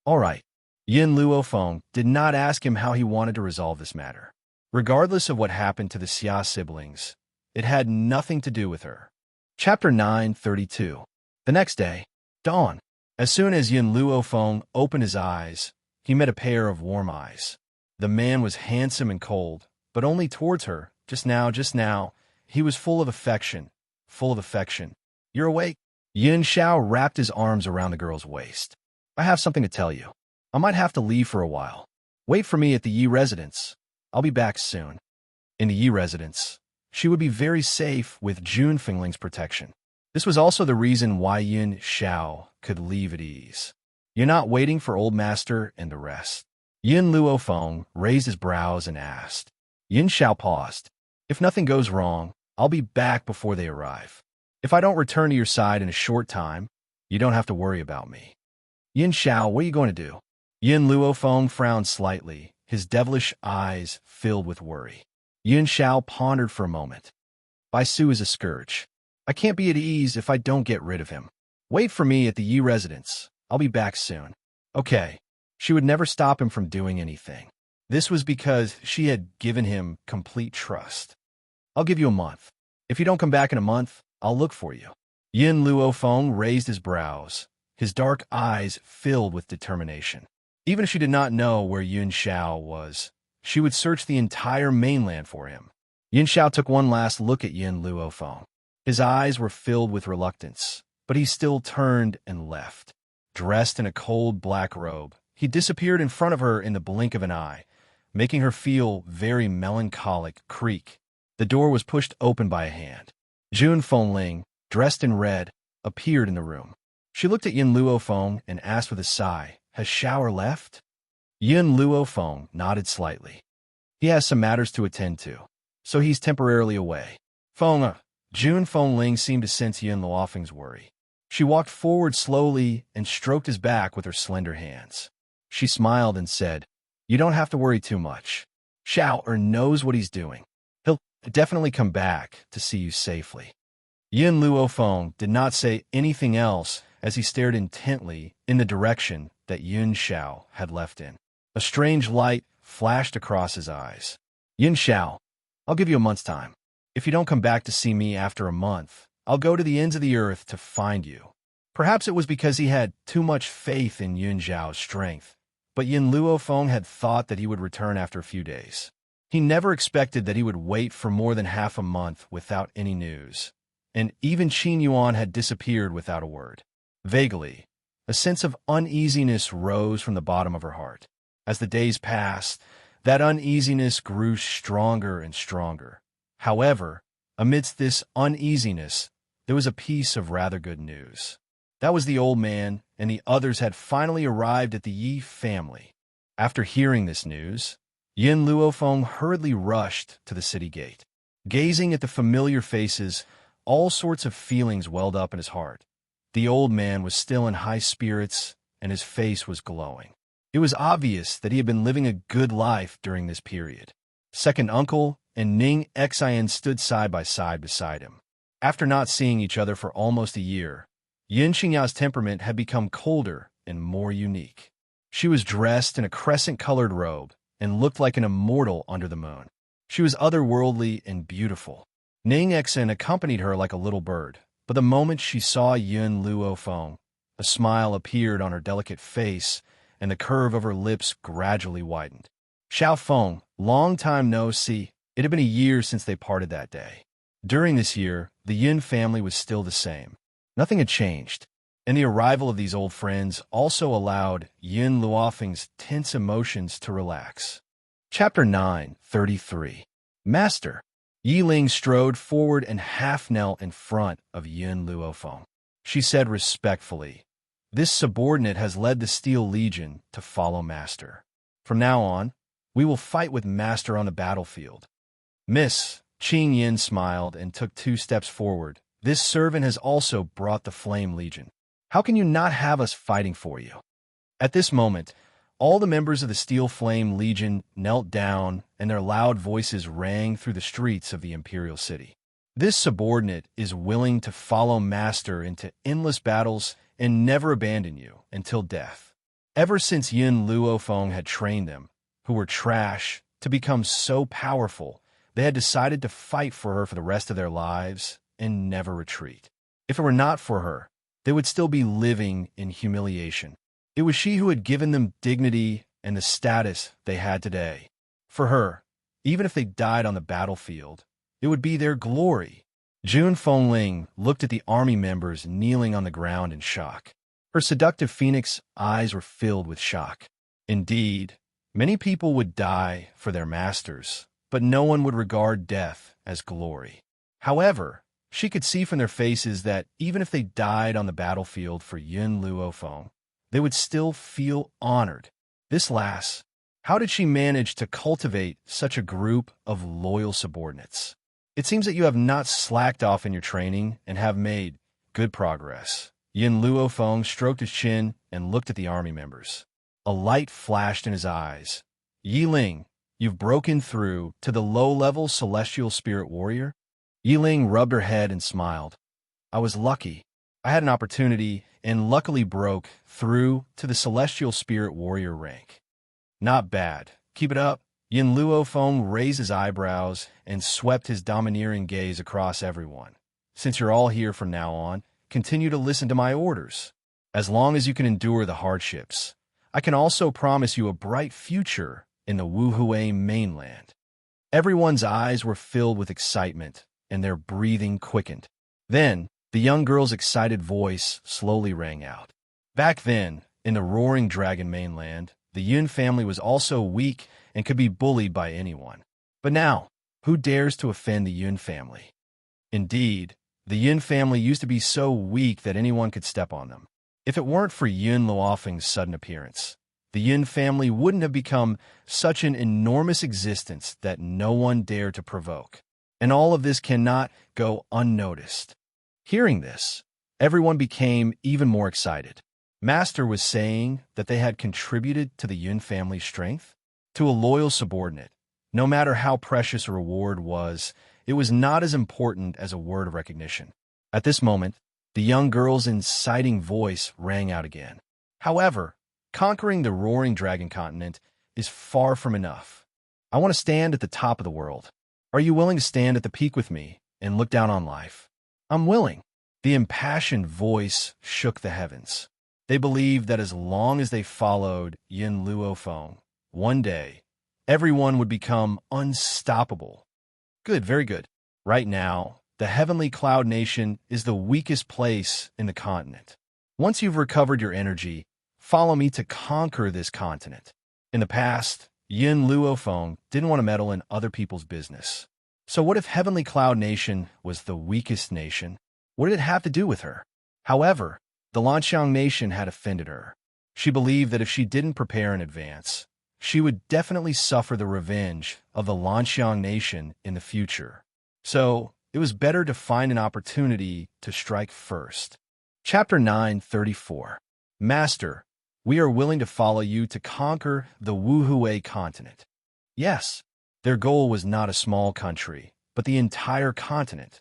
All right. Yin Luofeng did not ask him how he wanted to resolve this matter. Regardless of what happened to the Xia siblings, it had nothing to do with her. Chapter 932. The next day, dawn. As soon as Yin Luofeng opened his eyes, he met a pair of warm eyes. The man was handsome and cold, but only towards her. Just now, he was full of affection. You're awake? Yin Xiao wrapped his arms around the girl's waist. I have something to tell you. I might have to leave for a while. Wait for me at the Yi residence. I'll be back soon. In the Yi residence, she would be very safe with Jun Fingling's protection. This was also the reason why Yin Xiao could leave at ease. You're not waiting for old master and the rest. Yin Luofeng raised his brows and asked. Yin Xiao paused. If nothing goes wrong, I'll be back before they arrive. If I don't return to your side in a short time, you don't have to worry about me. Yin Xiao, what are you going to do? Yin Luofeng frowned slightly, his devilish eyes filled with worry. Yin Xiao pondered for a moment. Bai Su is a scourge. I can't be at ease if I don't get rid of him. Wait for me at the Yi residence. I'll be back soon. Okay. She would never stop him from doing anything. This was because she had given him complete trust. I'll give you a month. If you don't come back in a month, I'll look for you. Yin Luofeng raised his brows, his dark eyes filled with determination. Even if she did not know where Yin Xiao was, she would search the entire mainland for him. Yin Xiao took one last look at Yin Luofeng. His eyes were filled with reluctance, but he still turned and left. Dressed in a cold black robe, he disappeared in front of her in the blink of an eye, making her feel very melancholic. Creak. The door was pushed open by a hand. Jun Fengling, dressed in red, appeared in the room. She looked at Yin Luofeng and asked with a sigh, Has Shower left? Yin Luofeng nodded slightly. He has some matters to attend to, so he's temporarily away. Jun Fengling seemed to sense Yin Luofeng's worry. She walked forward slowly and stroked his back with her slender hands. She smiled and said, You don't have to worry too much. Xiao knows what he's doing. He'll definitely come back to see you safely. Yin Luofeng did not say anything else as he stared intently in the direction that Yin Xiao had left in. A strange light flashed across his eyes. Yin Xiao, I'll give you a month's time. If you don't come back to see me after a month, I'll go to the ends of the earth to find you. Perhaps it was because he had too much faith in Yin Xiao's strength, but Yin Luofeng had thought that he would return after a few days. He never expected that he would wait for more than half a month without any news, and even Qin Yuan had disappeared without a word. Vaguely, a sense of uneasiness rose from the bottom of her heart. As the days passed, that uneasiness grew stronger and stronger. However, amidst this uneasiness, there was a piece of rather good news. That was the old man and the others had finally arrived at the Yi family. After hearing this news, Yin Luofeng hurriedly rushed to the city gate. Gazing at the familiar faces, all sorts of feelings welled up in his heart. The old man was still in high spirits, and his face was glowing. It was obvious that he had been living a good life during this period. Second uncle and Ning Xian stood side by side beside him. After not seeing each other for almost a year, Yin Xingyao's temperament had become colder and more unique. She was dressed in a crescent-colored robe and looked like an immortal under the moon. She was otherworldly and beautiful. Ning Xian accompanied her like a little bird, but the moment she saw Yin Luofeng, a smile appeared on her delicate face, and the curve of her lips gradually widened. Xiao Feng, long time no see. It had been a year since they parted that day. During this year, the Yin family was still the same. Nothing had changed, and the arrival of these old friends also allowed Yin Luofeng's tense emotions to relax. Chapter 933. Master. Yi Ling strode forward and half knelt in front of Yin Luofeng. She said respectfully, This subordinate has led the Steel Legion to follow Master. From now on, we will fight with Master on the battlefield. Miss, Qing Yin smiled and took 2 steps forward. This servant has also brought the Flame Legion. How can you not have us fighting for you? At this moment, all the members of the Steel Flame Legion knelt down, and their loud voices rang through the streets of the Imperial City. This subordinate is willing to follow Master into endless battles and never abandon you until death. Ever since Yin Luofeng had trained them, who were trash, to become so powerful, they had decided to fight for her for the rest of their lives and never retreat. If it were not for her, they would still be living in humiliation. It was she who had given them dignity and the status they had today. For her, even if they died on the battlefield, it would be their glory. Jun Fengling looked at the army members kneeling on the ground in shock. Her seductive phoenix eyes were filled with shock. Indeed, many people would die for their masters, but no one would regard death as glory. However, she could see from their faces that even if they died on the battlefield for Yin Luofeng, they would still feel honored. This lass, how did she manage to cultivate such a group of loyal subordinates? It seems that you have not slacked off in your training and have made good progress. Yin Luofeng stroked his chin and looked at the army members. A light flashed in his eyes. Yi Ling, you've broken through to the low-level celestial spirit warrior? Yi Ling rubbed her head and smiled. I was lucky. I had an opportunity and luckily broke through to the celestial spirit warrior rank. Not bad. Keep it up. Yin Luofeng raised his eyebrows and swept his domineering gaze across everyone. Since you're all here from now on, continue to listen to my orders. As long as you can endure the hardships, I can also promise you a bright future in the Wuhui mainland. Everyone's eyes were filled with excitement, and their breathing quickened. Then, the young girl's excited voice slowly rang out. Back then, in the Roaring Dragon mainland, the Yun family was also weak and could be bullied by anyone. But now, who dares to offend the Yun family? Indeed, the Yun family used to be so weak that anyone could step on them. If it weren't for Yin Luofeng's sudden appearance, the Yin family wouldn't have become such an enormous existence that no one dared to provoke. And all of this cannot go unnoticed. Hearing this, everyone became even more excited. Master was saying that they had contributed to the Yun family's strength. To a loyal subordinate, no matter how precious a reward was, it was not as important as a word of recognition. At this moment, the young girl's inciting voice rang out again. However, conquering the Roaring Dragon continent is far from enough. I want to stand at the top of the world. Are you willing to stand at the peak with me and look down on life? I'm willing. The impassioned voice shook the heavens. They believed that as long as they followed Yin Luofeng, one day, everyone would become unstoppable. Good, very good. Right now, the Heavenly Cloud Nation is the weakest place in the continent. Once you've recovered your energy, follow me to conquer this continent. In the past, Yin Luofeng didn't want to meddle in other people's business. So what if Heavenly Cloud Nation was the weakest nation? What did it have to do with her? However, the Lanxiang Nation had offended her. She believed that if she didn't prepare in advance, she would definitely suffer the revenge of the Lanxiang Nation in the future. So, it was better to find an opportunity to strike first. Chapter 934. Master, we are willing to follow you to conquer the Wuhui continent. Yes, their goal was not a small country, but the entire continent.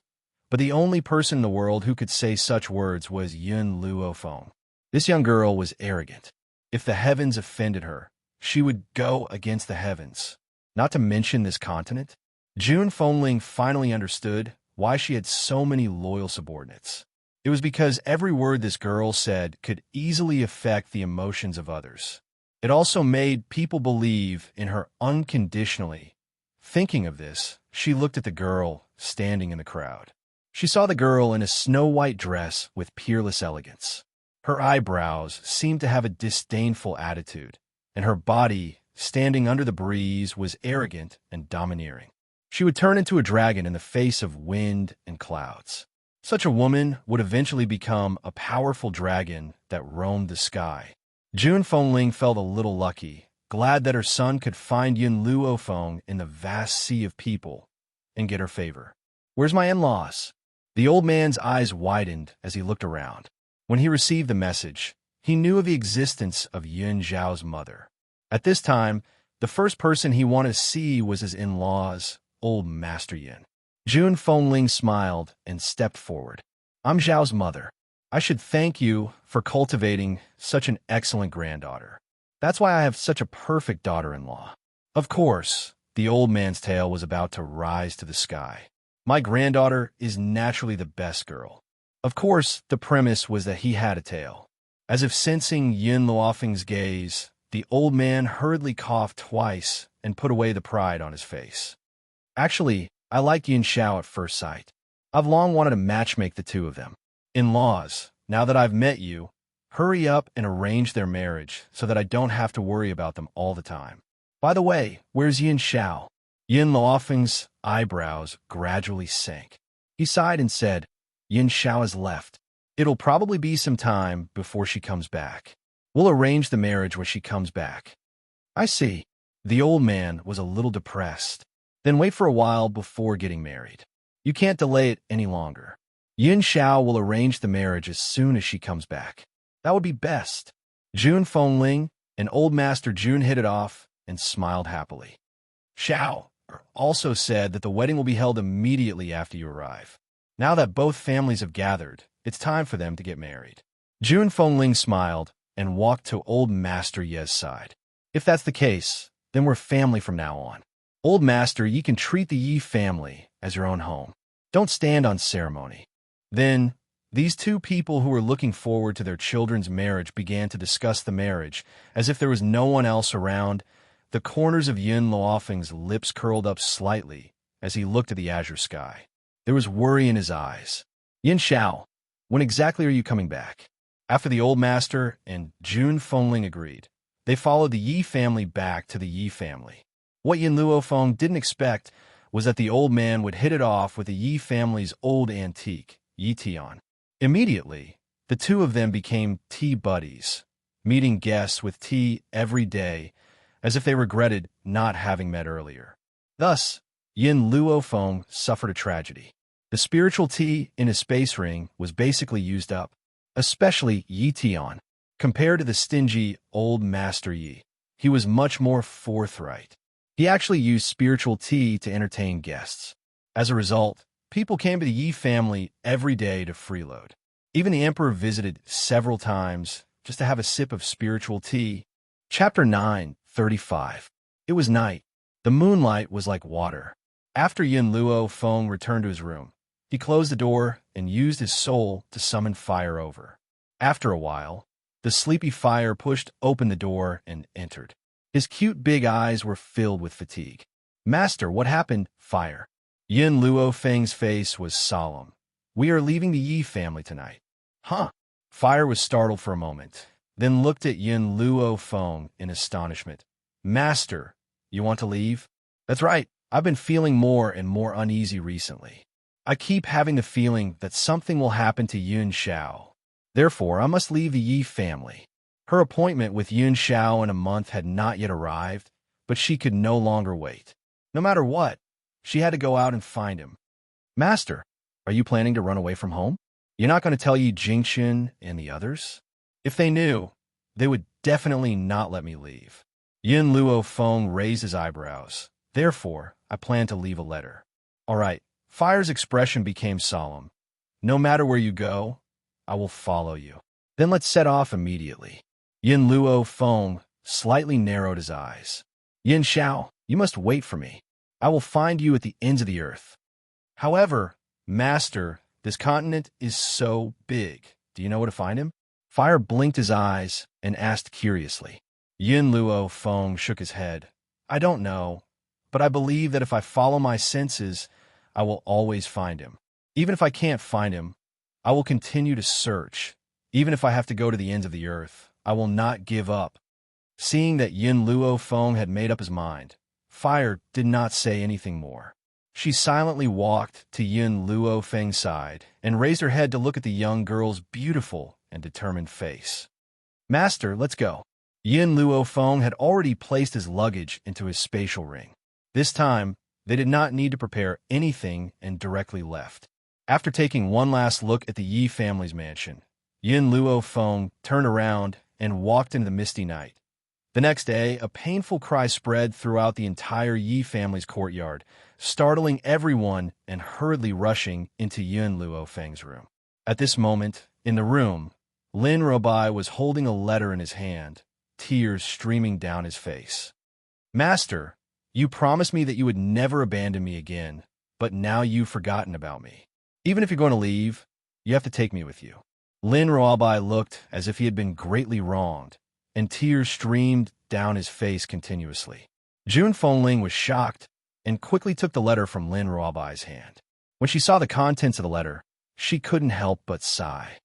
But the only person in the world who could say such words was Yin Luofeng. This young girl was arrogant. If the heavens offended her, she would go against the heavens. Not to mention this continent. Jun Fengling finally understood why she had so many loyal subordinates. It was because every word this girl said could easily affect the emotions of others. It also made people believe in her unconditionally. Thinking of this, she looked at the girl standing in the crowd. She saw the girl in a snow-white dress with peerless elegance. Her eyebrows seemed to have a disdainful attitude, and her body, standing under the breeze, was arrogant and domineering. She would turn into a dragon in the face of wind and clouds. Such a woman would eventually become a powerful dragon that roamed the sky. Jun Fengling felt a little lucky, glad that her son could find Yin Luofeng in the vast sea of people. and get her favor. Where's my in-laws? The old man's eyes widened as he looked around. When he received the message, he knew of the existence of Yun Zhao's mother. At this time, the first person he wanted to see was his in-laws, old Master Yin. Jun Fengling smiled and stepped forward. I'm Zhao's mother. I should thank you for cultivating such an excellent granddaughter. That's why I have such a perfect daughter-in-law. Of course, the old man's tail was about to rise to the sky. My granddaughter is naturally the best girl. Of course, the premise was that he had a tail. As if sensing Yin Luofeng's gaze, the old man hurriedly coughed twice and put away the pride on his face. Actually, I like Yin Xiao at first sight. I've long wanted to matchmake the two of them. In-laws, now that I've met you, hurry up and arrange their marriage so that I don't have to worry about them all the time. By the way, where's Yin Xiao? Yin Luofeng's eyebrows gradually sank. He sighed and said, Yin Xiao has left. It'll probably be some time before she comes back. We'll arrange the marriage when she comes back. I see. The old man was a little depressed. Then wait for a while before getting married. You can't delay it any longer. Yin Xiao will arrange the marriage as soon as she comes back. That would be best. Jun Fengling and old Master Jun hit it off and smiled happily. Xiao also said that the wedding will be held immediately after you arrive. Now that both families have gathered, it's time for them to get married. Jun Fengling smiled and walked to old Master Ye's side. If that's the case, then we're family from now on. Old Master, you can treat the Yi family as your own home. Don't stand on ceremony. Then, these two people who were looking forward to their children's marriage began to discuss the marriage, as if there was no one else around. The corners of Yin Luofeng's lips curled up slightly as he looked at the azure sky. There was worry in his eyes. Yin Xiao, when exactly are you coming back? After the old master and Jun Fengling agreed, they followed the Yi family back to the Yi family. What Yin Luofeng didn't expect was that the old man would hit it off with the Yi family's old antique, Yi Tian. Immediately, the two of them became tea buddies, meeting guests with tea every day, as if they regretted not having met earlier. Thus, Yin Luofeng suffered a tragedy. The spiritual tea in his space ring was basically used up, especially Yi Tian. Compared to the stingy old Master Yi, he was much more forthright. He actually used spiritual tea to entertain guests. As a result, people came to the Yi family every day to freeload. Even the emperor visited several times just to have a sip of spiritual tea. Chapter 9:35. It was night. The moonlight was like water. After Yin Luofeng returned to his room, he closed the door and used his soul to summon fire over. After a while, the sleepy fire pushed open the door and entered. His cute big eyes were filled with fatigue. Master, what happened? Fire. Yin Luofeng's face was solemn. We are leaving the Yi family tonight. Huh? Fire was startled for a moment, then looked at Yin Luofeng in astonishment. Master, you want to leave? That's right. I've been feeling more and more uneasy recently. I keep having the feeling that something will happen to Yun Xiao. Therefore, I must leave the Yi family. Her appointment with Yun Xiao in a month had not yet arrived, but she could no longer wait. No matter what, she had to go out and find him. Master, are you planning to run away from home? You're not going to tell Yi Jingxin and the others? If they knew, they would definitely not let me leave. Yin Luofeng raised his eyebrows. Therefore, I plan to leave a letter. All right. Fire's expression became solemn. No matter where you go, I will follow you. Then let's set off immediately. Yin Luofeng slightly narrowed his eyes. Yin Xiao, you must wait for me. I will find you at the ends of the earth. However, Master, this continent is so big. Do you know where to find him? Fire blinked his eyes and asked curiously. Yin Luofeng shook his head. I don't know, but I believe that if I follow my senses, I will always find him. Even if I can't find him, I will continue to search. Even if I have to go to the ends of the earth, I will not give up. Seeing that Yin Luofeng had made up his mind, Fire did not say anything more. She silently walked to Yin Luofeng's side and raised her head to look at the young girl's beautiful and determined face. Master, let's go. Yin Luofeng had already placed his luggage into his spatial ring. This time, They did not need to prepare anything and directly left. After taking one last look at the Yi family's mansion, Yin Luo Feng turned around and walked into the misty night. The next day, a painful cry spread throughout the entire Yi family's courtyard, startling everyone and hurriedly rushing into Yin Luo Feng's room. At this moment, in the room, Lin Robai was holding a letter in his hand, tears streaming down his face. "Master, you promised me that you would never abandon me again, but now you've forgotten about me. Even if you're going to leave, you have to take me with you." Lin Robai looked as if he had been greatly wronged, and tears streamed down his face continuously. Jun Fengling was shocked and quickly took the letter from Lin Roabai's hand. When she saw the contents of the letter, she couldn't help but sigh.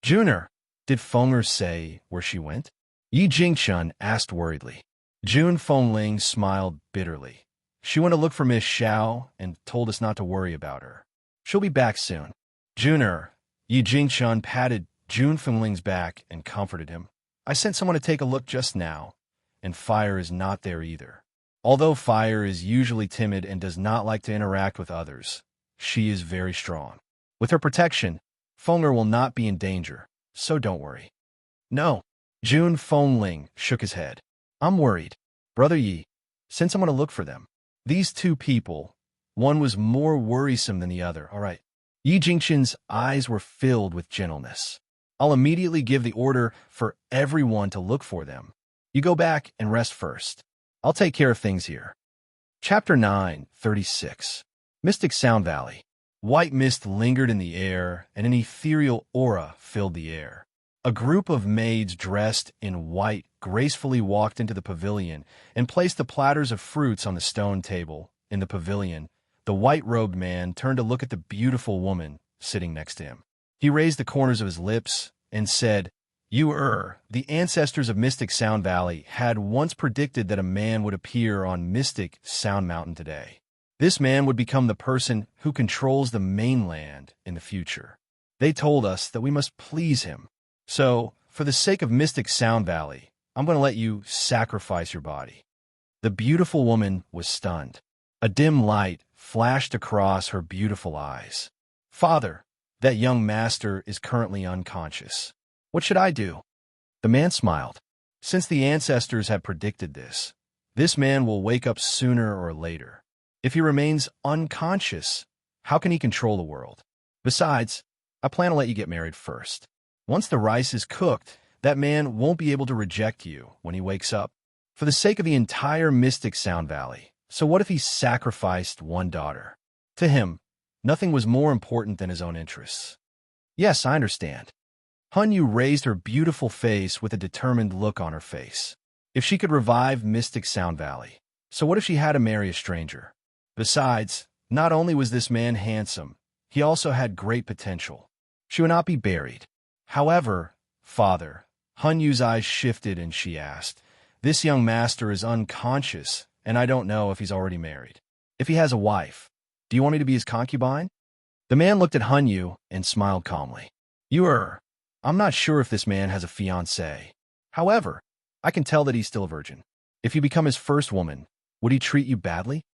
"Juner, did Fenger say where she went?" Yi Jingchun asked worriedly. Jun Fengling smiled bitterly. "She went to look for Miss Xiao and told us not to worry about her. She'll be back soon." "Juner," Yi Jingchun patted Jun Fengling's back and comforted him. "I sent someone to take a look just now, and Fire is not there either. Although Fire is usually timid and does not like to interact with others, she is very strong. With her protection, Fenger will not be in danger, so don't worry." "No." Jun Fengling shook his head. "I'm worried. Brother Yi, send someone to look for them." These two people, one was more worrisome than the other. "All right." Yi Jingchun's eyes were filled with gentleness. "I'll immediately give the order for everyone to look for them. You go back and rest first. I'll take care of things here." Chapter 9:36. Mystic Sound Valley. White mist lingered in the air, and an ethereal aura filled the air. A group of maids dressed in white gracefully walked into the pavilion and placed the platters of fruits on the stone table. In the pavilion, the white-robed man turned to look at the beautiful woman sitting next to him. He raised the corners of his lips and said, The ancestors of Mystic Sound Valley had once predicted that a man would appear on Mystic Sound Mountain today. This man would become the person who controls the mainland in the future. They told us that we must please him. So, for the sake of Mystic Sound Valley, I'm going to let you sacrifice your body." The beautiful woman was stunned. A dim light flashed across her beautiful eyes. "Father, that young master is currently unconscious. What should I do?" The man smiled. Since the ancestors had predicted this man will wake up sooner or later. If he remains unconscious, how can he control the world? Besides, I plan to let you get married first. Once the rice is cooked, that man won't be able to reject you when he wakes up. For the sake of the entire Mystic Sound Valley, so what if he sacrificed one daughter? To him, nothing was more important than his own interests. "Yes, I understand." Hun Yu raised her beautiful face with a determined look on her face. If she could revive Mystic Sound Valley, so what if she had to marry a stranger? Besides, not only was this man handsome, he also had great potential. She would not be buried. "However, Father," Hun Yu's eyes shifted and she asked, "This young master is unconscious, and I don't know if he's already married. If he has a wife, do you want me to be his concubine?" The man looked at Hun Yu and smiled calmly. I'm not sure if this man has a fiancée. However, I can tell that he's still a virgin. If you become his first woman, would he treat you badly?"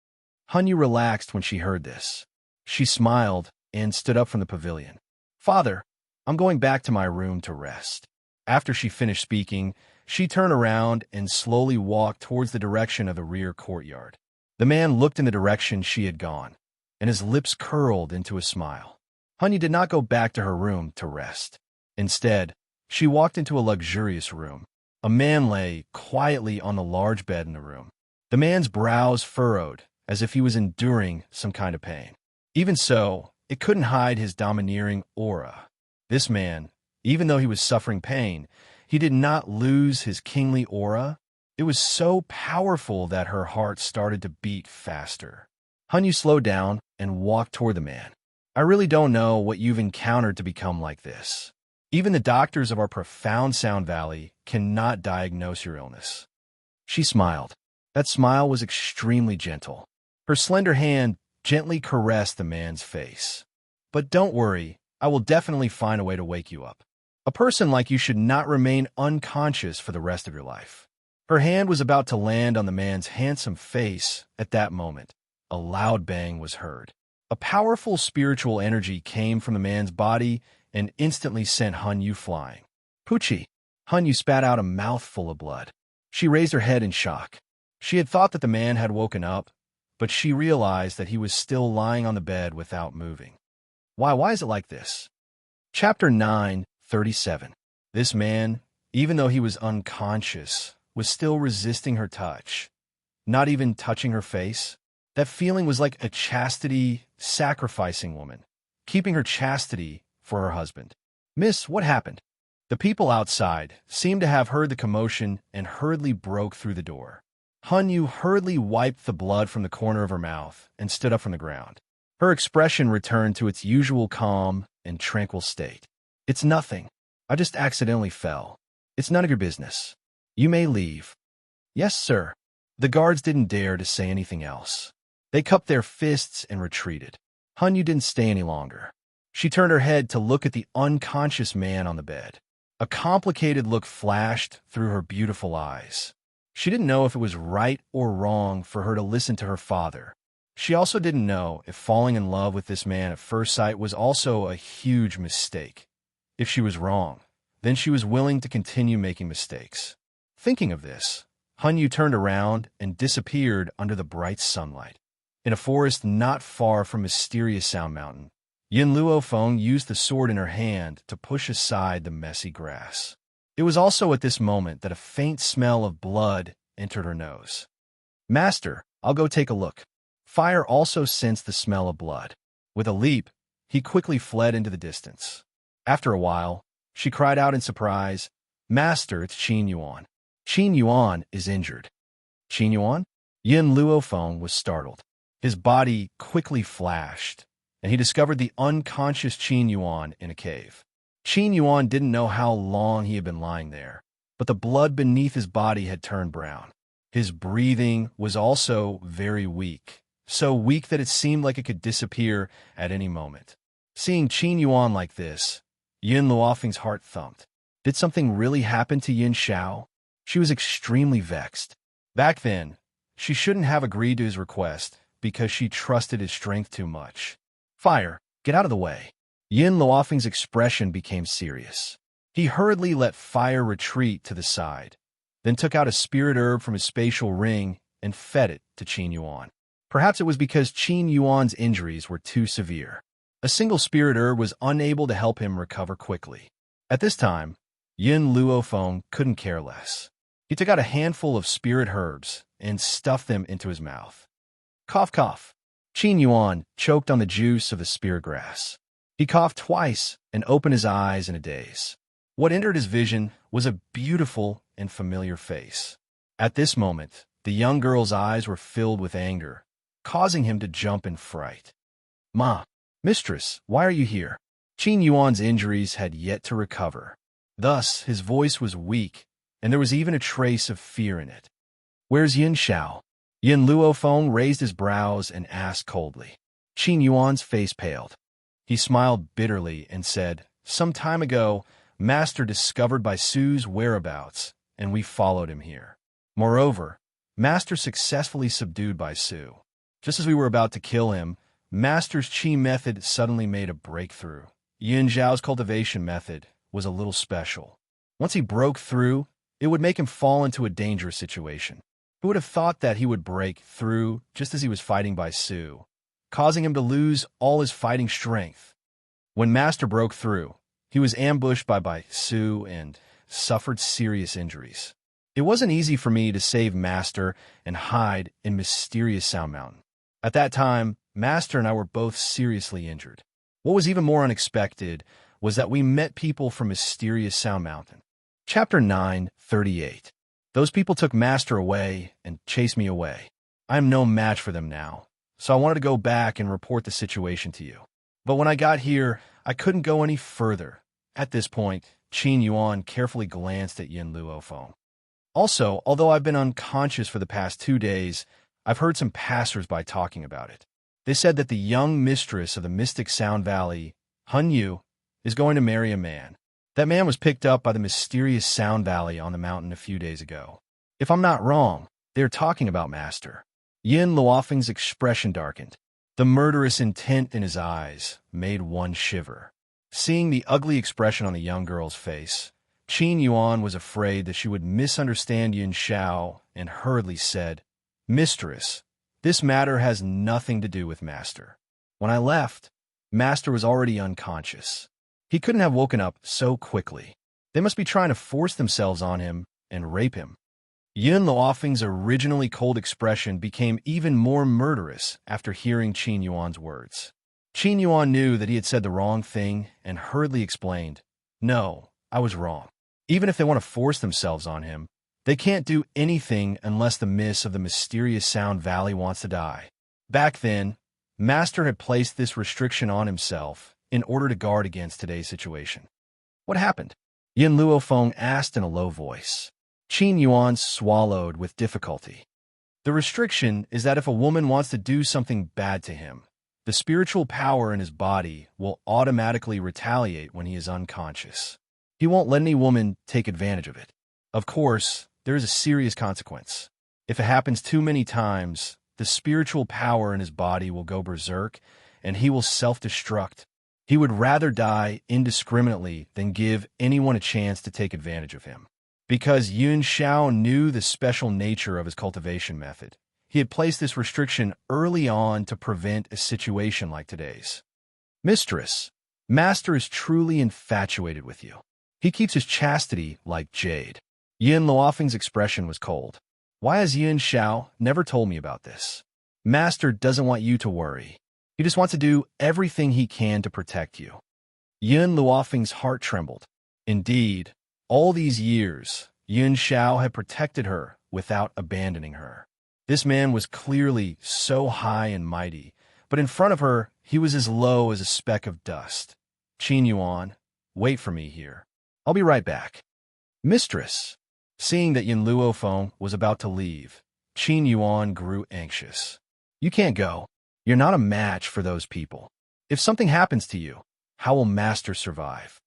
Hun Yu relaxed when she heard this. She smiled and stood up from the pavilion. "Father, I'm going back to my room to rest." After she finished speaking, she turned around and slowly walked towards the direction of the rear courtyard. The man looked in the direction she had gone, and his lips curled into a smile. Hun Yu did not go back to her room to rest. Instead, she walked into a luxurious room. A man lay quietly on the large bed in the room. The man's brows furrowed, as if he was enduring some kind of pain. Even so, it couldn't hide his domineering aura. This man, even though he was suffering pain, he did not lose his kingly aura. It was so powerful that her heart started to beat faster. Hun Yu slowed down and walked toward the man. "I really don't know what you've encountered to become like this. Even the doctors of our profound Sound Valley cannot diagnose your illness." She smiled. That smile was extremely gentle. Her slender hand gently caressed the man's face. "But don't worry, I will definitely find a way to wake you up. A person like you should not remain unconscious for the rest of your life." Her hand was about to land on the man's handsome face at that moment. a loud bang was heard. A powerful spiritual energy came from the man's body and instantly sent Hanyu flying. Poochie! Hanyu spat out a mouthful of blood. She raised her head in shock. She had thought that the man had woken up, but she realized that he was still lying on the bed without moving. Why is it like this? Chapter 9:37. This man, even though he was unconscious, was still resisting her touch, not even touching her face. That feeling was like a chastity sacrificing woman, keeping her chastity for her husband. Miss, what happened? The people outside seemed to have heard the commotion and hurriedly broke through the door. Hanyu hurriedly wiped the blood from the corner of her mouth and stood up from the ground. Her expression returned to its usual calm and tranquil state. It's nothing. I just accidentally fell. It's none of your business. You may leave. Yes, sir. The guards didn't dare to say anything else. They cupped their fists and retreated. Hanyu didn't stay any longer. She turned her head to look at the unconscious man on the bed. A complicated look flashed through her beautiful eyes. She didn't know if it was right or wrong for her to listen to her father. She also didn't know if falling in love with this man at first sight was also a huge mistake. If she was wrong, then she was willing to continue making mistakes. Thinking of this, Hanyu turned around and disappeared under the bright sunlight. In a forest not far from Mysterious Sound Mountain, Yin Luofeng used the sword in her hand to push aside the messy grass. It was also at this moment that a faint smell of blood entered her nose. Master, I'll go take a look. Fire also sensed the smell of blood. With a leap, he quickly fled into the distance. After a while, she cried out in surprise, Master, it's Qin Yuan. Qin Yuan is injured. Qin Yuan? Yin Luofeng was startled. His body quickly flashed, and he discovered the unconscious Qin Yuan in a cave. Qin Yuan didn't know how long he had been lying there, but the blood beneath his body had turned brown. His breathing was also very weak, so weak that it seemed like it could disappear at any moment. Seeing Qin Yuan like this, Yin Luofeng's heart thumped. Did something really happen to Yin Xiao? She was extremely vexed. Back then, she shouldn't have agreed to his request because she trusted his strength too much. Fire, get out of the way. Yin Luofeng's expression became serious. He hurriedly let Fire retreat to the side, then took out a spirit herb from his spatial ring and fed it to Qin Yuan. Perhaps it was because Qin Yuan's injuries were too severe. A single spirit herb was unable to help him recover quickly. At this time, Yin Luofeng couldn't care less. He took out a handful of spirit herbs and stuffed them into his mouth. Cough, cough. Qin Yuan choked on the juice of the spirit grass. He coughed twice and opened his eyes in a daze. What entered his vision was a beautiful and familiar face. At this moment, the young girl's eyes were filled with anger, causing him to jump in fright. Ma, mistress, why are you here? Qin Yuan's injuries had yet to recover. Thus, his voice was weak, and there was even a trace of fear in it. Where's Yin Xiao? Yin Luofeng raised his brows and asked coldly. Qin Yuan's face paled. He smiled bitterly and said, Some time ago, Master discovered Bai Su's whereabouts, and we followed him here. Moreover, Master successfully subdued Bai Su. Just as we were about to kill him, Master's Qi method suddenly made a breakthrough. Yin Zhao's cultivation method was a little special. Once he broke through, it would make him fall into a dangerous situation. Who would have thought that he would break through just as he was fighting Bai Su, causing him to lose all his fighting strength? When Master broke through, he was ambushed by Bai Su and suffered serious injuries. It wasn't easy for me to save Master and hide in Mysterious Sound Mountain. At that time, Master and I were both seriously injured. What was even more unexpected was that we met people from Mysterious Sound Mountain. Chapter 9:38. Those people took Master away and chased me away. I am no match for them now, so I wanted to go back and report the situation to you. But when I got here, I couldn't go any further. At this point, Qin Yuan carefully glanced at Yin Luofeng. Also, although I've been unconscious for the past 2 days, I've heard some passers-by talking about it. They said that the young mistress of the Mystic Sound Valley, Hanyu, is going to marry a man. That man was picked up by the Mysterious Sound Valley on the mountain a few days ago. If I'm not wrong, they're talking about Master. Yin Luofeng's expression darkened. The murderous intent in his eyes made one shiver. Seeing the ugly expression on the young girl's face, Qin Yuan was afraid that she would misunderstand Yin Xiao and hurriedly said, "Mistress, this matter has nothing to do with Master. When I left, Master was already unconscious. He couldn't have woken up so quickly. They must be trying to force themselves on him and rape him." Yin Luofeng's originally cold expression became even more murderous after hearing Qin Yuan's words. Qin Yuan knew that he had said the wrong thing and hurriedly explained, "No, I was wrong. Even if they want to force themselves on him, they can't do anything unless the miss of the mysterious Sound Valley wants to die." Back then, Master had placed this restriction on himself in order to guard against today's situation. "What happened?" Yin Luofeng asked in a low voice. Qin Yuan swallowed with difficulty. "The restriction is that if a woman wants to do something bad to him, the spiritual power in his body will automatically retaliate when he is unconscious. He won't let any woman take advantage of it. Of course, there is a serious consequence. If it happens too many times, the spiritual power in his body will go berserk, and he will self-destruct. He would rather die indiscriminately than give anyone a chance to take advantage of him." Because Yun Xiao knew the special nature of his cultivation method, he had placed this restriction early on to prevent a situation like today's. "Mistress, Master is truly infatuated with you. He keeps his chastity like jade." Yin Luofeng's expression was cold. "Why has Yun Xiao never told me about this? Master doesn't want you to worry. He just wants to do everything he can to protect you." Yin Luofeng's heart trembled. Indeed, all these years, Yun Xiao had protected her without abandoning her. This man was clearly so high and mighty, but in front of her, he was as low as a speck of dust. "Qin Yuan, wait for me here. I'll be right back." "Mistress." Seeing that Yin Luofeng was about to leave, Qin Yuan grew anxious. "You can't go. You're not a match for those people. If something happens to you, how will Master survive?"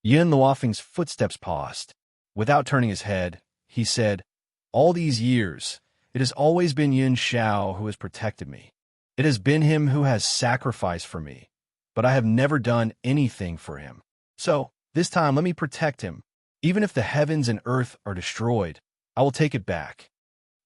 Yin Luofeng's footsteps paused. Without turning his head, he said, "All these years, it has always been Yin Xiao who has protected me. It has been him who has sacrificed for me, but I have never done anything for him. So, this time let me protect him. Even if the heavens and earth are destroyed, I will take it back."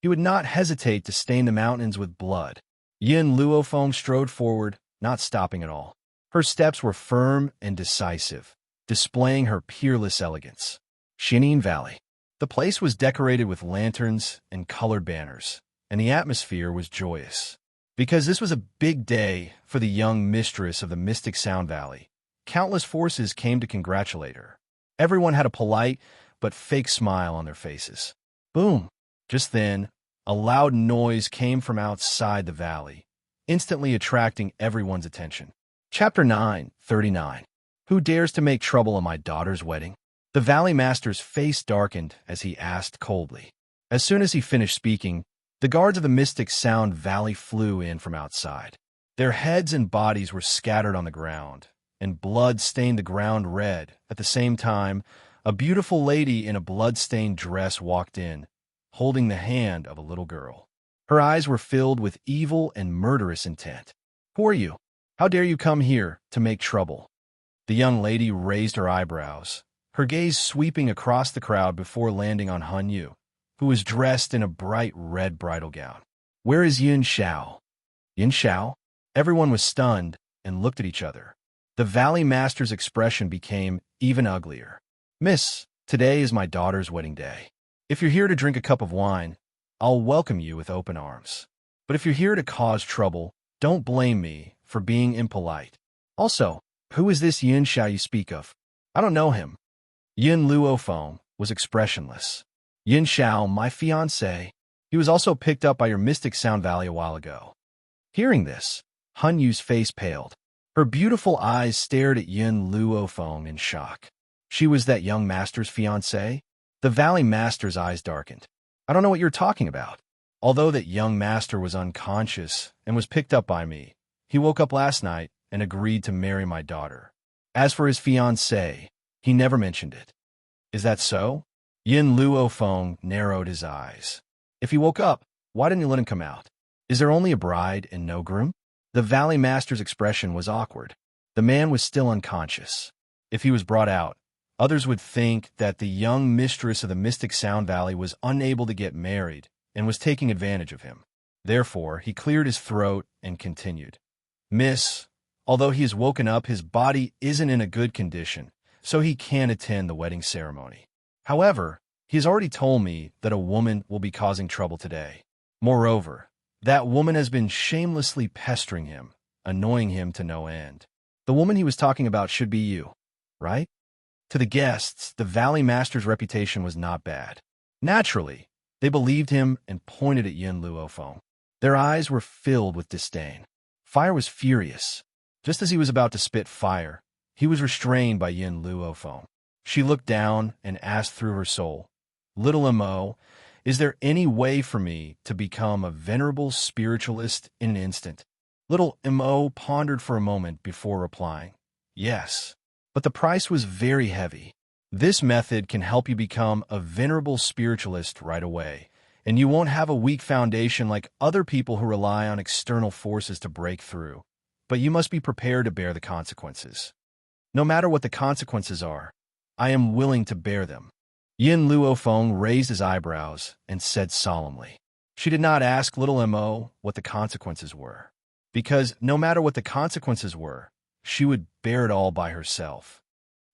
He would not hesitate to stain the mountains with blood. Yin Luofeng strode forward, not stopping at all. Her steps were firm and decisive, displaying her peerless elegance. Shining Valley. The place was decorated with lanterns and colored banners, and the atmosphere was joyous. Because this was a big day for the young mistress of the mystic Sound Valley, countless forces came to congratulate her. Everyone had a polite but fake smile on their faces. Boom! Just then, a loud noise came from outside the valley, instantly attracting everyone's attention. Chapter 9:39. Who dares to make trouble on my daughter's wedding? The Valley Master's face darkened as he asked coldly. As soon as he finished speaking, the guards of the mystic Sound Valley flew in from outside. Their heads and bodies were scattered on the ground, and blood stained the ground red. At the same time, a beautiful lady in a blood-stained dress walked in, holding the hand of a little girl. Her eyes were filled with evil and murderous intent. "Who are you? How dare you come here to make trouble?" The young lady raised her eyebrows, her gaze sweeping across the crowd before landing on Han Yu, who was dressed in a bright red bridal gown. "Where is Yin Xiao?" Yin Xiao? Everyone was stunned and looked at each other. The Valley Master's expression became even uglier. "Miss, today is my daughter's wedding day. If you're here to drink a cup of wine, I'll welcome you with open arms. But if you're here to cause trouble, don't blame me for being impolite. Also, who is this Yin Xiao you speak of? I don't know him." Yin Luofeng was expressionless. "Yin Xiao, my fiancé. He was also picked up by your mystic Sound Valley a while ago." Hearing this, Han Yu's face paled. Her beautiful eyes stared at Yin Luofeng in shock. She was that young master's fiancé? The Valley Master's eyes darkened. "I don't know what you're talking about. Although that young master was unconscious and was picked up by me, he woke up last night and agreed to marry my daughter. As for his fiancée, he never mentioned it." "Is that so?" Yin Luofeng narrowed his eyes. "If he woke up, why didn't you let him come out? Is there only a bride and no groom? The Valley Master's expression was awkward. The man was still unconscious. If he was brought out, others would think that the young mistress of the Mystic Sound Valley was unable to get married and was taking advantage of him. Therefore, he cleared his throat and continued. Miss, although he has woken up, his body isn't in a good condition, so he can't attend the wedding ceremony. However, he has already told me that a woman will be causing trouble today. Moreover, that woman has been shamelessly pestering him, annoying him to no end. The woman he was talking about should be you, right? To the guests, the Valley Master's reputation was not bad. Naturally, they believed him and pointed at Yin Luofeng. Their eyes were filled with disdain. Fire was furious. Just as he was about to spit fire, he was restrained by Yin Luofeng. She looked down and asked through her soul, Little Mo, is there any way for me to become a venerable spiritualist in an instant? Little Mo pondered for a moment before replying, Yes, but the price was very heavy. This method can help you become a venerable spiritualist right away, and you won't have a weak foundation like other people who rely on external forces to break through. But you must be prepared to bear the consequences. No matter what the consequences are, I am willing to bear them. Yin Luofeng raised his eyebrows and said solemnly. She did not ask little Mo what the consequences were, because no matter what the consequences were, she would bear it all by herself.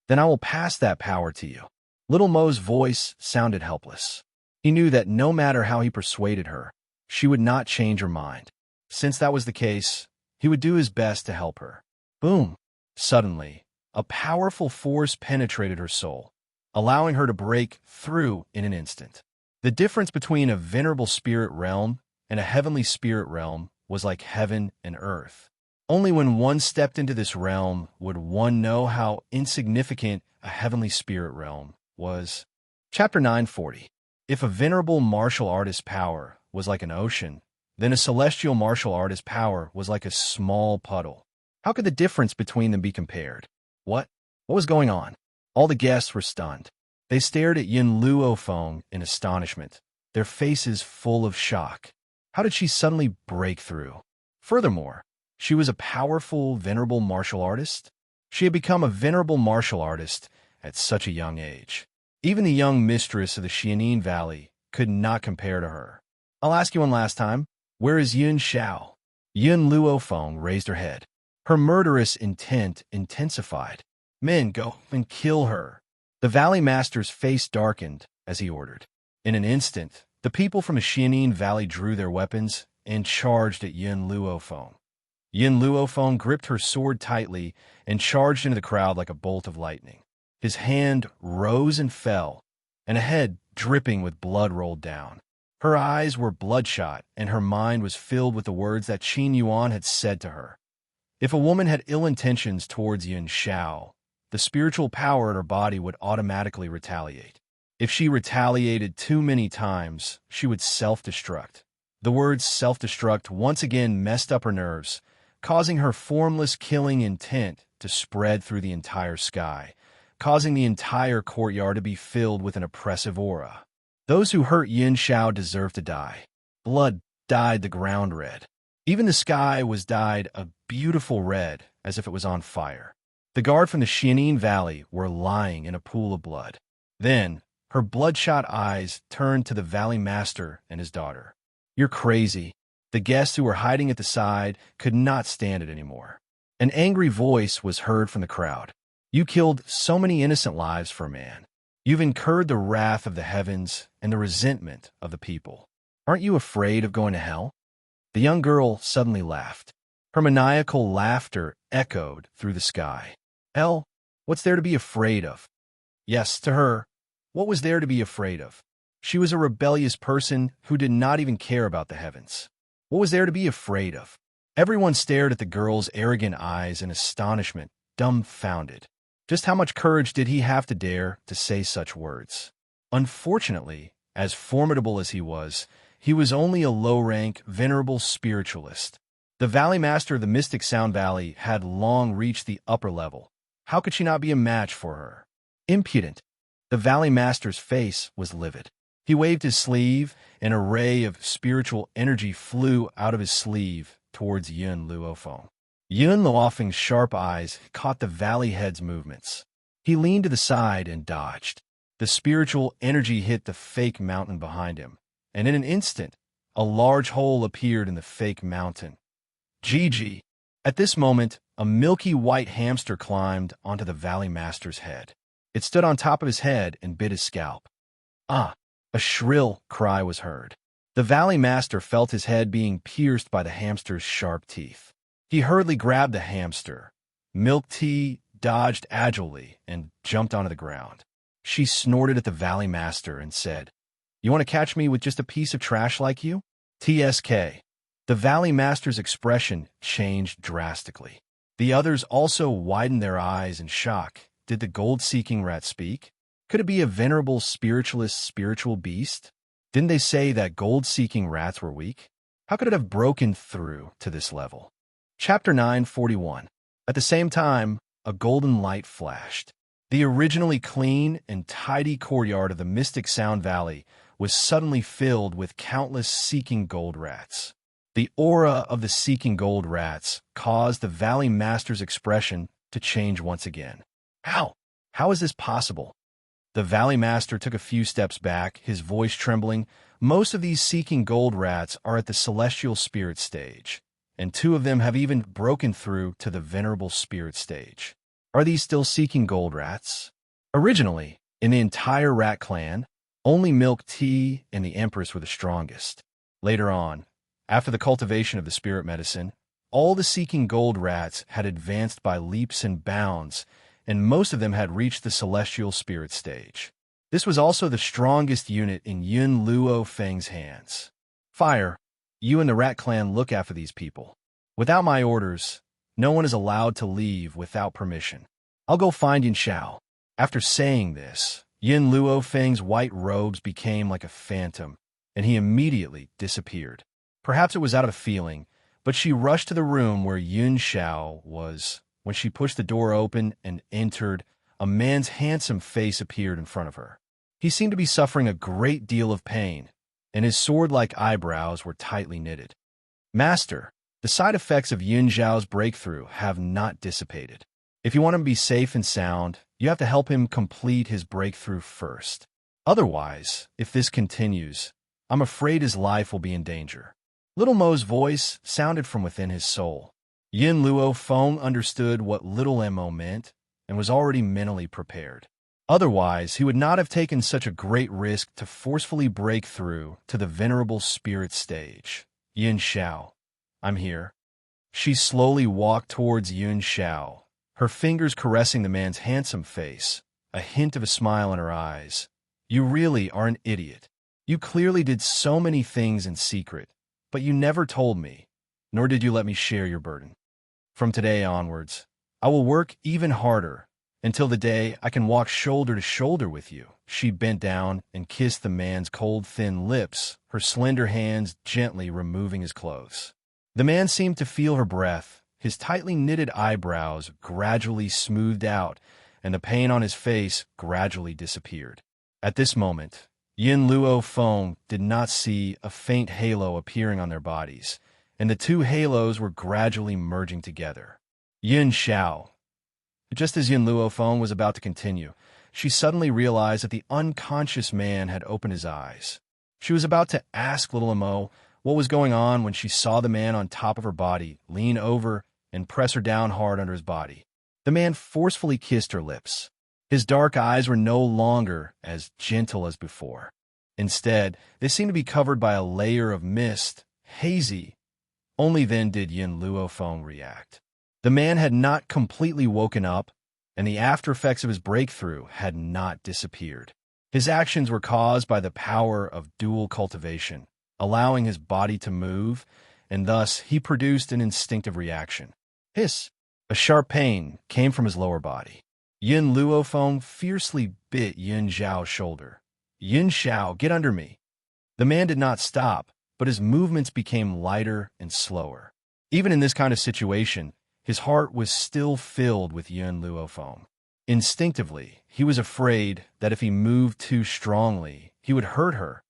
Then I will pass that power to you. Little Mo's voice sounded helpless. He knew that no matter how he persuaded her, she would not change her mind. Since that was the case, he would do his best to help her. Boom! Suddenly, a powerful force penetrated her soul, allowing her to break through in an instant. The difference between a venerable spirit realm and a heavenly spirit realm was like heaven and earth. Only when one stepped into this realm would one know how insignificant a heavenly spirit realm was. Chapter 940. If a venerable martial artist's power was like an ocean, then a celestial martial artist's power was like a small puddle. How could the difference between them be compared? What was going on? All the guests were stunned. They stared at Yin Luofeng in astonishment, their faces full of shock. How did she suddenly break through? Furthermore, she was a powerful, venerable martial artist? She had become a venerable martial artist at such a young age. Even the young mistress of the Xianin Valley could not compare to her. I'll ask you one last time. Where is Yun Xiao? Yin Luofeng raised her head. Her murderous intent intensified. Men, go and kill her. The Valley Master's face darkened as he ordered. In an instant, the people from the Xianin Valley drew their weapons and charged at Yin Luofeng. Yin Luofeng gripped her sword tightly and charged into the crowd like a bolt of lightning. His hand rose and fell, and a head dripping with blood rolled down. Her eyes were bloodshot, and her mind was filled with the words that Qin Yuan had said to her. If a woman had ill intentions towards Yun Xiao, the spiritual power in her body would automatically retaliate. If she retaliated too many times, she would self-destruct. The words self-destruct once again messed up her nerves, causing her formless killing intent to spread through the entire sky, causing the entire courtyard to be filled with an oppressive aura. Those who hurt Yin Xiao deserve to die. Blood dyed the ground red. Even the sky was dyed a beautiful red, as if it was on fire. The guard from the Xianin Valley were lying in a pool of blood. Then, her bloodshot eyes turned to the Valley Master and his daughter. You're crazy. The guests who were hiding at the side could not stand it anymore. An angry voice was heard from the crowd. You killed so many innocent lives for a man. You've incurred the wrath of the heavens and the resentment of the people. Aren't you afraid of going to hell? The young girl suddenly laughed. Her maniacal laughter echoed through the sky. Hell? What's there to be afraid of? Yes, to her, what was there to be afraid of? She was a rebellious person who did not even care about the heavens. What was there to be afraid of? Everyone stared at the girl's arrogant eyes in astonishment, dumbfounded. Just how much courage did he have to dare to say such words? Unfortunately, as formidable as he was only a low-rank, venerable spiritualist. The Valley Master of the Mystic Sound Valley had long reached the upper level. How could she not be a match for her? Impudent. The Valley Master's face was livid. He waved his sleeve, and a ray of spiritual energy flew out of his sleeve towards Yun Luofeng. Yun Luofeng's sharp eyes caught the valley head's movements. He leaned to the side and dodged. The spiritual energy hit the fake mountain behind him, and in an instant, a large hole appeared in the fake mountain. Gigi. At this moment, a milky white hamster climbed onto the Valley Master's head. It stood on top of his head and bit his scalp. Ah! A shrill cry was heard. The Valley Master felt his head being pierced by the hamster's sharp teeth. He hurriedly grabbed the hamster. Milk Tea dodged agilely and jumped onto the ground. She snorted at the Valley Master and said, "You want to catch me with just a piece of trash like you?" TSK. The Valley Master's expression changed drastically. The others also widened their eyes in shock. Did the gold-seeking rat speak? Could it be a venerable spiritualist spiritual beast? Didn't they say that gold-seeking rats were weak? How could it have broken through to this level? Chapter 941. At the same time, a golden light flashed. The originally clean and tidy courtyard of the Mystic Sound Valley was suddenly filled with countless seeking gold rats. The aura of the seeking gold rats caused the Valley Master's expression to change once again. How? How is this possible? The Valley Master took a few steps back, his voice trembling. Most of these seeking gold rats are at the celestial spirit stage, and 2 of them have even broken through to the venerable spirit stage. Are these still seeking gold rats? Originally, in the entire rat clan, only Milk Tea and the Empress were the strongest. Later on, after the cultivation of the spirit medicine, all the seeking gold rats had advanced by leaps and bounds, and most of them had reached the celestial spirit stage. This was also the strongest unit in Yun Luofeng's hands. Fire, you and the rat clan look after these people. Without my orders, no one is allowed to leave without permission. I'll go find Yin Xiao. After saying this, Yun Luofeng's white robes became like a phantom, and he immediately disappeared. Perhaps it was out of feeling, but she rushed to the room where Yun Xiao was. When she pushed the door open and entered, a man's handsome face appeared in front of her. He seemed to be suffering a great deal of pain, and his sword-like eyebrows were tightly knitted. Master, the side effects of Yun Xiao's breakthrough have not dissipated. If you want him to be safe and sound, you have to help him complete his breakthrough first. Otherwise, if this continues, I'm afraid his life will be in danger. Little Mo's voice sounded from within his soul. Yun Luofeng understood what Little Mo meant and was already mentally prepared. Otherwise, he would not have taken such a great risk to forcefully break through to the venerable spirit stage. Yun Xiao, I'm here. She slowly walked towards Yun Xiao, her fingers caressing the man's handsome face, a hint of a smile in her eyes. You really are an idiot. You clearly did so many things in secret, but you never told me, nor did you let me share your burden. From today onwards, I will work even harder until the day I can walk shoulder to shoulder with you. She bent down and kissed the man's cold, thin lips, her slender hands gently removing his clothes. The man seemed to feel her breath. His tightly knitted eyebrows gradually smoothed out, and the pain on his face gradually disappeared. At this moment, Yun Luofeng did not see a faint halo appearing on their bodies, and the 2 halos were gradually merging together. Yun Xiao. Just as Yun Luofeng was about to continue, she suddenly realized that the unconscious man had opened his eyes. She was about to ask Little Mo what was going on when she saw the man on top of her body lean over and press her down hard under his body. The man forcefully kissed her lips. His dark eyes were no longer as gentle as before. Instead, they seemed to be covered by a layer of mist, hazy. Only then did Yun Luofeng react. The man had not completely woken up, and the after effects of his breakthrough had not disappeared. His actions were caused by the power of dual cultivation, allowing his body to move, and thus he produced an instinctive reaction. Hiss! A sharp pain came from his lower body. Yun Luofeng fiercely bit Yun Xiao's shoulder. Yun Xiao, get under me. The man did not stop, but his movements became lighter and slower. Even in this kind of situation, his heart was still filled with Yun Luofeng. Instinctively, he was afraid that if he moved too strongly, he would hurt her.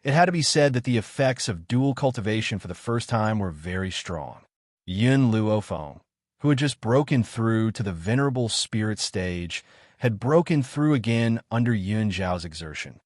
It had to be said that the effects of dual cultivation for the first time were very strong. Yun Luofeng, who had just broken through to the venerable spirit stage, had broken through again under Yun Zhao's exertion.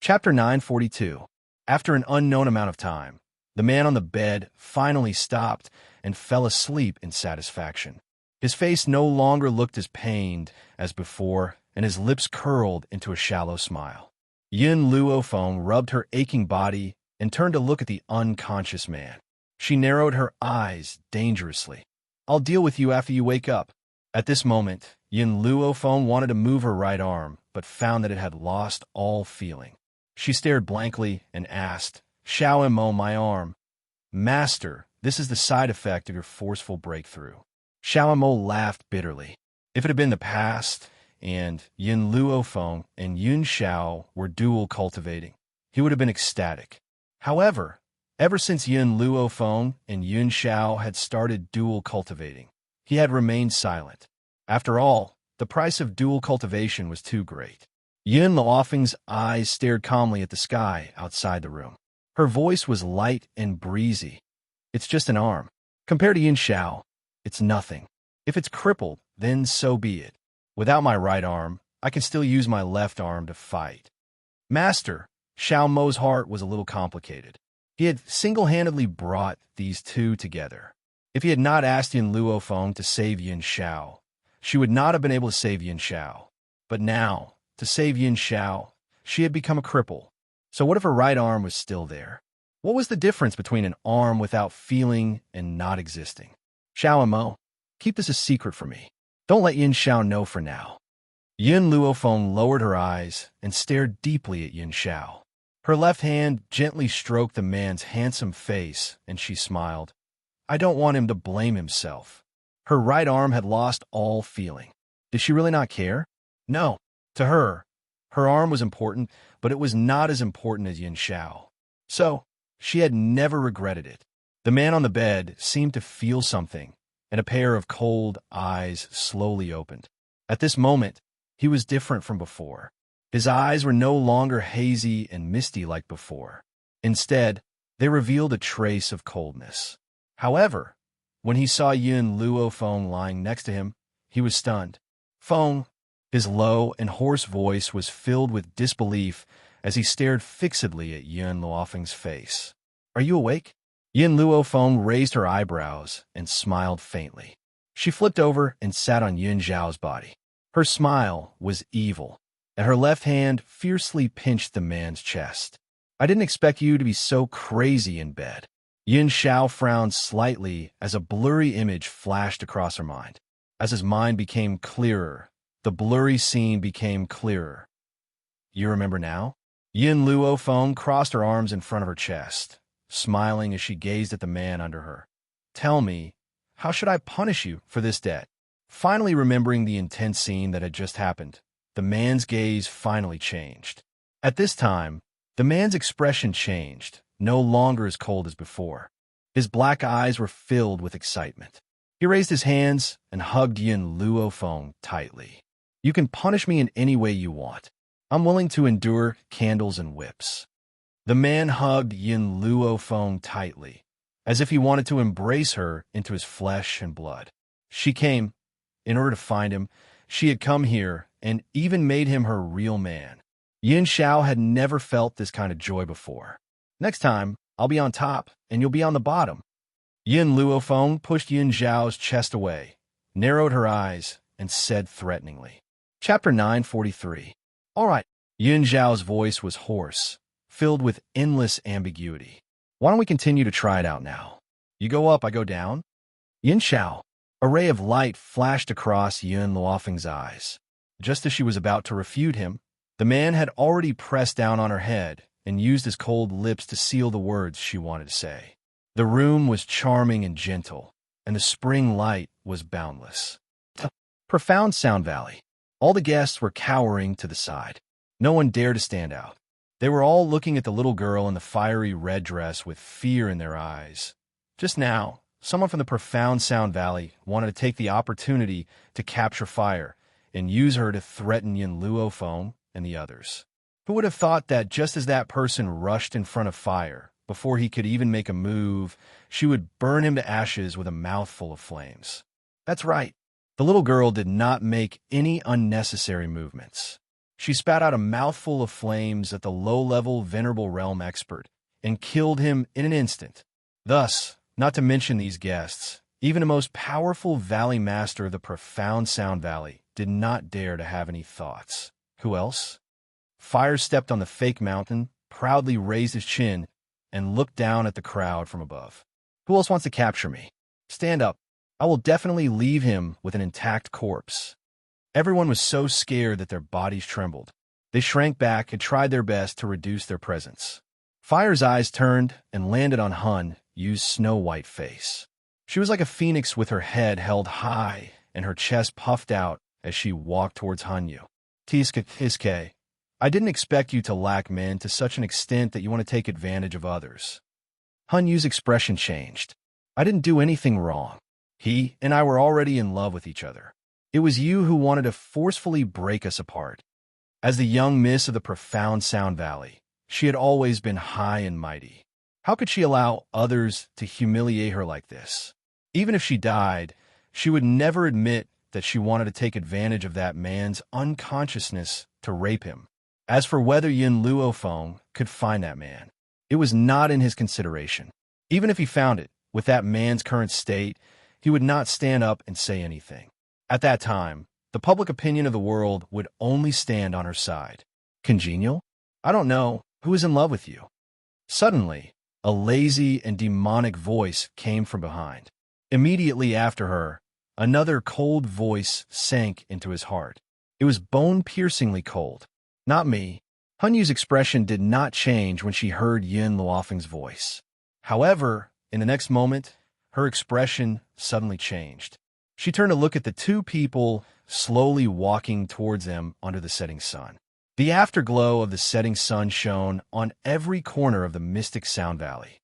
Chapter 942. After an unknown amount of time, the man on the bed finally stopped and fell asleep in satisfaction. His face no longer looked as pained as before, and his lips curled into a shallow smile. Yun Luofeng rubbed her aching body and turned to look at the unconscious man. She narrowed her eyes dangerously. "I'll deal with you after you wake up." At this moment, Yun Luofeng wanted to move her right arm, but found that it had lost all feeling. She stared blankly and asked, "Xiao Mo, my arm." "Master, this is the side effect of your forceful breakthrough." Xiao Mo laughed bitterly. If it had been the past, and Yun Luofeng and Yun Xiao were dual cultivating, he would have been ecstatic. However, ever since Yun Luofeng and Yun Xiao had started dual cultivating, he had remained silent. After all, the price of dual cultivation was too great. Yun Luofeng's eyes stared calmly at the sky outside the room. Her voice was light and breezy. "It's just an arm. Compared to Yun Xiao, it's nothing. If it's crippled, then so be it. Without my right arm, I can still use my left arm to fight." Master, Xiao Mo's heart was a little complicated. He had single-handedly brought these two together. If he had not asked Yun Luofeng to save Yun Xiao, she would not have been able to save Yun Xiao. But now, to save Yun Xiao, she had become a cripple. So what if her right arm was still there? What was the difference between an arm without feeling and not existing? "Xiao Mo, keep this a secret for me. Don't let Yun Xiao know for now." Yun Luofeng lowered her eyes and stared deeply at Yun Xiao. Her left hand gently stroked the man's handsome face, and she smiled. "I don't want him to blame himself." Her right arm had lost all feeling. Did she really not care? No. To her, her arm was important, but it was not as important as Yun Xiao. So, she had never regretted it. The man on the bed seemed to feel something, and a pair of cold eyes slowly opened. At this moment, he was different from before. His eyes were no longer hazy and misty like before. Instead, they revealed a trace of coldness. However, when he saw Yun Luofeng lying next to him, he was stunned. "Feng," his low and hoarse voice was filled with disbelief as he stared fixedly at Yun Luofeng's face. "Are you awake?" Yun Luofeng raised her eyebrows and smiled faintly. She flipped over and sat on Yun Zhao's body. Her smile was evil, and her left hand fiercely pinched the man's chest. "I didn't expect you to be so crazy in bed." Yun Xiao frowned slightly as a blurry image flashed across her mind. As his mind became clearer, the blurry scene became clearer. "You remember now?" Yun Luofeng crossed her arms in front of her chest, smiling as she gazed at the man under her. "Tell me, how should I punish you for this debt?" Finally remembering the intense scene that had just happened, the man's gaze finally changed. At this time, the man's expression changed, no longer as cold as before. His black eyes were filled with excitement. He raised his hands and hugged Yun Luofeng tightly. "You can punish me in any way you want. I'm willing to endure candles and whips." The man hugged Yun Luofeng tightly, as if he wanted to embrace her into his flesh and blood. She came. In order to find him, she had come here and even made him her real man. Yun Xiao had never felt this kind of joy before. "Next time, I'll be on top, and you'll be on the bottom." Yun Luofeng pushed Yun Zhao's chest away, narrowed her eyes, and said threateningly. Chapter 943. "All right." Yun Zhao's voice was hoarse, filled with endless ambiguity. "Why don't we continue to try it out now? You go up, I go down?" Yun Xiao. A ray of light flashed across Yun Luofeng's eyes. Just as she was about to refute him, the man had already pressed down on her head and used his cold lips to seal the words she wanted to say. The room was charming and gentle, and the spring light was boundless. Profound Sound Valley. All the guests were cowering to the side. No one dared to stand out. They were all looking at the little girl in the fiery red dress with fear in their eyes. Just now, someone from the Profound Sound Valley wanted to take the opportunity to capture fire and use her to threaten Yun Luofeng and the others. Who would have thought that just as that person rushed in front of fire, before he could even make a move, she would burn him to ashes with a mouthful of flames? That's right. The little girl did not make any unnecessary movements. She spat out a mouthful of flames at the low-level Venerable Realm expert and killed him in an instant. Thus, not to mention these guests, even the most powerful Valley Master of the profound Sound Valley did not dare to have any thoughts. Who else? Fire stepped on the fake mountain, proudly raised his chin, and looked down at the crowd from above. Who else wants to capture me? Stand up. I will definitely leave him with an intact corpse. Everyone was so scared that their bodies trembled. They shrank back and tried their best to reduce their presence. Fire's eyes turned and landed on Hun Yu's snow-white face. She was like a phoenix with her head held high and her chest puffed out as she walked towards Hun Yu. Tiske, I didn't expect you to lack men to such an extent that you want to take advantage of others. Hun Yu's expression changed. I didn't do anything wrong. He and I were already in love with each other. It was you who wanted to forcefully break us apart. As the young miss of the profound Sound Valley, she had always been high and mighty. How could she allow others to humiliate her like this? Even if she died, she would never admit that she wanted to take advantage of that man's unconsciousness to rape him. As for whether Yin Luofeng could find that man, it was not in his consideration. Even if he found it, with that man's current state, he would not stand up and say anything. At that time, the public opinion of the world would only stand on her side. Congenial? I don't know. Who is in love with you? Suddenly, a lazy and demonic voice came from behind. Immediately after her, another cold voice sank into his heart. It was bone-piercingly cold. Not me. Hun Yu's expression did not change when she heard Yin Luofeng's voice. However, in the next moment, her expression suddenly changed. She turned to look at the two people slowly walking towards them under the setting sun. The afterglow of the setting sun shone on every corner of the mystic Sound Valley.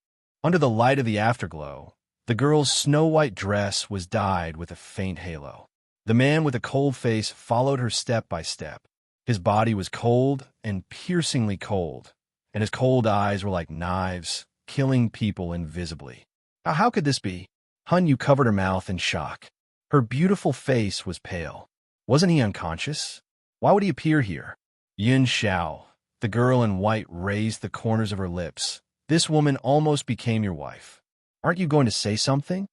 Under the light of the afterglow, the girl's snow-white dress was dyed with a faint halo. The man with a cold face followed her step by step. His body was cold and piercingly cold, and his cold eyes were like knives, killing people invisibly. How could this be? Hun Yu covered her mouth in shock. Her beautiful face was pale. Wasn't he unconscious? Why would he appear here? Yin Xiao, the girl in white, raised the corners of her lips. This woman almost became your wife. Aren't you going to say something?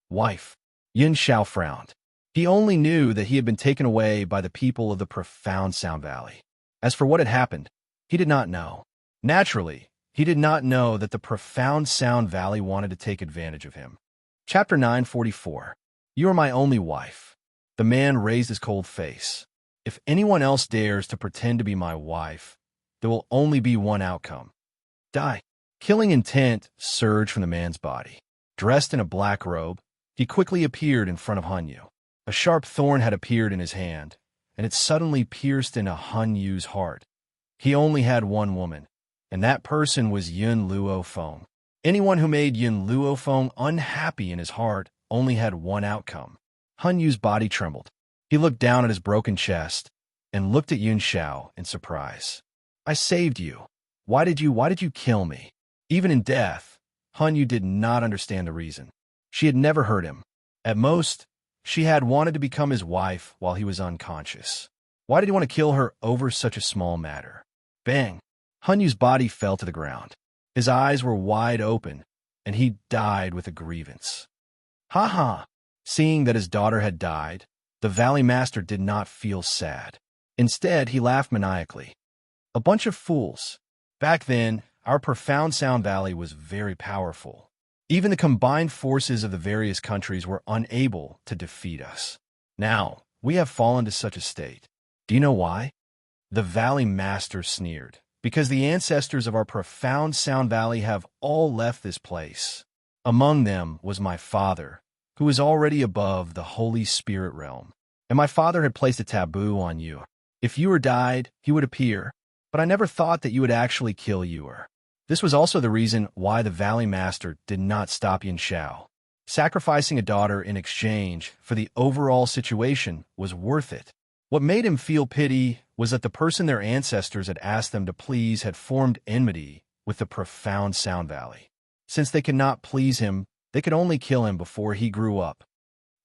Wife. Yin Xiao frowned. He only knew that he had been taken away by the people of the profound Sound Valley. As for what had happened, he did not know. Naturally, he did not know that the profound Sound Valley wanted to take advantage of him. Chapter 944. You are my only wife. The man raised his cold face. If anyone else dares to pretend to be my wife, there will only be one outcome. Die. Killing intent surged from the man's body. Dressed in a black robe, he quickly appeared in front of Hun Yu. A sharp thorn had appeared in his hand, and it suddenly pierced into Hun Yu's heart. He only had one woman, and that person was Yin Luofeng. Anyone who made Yin Luofeng unhappy in his heart only had one outcome. Hun Yu's body trembled. He looked down at his broken chest and looked at Yin Xiao in surprise. I saved you. Why did you kill me? Even in death, Hun Yu did not understand the reason. She had never hurt him. At most, she had wanted to become his wife while he was unconscious. Why did he want to kill her over such a small matter? Bang! Hun Yu's body fell to the ground. His eyes were wide open, and he died with a grievance. Ha ha! Seeing that his daughter had died, the Valley Master did not feel sad. Instead, he laughed maniacally. A bunch of fools. Back then, our profound Sound Valley was very powerful. Even the combined forces of the various countries were unable to defeat us. Now, we have fallen to such a state. Do you know why? The Valley Master sneered. Because the ancestors of our profound Sound Valley have all left this place. Among them was my father, who is already above the Holy Spirit realm. And my father had placed a taboo on you. If Yuer died, he would appear, but I never thought that you would actually kill Yuer. This was also the reason why the Valley Master did not stop Yin Xiao. Sacrificing a daughter in exchange for the overall situation was worth it. What made him feel pity was that the person their ancestors had asked them to please had formed enmity with the profound Sound Valley. Since they could not please him, they could only kill him before he grew up.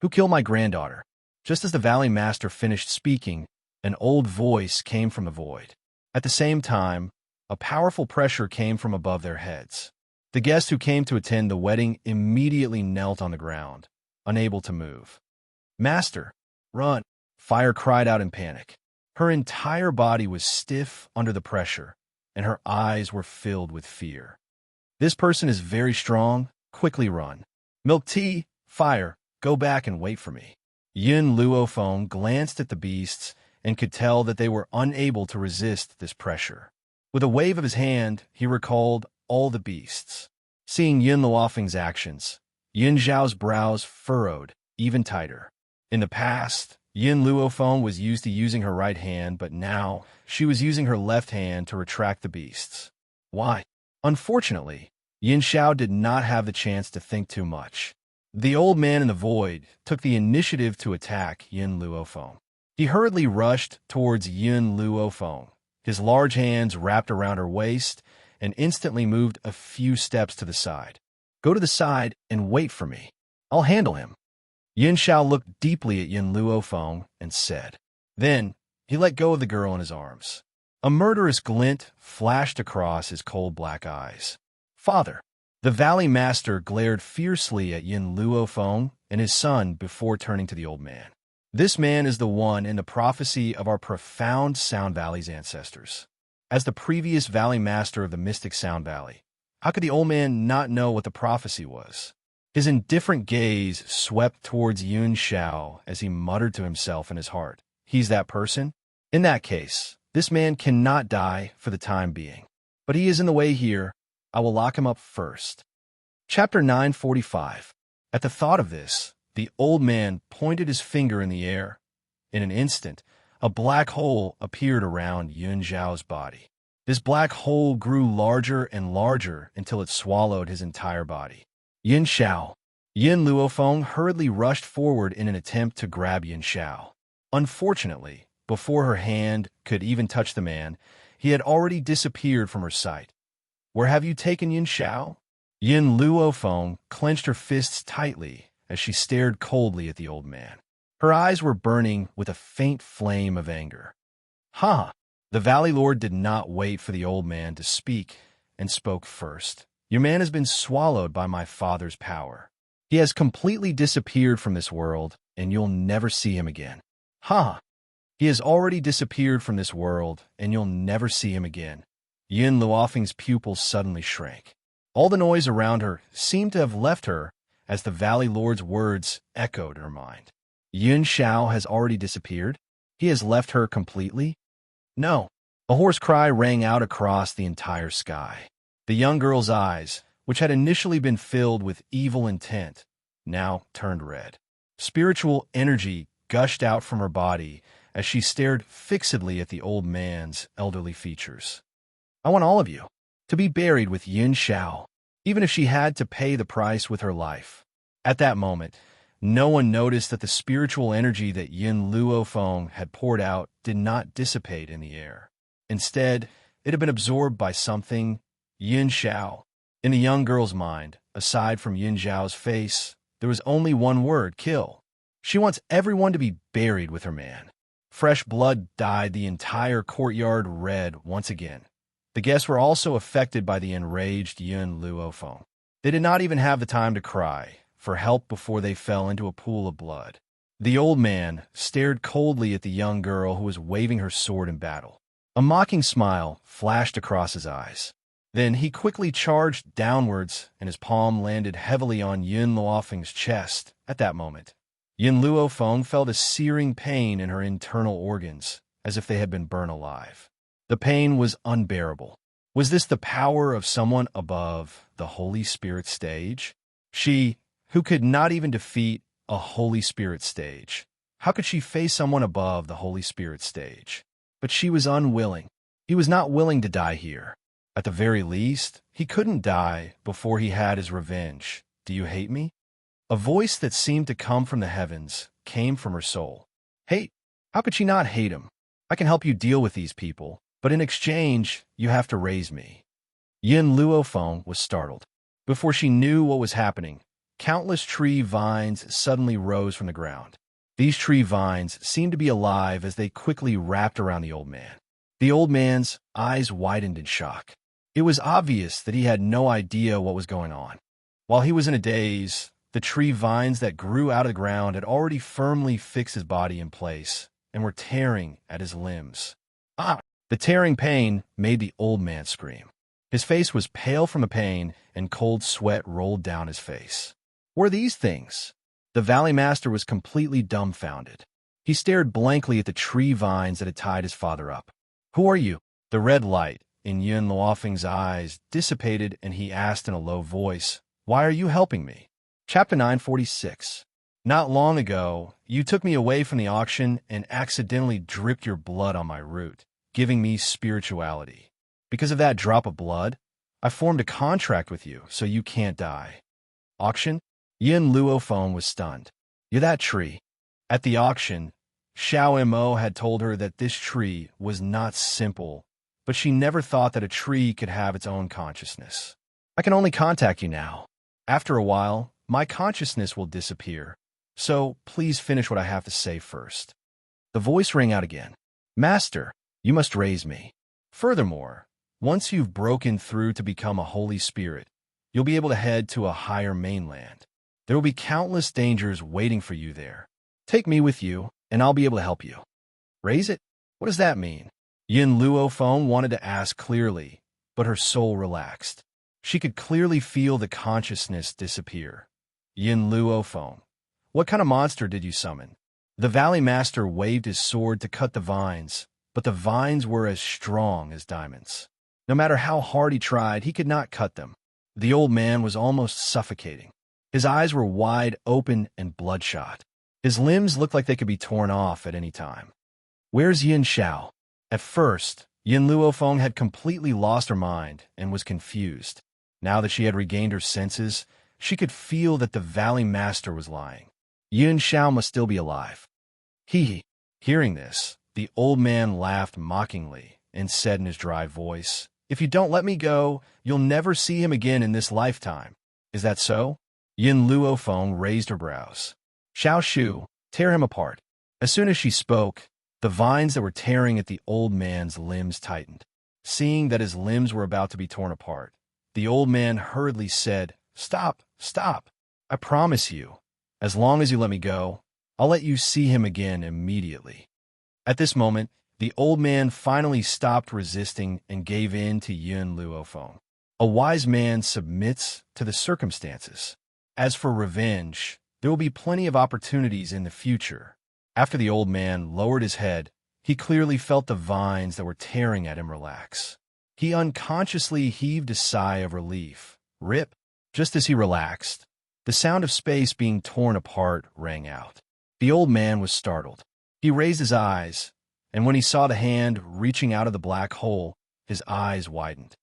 Who killed my granddaughter? Just as the Valley Master finished speaking, an old voice came from the void. At the same time, a powerful pressure came from above their heads. The guests who came to attend the wedding immediately knelt on the ground, unable to move. "Master, run!" Fire cried out in panic. Her entire body was stiff under the pressure, and her eyes were filled with fear. "This person is very strong. Quickly run." "Milk tea! Fire! Go back and wait for me." Yin Luofeng glanced at the beasts and could tell that they were unable to resist this pressure. With a wave of his hand, he recalled all the beasts. Seeing Yin Luofeng's actions, Yin Zhao's brows furrowed even tighter. In the past, Yin Luofeng was used to using her right hand, but now she was using her left hand to retract the beasts. Why? Unfortunately, Yin Zhao did not have the chance to think too much. The old man in the void took the initiative to attack Yin Luofeng. He hurriedly rushed towards Yin Luofeng, his large hands wrapped around her waist, and instantly moved a few steps to the side. "Go to the side and wait for me. I'll handle him." Yin Zhao looked deeply at Yin Luofeng and said. Then he let go of the girl in his arms. A murderous glint flashed across his cold black eyes. "Father!" The Valley Master glared fiercely at Yin Luofeng and his son before turning to the old man. "This man is the one in the prophecy of our profound Sound Valley's ancestors. As the previous Valley Master of the mystic Sound Valley, how could the old man not know what the prophecy was?" His indifferent gaze swept towards Yun Xiao as he muttered to himself in his heart, "He's that person? In that case, this man cannot die for the time being. But he is in the way here. I will lock him up first." Chapter 945. At the thought of this, the old man pointed his finger in the air. In an instant, a black hole appeared around Yun Zhao's body. This black hole grew larger and larger until it swallowed his entire body. "Yin Xiao." Yin Luofeng hurriedly rushed forward in an attempt to grab Yin Xiao. Unfortunately, before her hand could even touch the man, he had already disappeared from her sight. "Where have you taken Yin Xiao?" Yin Luofeng clenched her fists tightly as she stared coldly at the old man. Her eyes were burning with a faint flame of anger. "Ha!" The Valley Lord did not wait for the old man to speak and spoke first. "Your man has been swallowed by my father's power. He has completely disappeared from this world, and you'll never see him again." "Ha! He has already disappeared from this world, and you'll never see him again." Yin Luofeng's pupils suddenly shrank. All the noise around her seemed to have left her as the Valley Lord's words echoed in her mind. Yun Xiao has already disappeared? He has left her completely? No. A hoarse cry rang out across the entire sky. The young girl's eyes, which had initially been filled with evil intent, now turned red. Spiritual energy gushed out from her body as she stared fixedly at the old man's elderly features. "I want all of you to be buried with Yin Xiao, even if she had to pay the price with her life." At that moment, no one noticed that the spiritual energy that Yin Luofeng had poured out did not dissipate in the air. Instead, it had been absorbed by something, Yin Xiao. In the young girl's mind, aside from Yin Zhao's face, there was only one word: kill. She wants everyone to be buried with her man. Fresh blood dyed the entire courtyard red once again. The guests were also affected by the enraged Yin Luofeng. They did not even have the time to cry for help before they fell into a pool of blood. The old man stared coldly at the young girl who was waving her sword in battle. A mocking smile flashed across his eyes. Then he quickly charged downwards, and his palm landed heavily on Yin Luofeng's chest. At that moment, Yin Luofeng felt a searing pain in her internal organs, as if they had been burned alive. The pain was unbearable. Was this the power of someone above the Holy Spirit stage? She, who could not even defeat a Holy Spirit stage. How could she face someone above the Holy Spirit stage? But she was unwilling. He was not willing to die here. At the very least, he couldn't die before he had his revenge. "Do you hate me?" A voice that seemed to come from the heavens came from her soul. Hate? How could she not hate him? I can help you deal with these people, but in exchange, you have to raise me. Yin Luofeng was startled. Before she knew what was happening, countless tree vines suddenly rose from the ground. These tree vines seemed to be alive as they quickly wrapped around the old man. The old man's eyes widened in shock. It was obvious that he had no idea what was going on. While he was in a daze, the tree vines that grew out of the ground had already firmly fixed his body in place and were tearing at his limbs. Ah! The tearing pain made the old man scream. His face was pale from the pain, and cold sweat rolled down his face. What were these things? The Valley Master was completely dumbfounded. He stared blankly at the tree vines that had tied his father up. Who are you? The red light in Yin Luofeng's eyes dissipated, and he asked in a low voice, Why are you helping me? Chapter 946. Not long ago, you took me away from the auction and accidentally dripped your blood on my root, giving me spirituality. Because of that drop of blood, I formed a contract with you so you can't die. Auction? Yin Luofeng was stunned. You're that tree. At the auction, Xiao Mo had told her that this tree was not simple, but she never thought that a tree could have its own consciousness. I can only contact you now. After a while, my consciousness will disappear, so please finish what I have to say first. The voice rang out again. Master, you must raise me. Furthermore, once you've broken through to become a holy spirit, you'll be able to head to a higher mainland. There will be countless dangers waiting for you there. Take me with you, and I'll be able to help you. Raise it? What does that mean? Yin Luofeng wanted to ask clearly, but her soul relaxed. She could clearly feel the consciousness disappear. Yin Luofeng, what kind of monster did you summon? The Valley Master waved his sword to cut the vines, but the vines were as strong as diamonds. No matter how hard he tried, he could not cut them. The old man was almost suffocating. His eyes were wide open and bloodshot. His limbs looked like they could be torn off at any time. Where's Yin Xiao? At first, Yin Luofeng had completely lost her mind and was confused. Now that she had regained her senses, she could feel that the Valley Master was lying. Yin Xiao must still be alive. Hearing this, the old man laughed mockingly and said in his dry voice, If you don't let me go, you'll never see him again in this lifetime. Is that so? Yin Luofeng raised her brows. Xiao Shu, tear him apart. As soon as she spoke, the vines that were tearing at the old man's limbs tightened. Seeing that his limbs were about to be torn apart, the old man hurriedly said, Stop, stop. I promise you, as long as you let me go, I'll let you see him again immediately. At this moment, the old man finally stopped resisting and gave in to Yin Luofeng. A wise man submits to the circumstances. As for revenge, there will be plenty of opportunities in the future. After the old man lowered his head, he clearly felt the vines that were tearing at him relax. He unconsciously heaved a sigh of relief. Rip! Just as he relaxed, the sound of space being torn apart rang out. The old man was startled. He raised his eyes, and when he saw the hand reaching out of the black hole, his eyes widened.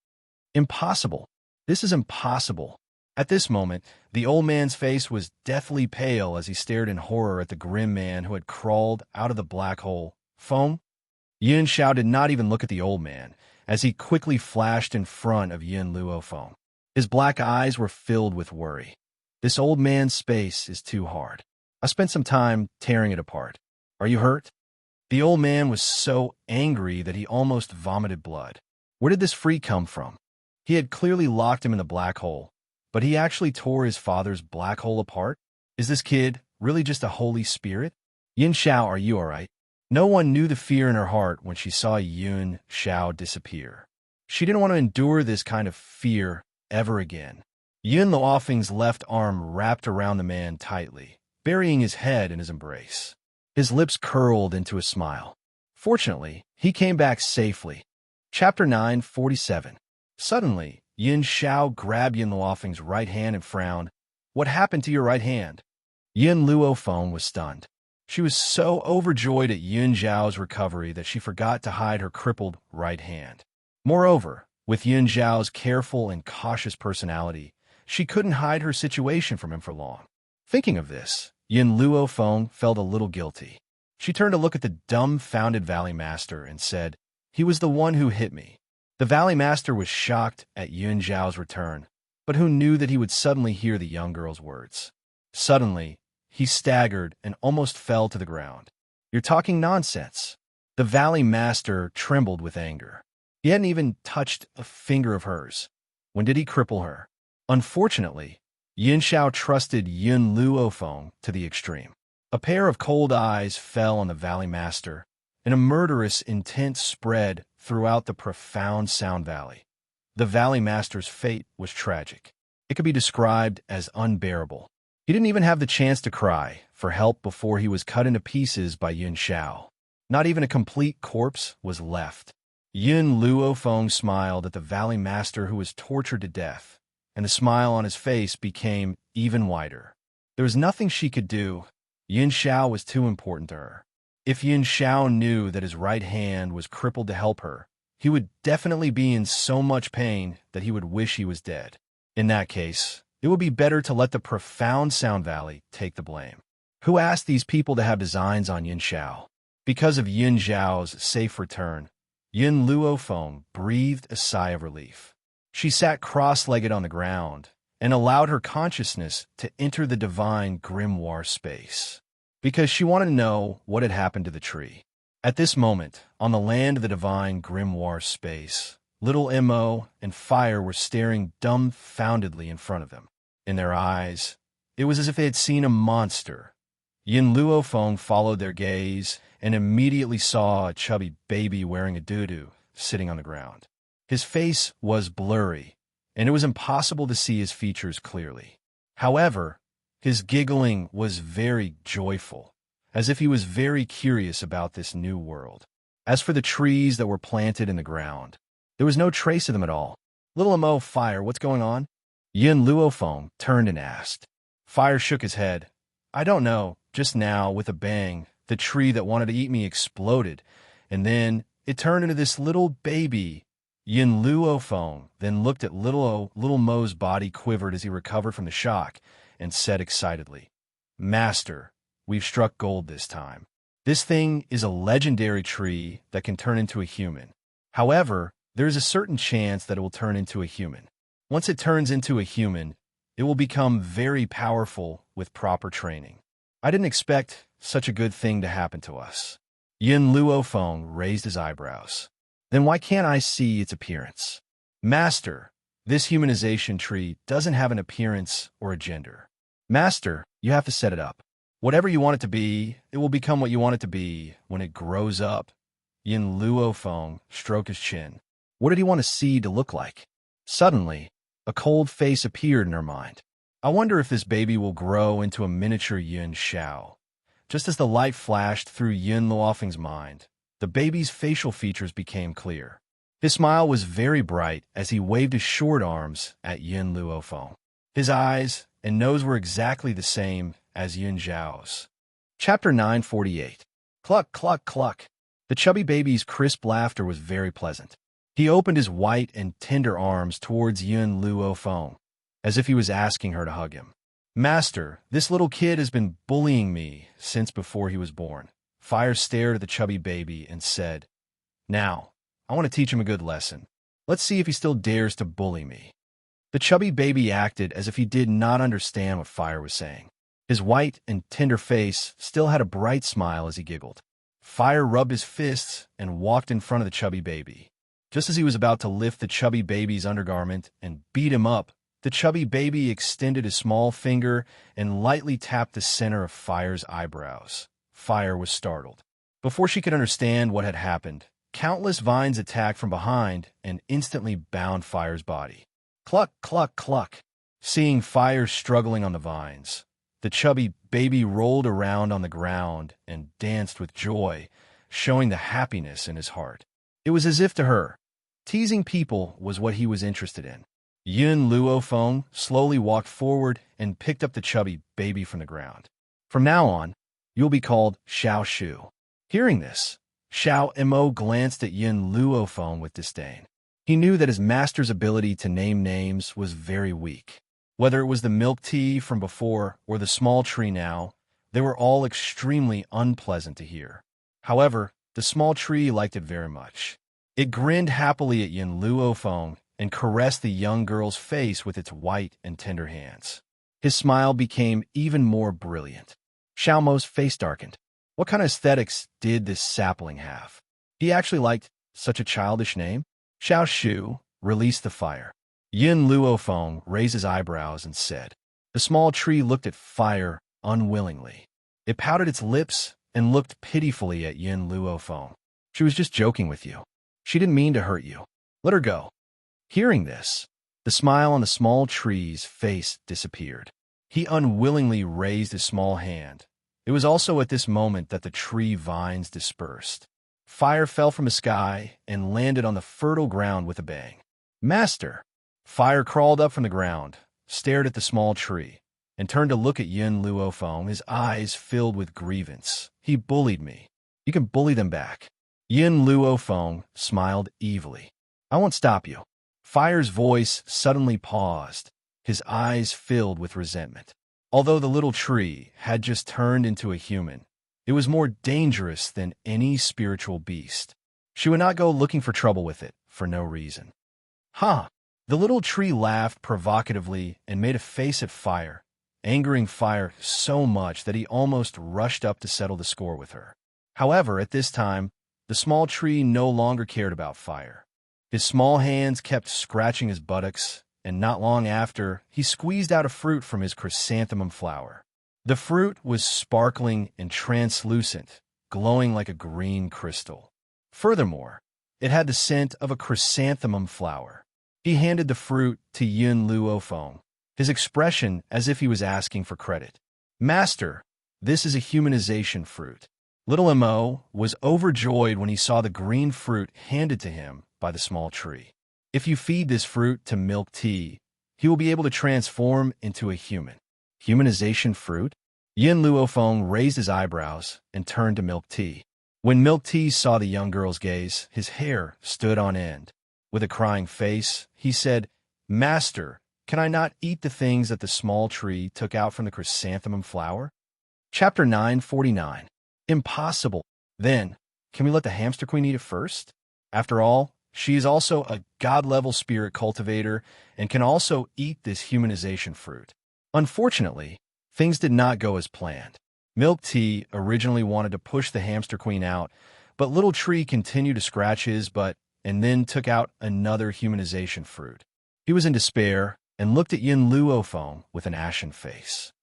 Impossible! This is impossible! At this moment, the old man's face was deathly pale as he stared in horror at the grim man who had crawled out of the black hole. Foam? Yin Xiao did not even look at the old man, as he quickly flashed in front of Yin Luofeng. His black eyes were filled with worry. This old man's space is too hard. I spent some time tearing it apart. Are you hurt? The old man was so angry that he almost vomited blood. Where did this freak come from? He had clearly locked him in the black hole, but he actually tore his father's black hole apart? Is this kid really just a holy spirit? Yin Xiao, are you all right? No one knew the fear in her heart when she saw Yin Xiao disappear. She didn't want to endure this kind of fear ever again. Yin Luofeng's left arm wrapped around the man tightly, burying his head in his embrace. His lips curled into a smile. Fortunately, he came back safely. Chapter 947. Suddenly, Yin Xiao grabbed Yin Luofeng's right hand and frowned. What happened to your right hand? Yin Luofeng was stunned. She was so overjoyed at Yin Xiao's recovery that she forgot to hide her crippled right hand. Moreover, with Yin Xiao's careful and cautious personality, she couldn't hide her situation from him for long. Thinking of this, Yin Luofeng felt a little guilty. She turned to look at the dumbfounded Valley Master and said, "He was the one who hit me." The Valley Master was shocked at Yun Zhao's return, but who knew that he would suddenly hear the young girl's words. Suddenly, he staggered and almost fell to the ground. "You're talking nonsense." The Valley Master trembled with anger. He hadn't even touched a finger of hers. When did he cripple her? Unfortunately, Yin Xiao trusted Yun Luofeng to the extreme. A pair of cold eyes fell on the Valley Master, and a murderous intent spread throughout the profound Sound Valley. The Valley Master's fate was tragic. It could be described as unbearable. He didn't even have the chance to cry for help before he was cut into pieces by Yun Xiao. Not even a complete corpse was left. Yun Luofeng smiled at the Valley Master who was tortured to death, and the smile on his face became even wider. There was nothing she could do. Yin Xiao was too important to her. If Yin Xiao knew that his right hand was crippled to help her, he would definitely be in so much pain that he would wish he was dead. In that case, it would be better to let the profound Sound Valley take the blame. Who asked these people to have designs on Yin Xiao? Because of Yin Zhao's safe return, Yun Luofeng breathed a sigh of relief. She sat cross-legged on the ground and allowed her consciousness to enter the divine grimoire space, because she wanted to know what had happened to the tree. At this moment, on the land of the divine grimoire space, little Mo and Fire were staring dumbfoundedly in front of them. In their eyes, it was as if they had seen a monster. Yin Luofeng followed their gaze and immediately saw a chubby baby wearing a doo-doo sitting on the ground. His face was blurry, and it was impossible to see his features clearly. However, his giggling was very joyful, as if he was very curious about this new world. As for the trees that were planted in the ground, there was no trace of them at all. "Little Mo, Fire, what's going on?" Yin Luofeng turned and asked. Fire shook his head. "I don't know. Just now, with a bang, the tree that wanted to eat me exploded, and then it turned into this little baby." Yin Luofeng then looked at little Mo's body quivered as he recovered from the shock, and said excitedly, "Master, we've struck gold this time. This thing is a legendary tree that can turn into a human. However, there is a certain chance that it will turn into a human. Once it turns into a human, it will become very powerful with proper training. I didn't expect such a good thing to happen to us." Yin Luofeng raised his eyebrows. "Then why can't I see its appearance?" "Master, this humanization tree doesn't have an appearance or a gender. Master, you have to set it up. Whatever you want it to be, it will become what you want it to be when it grows up." Yin Luofeng stroked his chin. What did he want a seed to look like? Suddenly, a cold face appeared in her mind. "I wonder if this baby will grow into a miniature Yin Xiao." Just as the light flashed through Yin Luofeng's mind, the baby's facial features became clear. His smile was very bright as he waved his short arms at Yin Luofeng. His eyes and nose were exactly the same as Yin Zhao's. Chapter 948. Cluck, cluck, cluck. The chubby baby's crisp laughter was very pleasant. He opened his white and tender arms towards Yin Luofeng, as if he was asking her to hug him. "Master, this little kid has been bullying me since before he was born." Fire stared at the chubby baby and said, "Now, I want to teach him a good lesson. Let's see if he still dares to bully me." The chubby baby acted as if he did not understand what Fire was saying. His white and tender face still had a bright smile as he giggled. Fire rubbed his fists and walked in front of the chubby baby. Just as he was about to lift the chubby baby's undergarment and beat him up, the chubby baby extended his small finger and lightly tapped the center of Fire's eyebrows. Fire was startled. Before she could understand what had happened, countless vines attacked from behind and instantly bound Fire's body. Cluck, cluck, cluck. Seeing Fire struggling on the vines, the chubby baby rolled around on the ground and danced with joy, showing the happiness in his heart. It was as if to her, teasing people was what he was interested in. Yin Luofeng slowly walked forward and picked up the chubby baby from the ground. "From now on, you'll be called Xiao Shu." Hearing this, Xiao Mo glanced at Yin Luofeng with disdain. He knew that his master's ability to name names was very weak. Whether it was the milk tea from before or the small tree now, They were all extremely unpleasant to hear. However, the small tree liked it very much. It grinned happily at Yin Luofeng and caressed the young girl's face with its white and tender hands. His smile became even more brilliant. Xiao Mo's face darkened. What kind of aesthetics did this sapling have? He actually liked such a childish name? Xiao Shu released the fire. Yin Luofeng raised his eyebrows and said. The small tree looked at fire unwillingly. It pouted its lips and looked pitifully at Yin Luofeng. She was just joking with you. She didn't mean to hurt you. Let her go. Hearing this, the smile on the small tree's face disappeared. He unwillingly raised his small hand. It was also at this moment that the tree vines dispersed. Fire fell from the sky and landed on the fertile ground with a bang. Master! Fire crawled up from the ground, stared at the small tree, and turned to look at Yin Luofeng, his eyes filled with grievance. He bullied me. You can bully them back. Yin Luofeng smiled evilly. I won't stop you. Fire's voice suddenly paused, his eyes filled with resentment. Although the little tree had just turned into a human, it was more dangerous than any spiritual beast. She would not go looking for trouble with it for no reason. Huh! The little tree laughed provocatively and made a face at Fire, angering Fire so much that he almost rushed up to settle the score with her. However, at this time, the small tree no longer cared about Fire. His small hands kept scratching his buttocks, and not long after, he squeezed out a fruit from his chrysanthemum flower. The fruit was sparkling and translucent, glowing like a green crystal. Furthermore, it had the scent of a chrysanthemum flower. He handed the fruit to Yin Luofeng, his expression as if he was asking for credit. Master, this is a humanization fruit. Little Mo was overjoyed when he saw the green fruit handed to him by the small tree. If you feed this fruit to Milk Tea, he will be able to transform into a human. Humanization fruit? Yin Luofeng raised his eyebrows and turned to Milk Tea. When Milk Tea saw the young girl's gaze, his hair stood on end. With a crying face, he said, Master, can I not eat the things that the small tree took out from the chrysanthemum flower? Chapter 949. Impossible. Then, can we let the hamster queen eat it first? After all, she is also a god-level spirit cultivator and can also eat this humanization fruit. Unfortunately, things did not go as planned. Milk Tea originally wanted to push the hamster queen out, but Little Tree continued to scratch his butt and then took out another humanization fruit. He was in despair and looked at Yin Luofeng with an ashen face.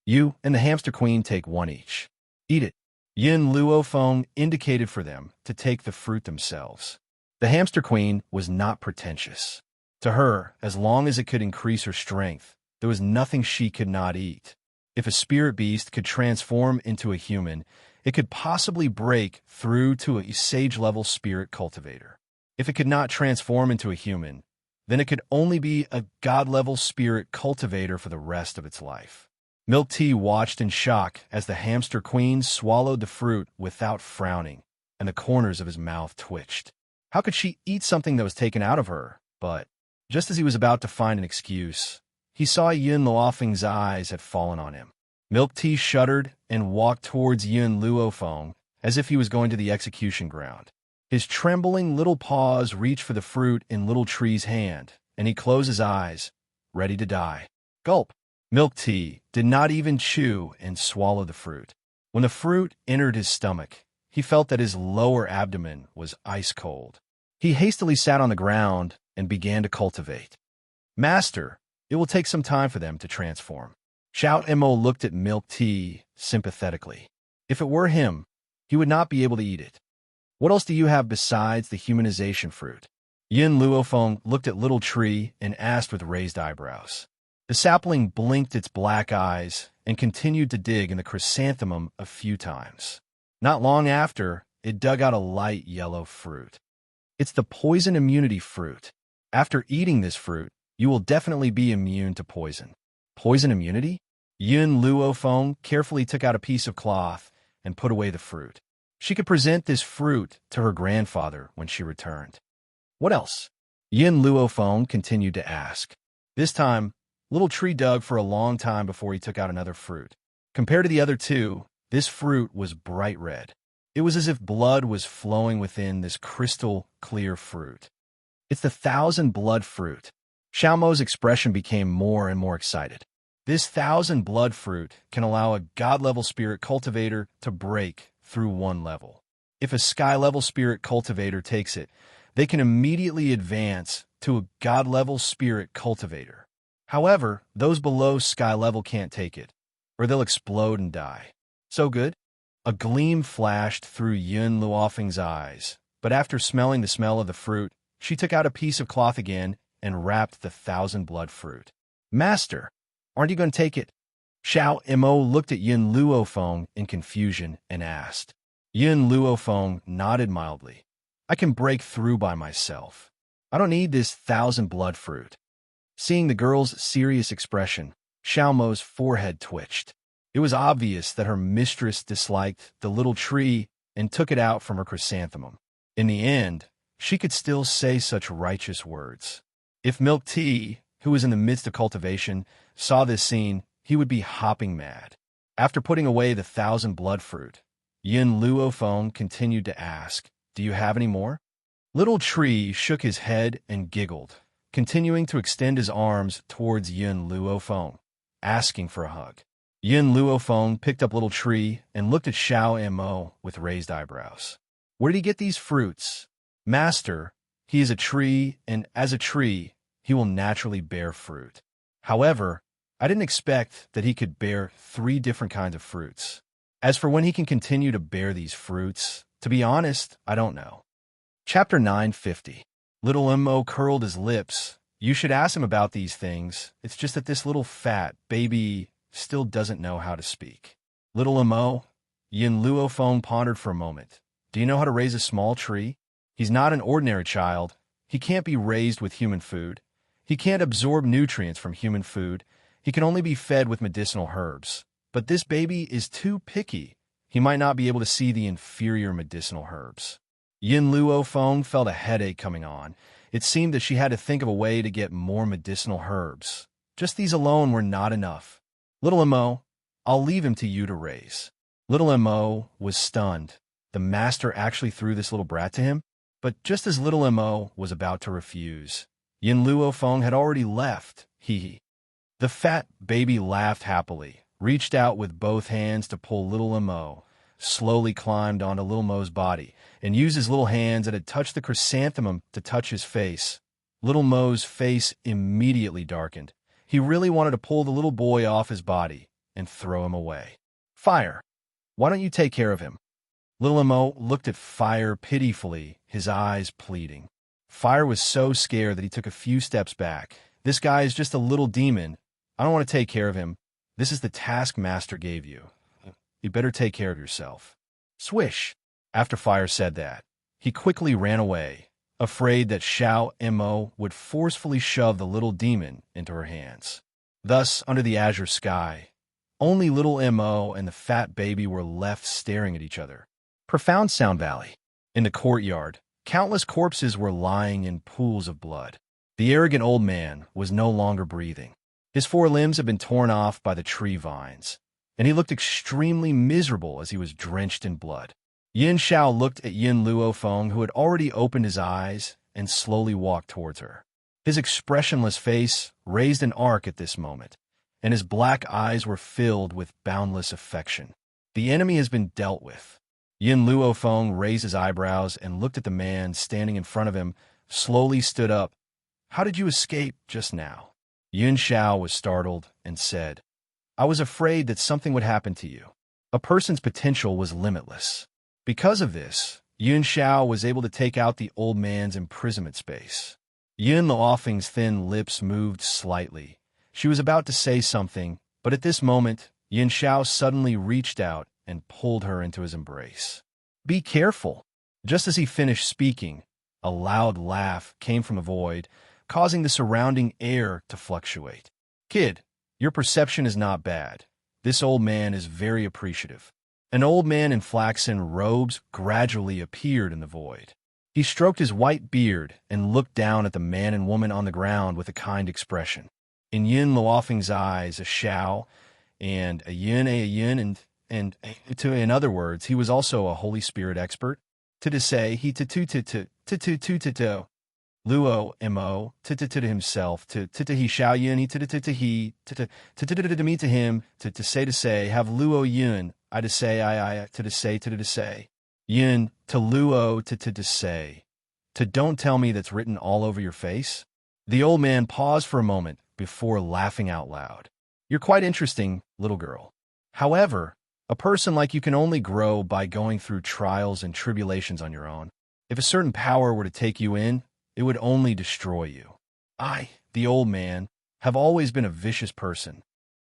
You and the hamster queen take one each. Eat it. Yin Luofeng indicated for them to take the fruit themselves. The hamster queen was not pretentious. To her, as long as it could increase her strength, there was nothing she could not eat. If a spirit beast could transform into a human, it could possibly break through to a sage-level spirit cultivator. If it could not transform into a human, then it could only be a god-level spirit cultivator for the rest of its life. Milk Tea watched in shock as the hamster queen swallowed the fruit without frowning, and the corners of his mouth twitched. How could she eat something that was taken out of her? But, just as he was about to find an excuse, he saw Yin Luofeng's eyes had fallen on him. Milk Tea shuddered and walked towards Yin Luofeng as if he was going to the execution ground. His trembling little paws reached for the fruit in Little Tree's hand, and he closed his eyes, ready to die. Gulp! Milk Tea did not even chew and swallow the fruit. When the fruit entered his stomach, he felt that his lower abdomen was ice cold. He hastily sat on the ground and began to cultivate. Master, it will take some time for them to transform. Xiao Mo looked at Milk Tea sympathetically. If it were him, he would not be able to eat it. What else do you have besides the humanization fruit? Yin Luofeng looked at Little Tree and asked with raised eyebrows. The sapling blinked its black eyes and continued to dig in the chrysanthemum a few times. Not long after, it dug out a light yellow fruit. It's the poison immunity fruit. After eating this fruit, you will definitely be immune to poison. Poison immunity? Yin Luofeng carefully took out a piece of cloth and put away the fruit. She could present this fruit to her grandfather when she returned. What else? Yin Luofeng continued to ask. This time, Little Tree dug for a long time before he took out another fruit. Compared to the other two, this fruit was bright red. It was as if blood was flowing within this crystal-clear fruit. It's the 1,000 blood fruit. Xiaomo's expression became more and more excited. This 1,000 blood fruit can allow a god-level spirit cultivator to break through one level. If a sky-level spirit cultivator takes it, they can immediately advance to a god-level spirit cultivator. However, those below sky level can't take it, or they'll explode and die. So good? A gleam flashed through Yun Luofeng's eyes, but after smelling the smell of the fruit, she took out a piece of cloth again and wrapped the 1,000 blood fruit. Master, aren't you going to take it? Xiao Mo looked at Yun Luofeng in confusion and asked. Yun Luofeng nodded mildly. I can break through by myself. I don't need this 1,000 blood fruit. Seeing the girl's serious expression, Xiaomo's forehead twitched. It was obvious that her mistress disliked the little tree and took it out from her chrysanthemum. In the end, she could still say such righteous words. If Milk Tea, who was in the midst of cultivation, saw this scene, he would be hopping mad. After putting away the 1,000 blood fruit, Yun Luofeng continued to ask, Do you have any more? Little Tree shook his head and giggled, continuing to extend his arms towards Yun Luofeng, asking for a hug. Yun Luofeng picked up Little Tree and looked at Xiao Mo with raised eyebrows. Where did he get these fruits? Master, he is a tree, and as a tree, he will naturally bear fruit. However, I didn't expect that he could bear 3 different kinds of fruits. As for when he can continue to bear these fruits, to be honest, I don't know. Chapter 950. Little Mo curled his lips. You should ask him about these things. It's just that this little fat baby still doesn't know how to speak. Little Mo, Yun Luofeng pondered for a moment. Do you know how to raise a small tree? He's not an ordinary child. He can't be raised with human food. He can't absorb nutrients from human food. He can only be fed with medicinal herbs. But this baby is too picky. He might not be able to see the inferior medicinal herbs. Yun Luofeng felt a headache coming on. It seemed that she had to think of a way to get more medicinal herbs. Just these alone were not enough. Little Mo, I'll leave him to you to raise. Little Mo was stunned. The master actually threw this little brat to him? But just as Little Mo was about to refuse, Yun Luofeng had already left. Hee. The fat baby laughed happily, reached out with both hands to pull Little Mo, slowly climbed onto Little Mo's body, and used his little hands that had touched the chrysanthemum to touch his face. Little Mo's face immediately darkened. He really wanted to pull the little boy off his body and throw him away. Fire, why don't you take care of him? Little Mo looked at Fire pitifully, his eyes pleading. Fire was so scared that he took a few steps back. This guy is just a little demon. I don't want to take care of him. This is the task Master gave you. You better take care of yourself. Swish. After Fire said that, he quickly ran away, afraid that Xiao Mo would forcefully shove the little demon into her hands. Thus, under the azure sky, only Little Mo and the fat baby were left staring at each other. Profound Sound Valley. In the courtyard, countless corpses were lying in pools of blood. The arrogant old man was no longer breathing. His 4 limbs had been torn off by the tree vines, and he looked extremely miserable as he was drenched in blood. Yin Xiao looked at Yun Luofeng, who had already opened his eyes and slowly walked towards her. His expressionless face raised an arc at this moment, and his black eyes were filled with boundless affection. The enemy has been dealt with. Yun Luofeng raised his eyebrows and looked at the man standing in front of him, slowly stood up. How did you escape just now? Yun Xiao was startled and said, I was afraid that something would happen to you. A person's potential was limitless. Because of this, Yun Xiao was able to take out the old man's imprisonment space. Yun Luofeng's thin lips moved slightly. She was about to say something, but at this moment, Yun Xiao suddenly reached out and pulled her into his embrace. Be careful. Just as he finished speaking, a loud laugh came from the void, causing the surrounding air to fluctuate. Kid, your perception is not bad. This old man is very appreciative. An old man in flaxen robes gradually appeared in the void. He stroked his white beard and looked down at the man and woman on the ground with a kind expression. In Yun Luofeng's eyes, a Xiao, and a yin, and to, in other words, he was also a Holy Spirit expert. To say he to luo mo to himself to he shao yun he to he to me to him to say have luo yun I to say I to say yun to luo to say to don't tell me that's written all over your face. The old man paused for a moment before laughing out loud. You're quite interesting, little girl. However, a person like you can only grow by going through trials and tribulations on your own. If a certain power were to take you in, it would only destroy you. I, the old man, have always been a vicious person.